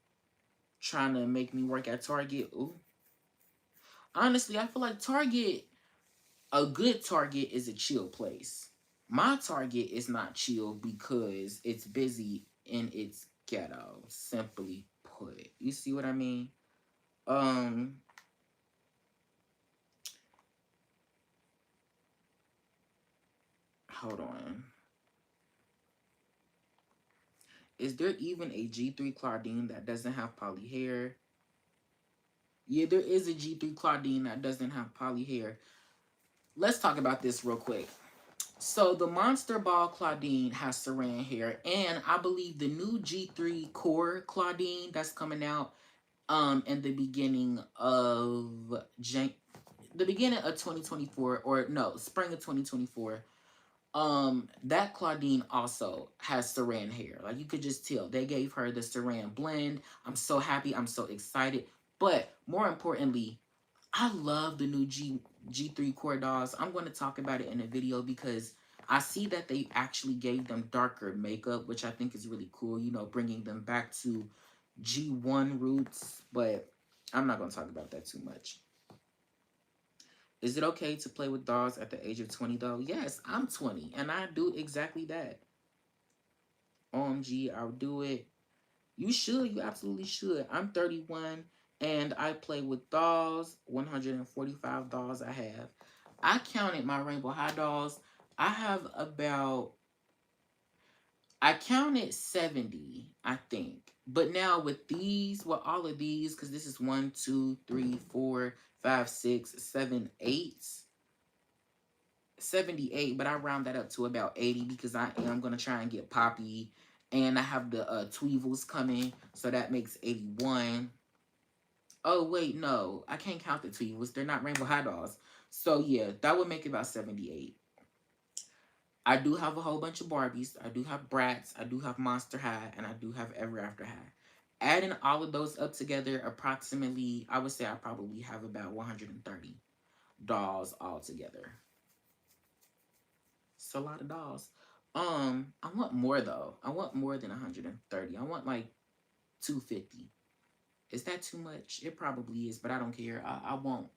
trying to make me work at Target. Ooh. Honestly, I feel like Target, a good Target is a chill place. My Target is not chill because it's busy and it's ghetto, simply put. You see what I mean? Um, Hold on. Is there even a G3 Claudine that doesn't have poly hair? Yeah, there is a G3 Claudine that doesn't have poly hair. Let's talk about this real quick. So the Monster Ball Claudine has saran hair, and I believe the new G3 Core Claudine that's coming out in the beginning of the beginning of 2024, or no, spring of 2024. That Claudine also has saran hair. Like you could just tell they gave her the saran blend. I'm so happy. I'm so excited. But more importantly, I love the new G3 core dolls. I'm going to talk about it in a video because I see that they actually gave them darker makeup, which I think is really cool. You know, bringing them back to G1 roots. But I'm not going to talk about that too much. Is it okay to play with dolls at the age of 20 though? Yes, I'm 20 and I do exactly that. OMG, I'll do it. You should, you absolutely should. I'm 31 and I play with dolls, 145 dolls I have. I counted my Rainbow High dolls. I have about, I counted 70, I think. But now with these, with all of these, because this is 1, 2, 3, 4, 5, 6, 7, 8. 78, but I round that up to about 80 because I am going to try and get Poppy. And I have the Tweevils coming, so that makes 81. Oh, wait, no. I can't count the Tweevils. They're not Rainbow High Dolls. So, yeah, that would make about 78. I do have a whole bunch of Barbies. I do have Bratz. I do have Monster High. And I do have Ever After High. Adding all of those up together, approximately, I would say I probably have about 130 dolls all together. It's a lot of dolls. I want more though. I want more than 130. I want like 250. Is that too much? It probably is, but I don't care. I want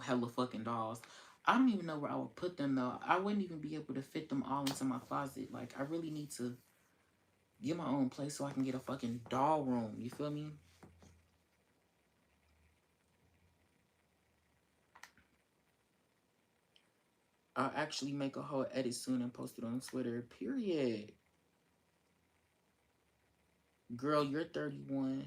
hella fucking dolls. I don't even know where I would put them though. I wouldn't even be able to fit them all into my closet. Like I really need to get my own place so I can get a fucking doll room. You feel me? I'll actually make a whole edit soon and post it on Twitter. Period. Girl, you're 31.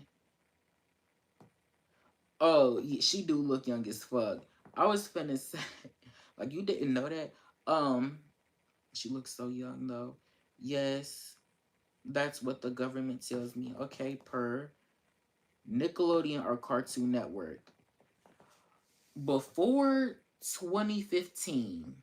Oh, yeah, she do look young as fuck. I was finna say, like you didn't know that. Um, she looks so young though. Yes, that's what the government tells me. Okay, per Nickelodeon or Cartoon Network. Before 2015,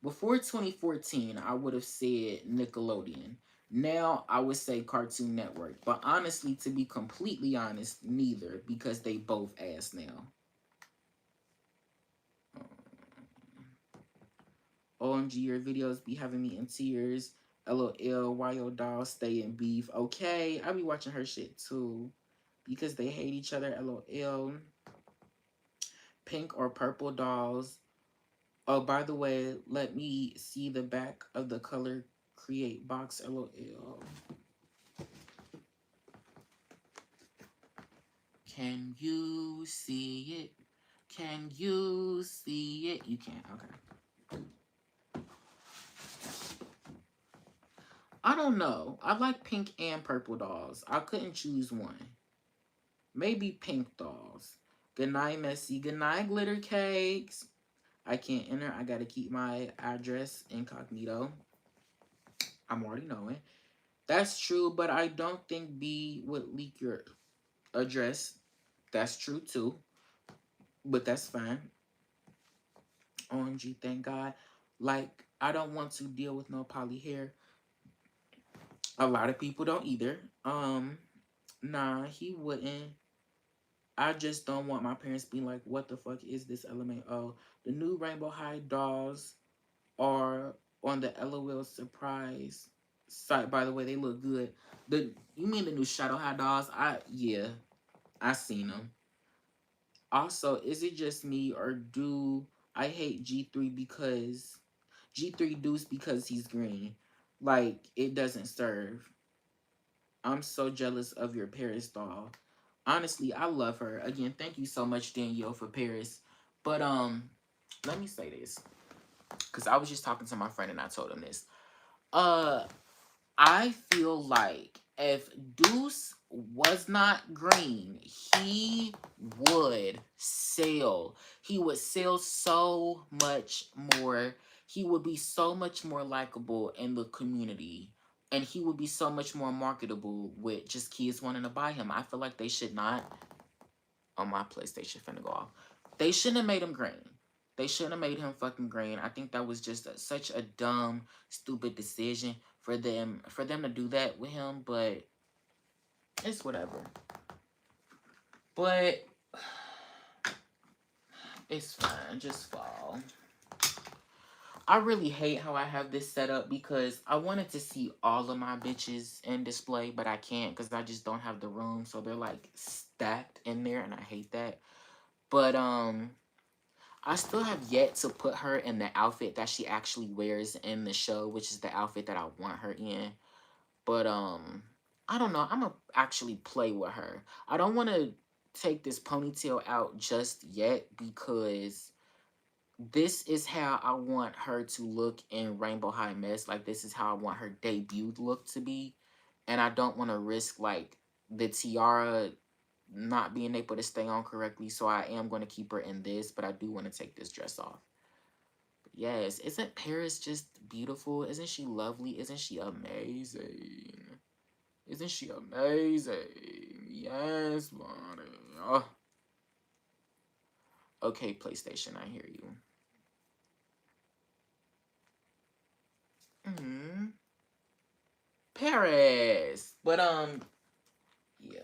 before 2014, I would have said Nickelodeon. Now I would say Cartoon Network. But honestly, to be completely honest, neither because they both ass now. OMG, your videos be having me in tears. LOL, why your doll stay in beef? Okay, I be watching her shit too. Because they hate each other. LOL. Pink or purple dolls. Oh, by the way, let me see the back of the color create box. LOL. Can you see it? Can you see it? You can't. Okay. I don't know. I like pink and purple dolls. I couldn't choose one. Maybe pink dolls. Good night, Messy. Good night, glitter cakes. I can't enter. I gotta keep my address incognito. I'm already knowing. That's true, but I don't think B would leak your address. That's true too, but that's fine. OMG, thank God. Like, I don't want to deal with no poly hair. A lot of people don't either. Nah, he wouldn't. I just don't want my parents being like, what the fuck is this element? Oh, the new Rainbow High dolls are on the LOL surprise site. By the way, they look good. You mean the new Shadow High dolls? Yeah, I seen them. Also, is it just me or do I hate G3 because G3 Deuce because he's green? Like, it doesn't serve. I'm so jealous of your Paris doll. Honestly, I love her. Again, thank you so much, Danielle, for Paris. But let me say this. Cause I was just talking to my friend and I told him this. Uh I feel like if Deuce was not green, he would sell. He would sell so much more. He would be so much more likable in the community. And he would be so much more marketable with just kids wanting to buy him. I feel like they should not. On my PlayStation finna go off. They shouldn't have made him green. They shouldn't have made him fucking green. I think that was just such a dumb, stupid decision for them to do that with him. But it's whatever. But it's fine. Just fall. I really hate how I have this set up because I wanted to see all of my bitches in display, but I can't because I just don't have the room. So they're like stacked in there, and I hate that. But I still have yet to put her in the outfit that she actually wears in the show, which is the outfit that I want her in. But I don't know. I'm gonna actually play with her. I don't want to take this ponytail out just yet because this is how I want her to look in Rainbow High Mess. Like, this is how I want her debut look to be. And I don't want to risk like the tiara not being able to stay on correctly, so I am going to keep her in this, but I do want to take this dress off. But yes, isn't Paris just beautiful? Isn't she lovely? Isn't she amazing? Isn't she amazing? Yes, buddy. Oh. Okay, PlayStation, I hear you. Paris. But yeah.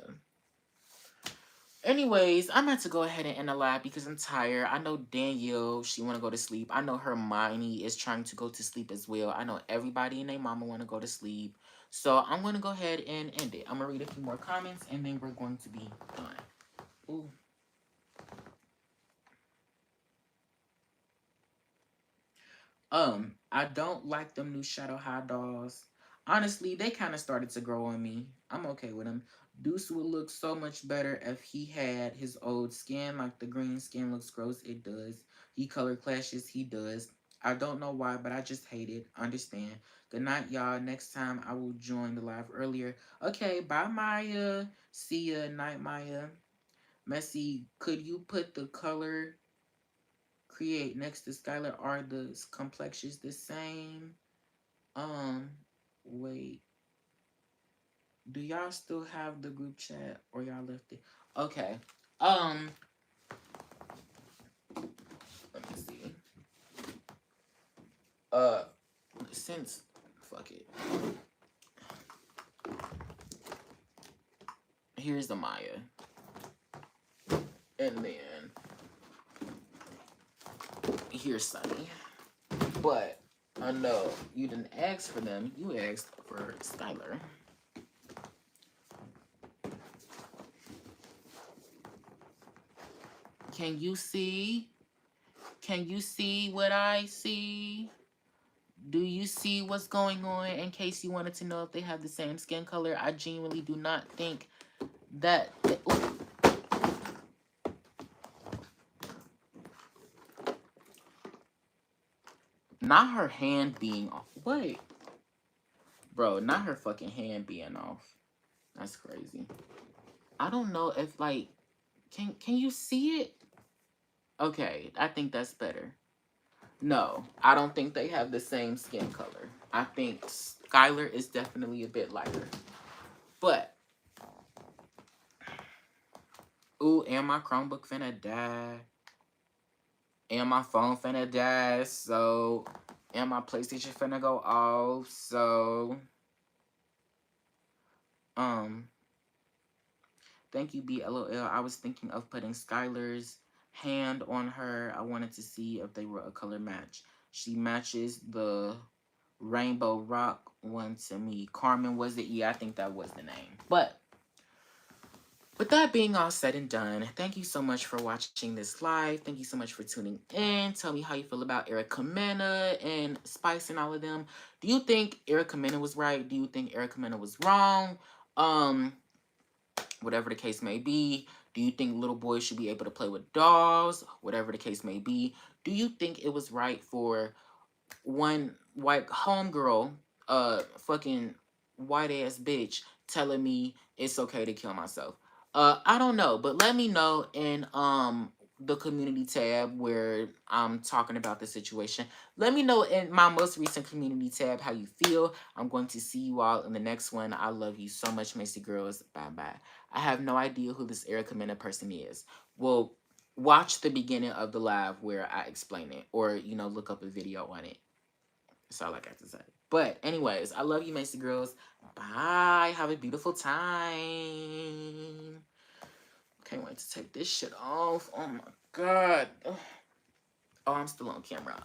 Anyways, I'm about to go ahead and end the live because I'm tired. I know Danielle, she want to go to sleep. I know Hermione is trying to go to sleep as well. I know everybody and their mama want to go to sleep. So I'm going to go ahead and end it. I'm going to read a few more comments and then we're going to be done. Ooh. I don't like them new Shadow High dolls. Honestly, they kind of started to grow on me. I'm okay with them. Deuce would look so much better if he had his old skin. Like, the green skin looks gross. It does. He color clashes. He does. I don't know why, but I just hate it. Understand. Good night, y'all. Next time I will join the live earlier. Okay, bye, Maya. See ya. Night, Maya. Messy, could you put the color create next to Skylar? Are the complexions the same? Wait. Do y'all still have the group chat or y'all left it? Okay. Let me see. Uh, since fuck it. Here's the Maya. And then here's Sunny. But I know you didn't ask for them. You asked for Skylar. Can you see? Can you see what I see? Do you see what's going on? In case you wanted to know if they have the same skin color, I genuinely do not think that. Not her hand being off. Wait. Bro, not her fucking hand being off. That's crazy. I don't know if like can you see it? Okay, I think that's better. No, I don't think they have the same skin color. I think Skylar is definitely a bit lighter. But ooh, and my Chromebook finna die. And my phone finna die. So and my PlayStation finna go off. So um thank you, BLOL. I was thinking of putting Skylar's hand on her. I wanted to see if they were a color match. She matches the Rainbow Rock one to me. Carmen was it? Yeah, I think that was the name. But with that being all said and done, thank you so much for watching this live. Thank you so much for tuning in. Tell me how you feel about Erica Mena and Spice and all of them. Do you think Erica Mena was right? Do you think Erica Mena was wrong? Whatever the case may be. Do you think little boys should be able to play with dolls? Whatever the case may be. Do you think it was right for one white homegirl, fucking white ass bitch, telling me it's okay to kill myself? I don't know, but let me know in the community tab where I'm talking about the situation. Let me know in my most recent community tab how you feel. I'm going to see you all in the next one. I love you so much, Macy girls. Bye bye. I have no idea who this Erica Mena person is. Well, watch the beginning of the live where I explain it, or look up a video on it. That's all I got to say. But anyways, I love you, Macy girls. Bye. Have a beautiful time. Can't wait to take this shit off. Oh my god. Oh, I'm still on camera.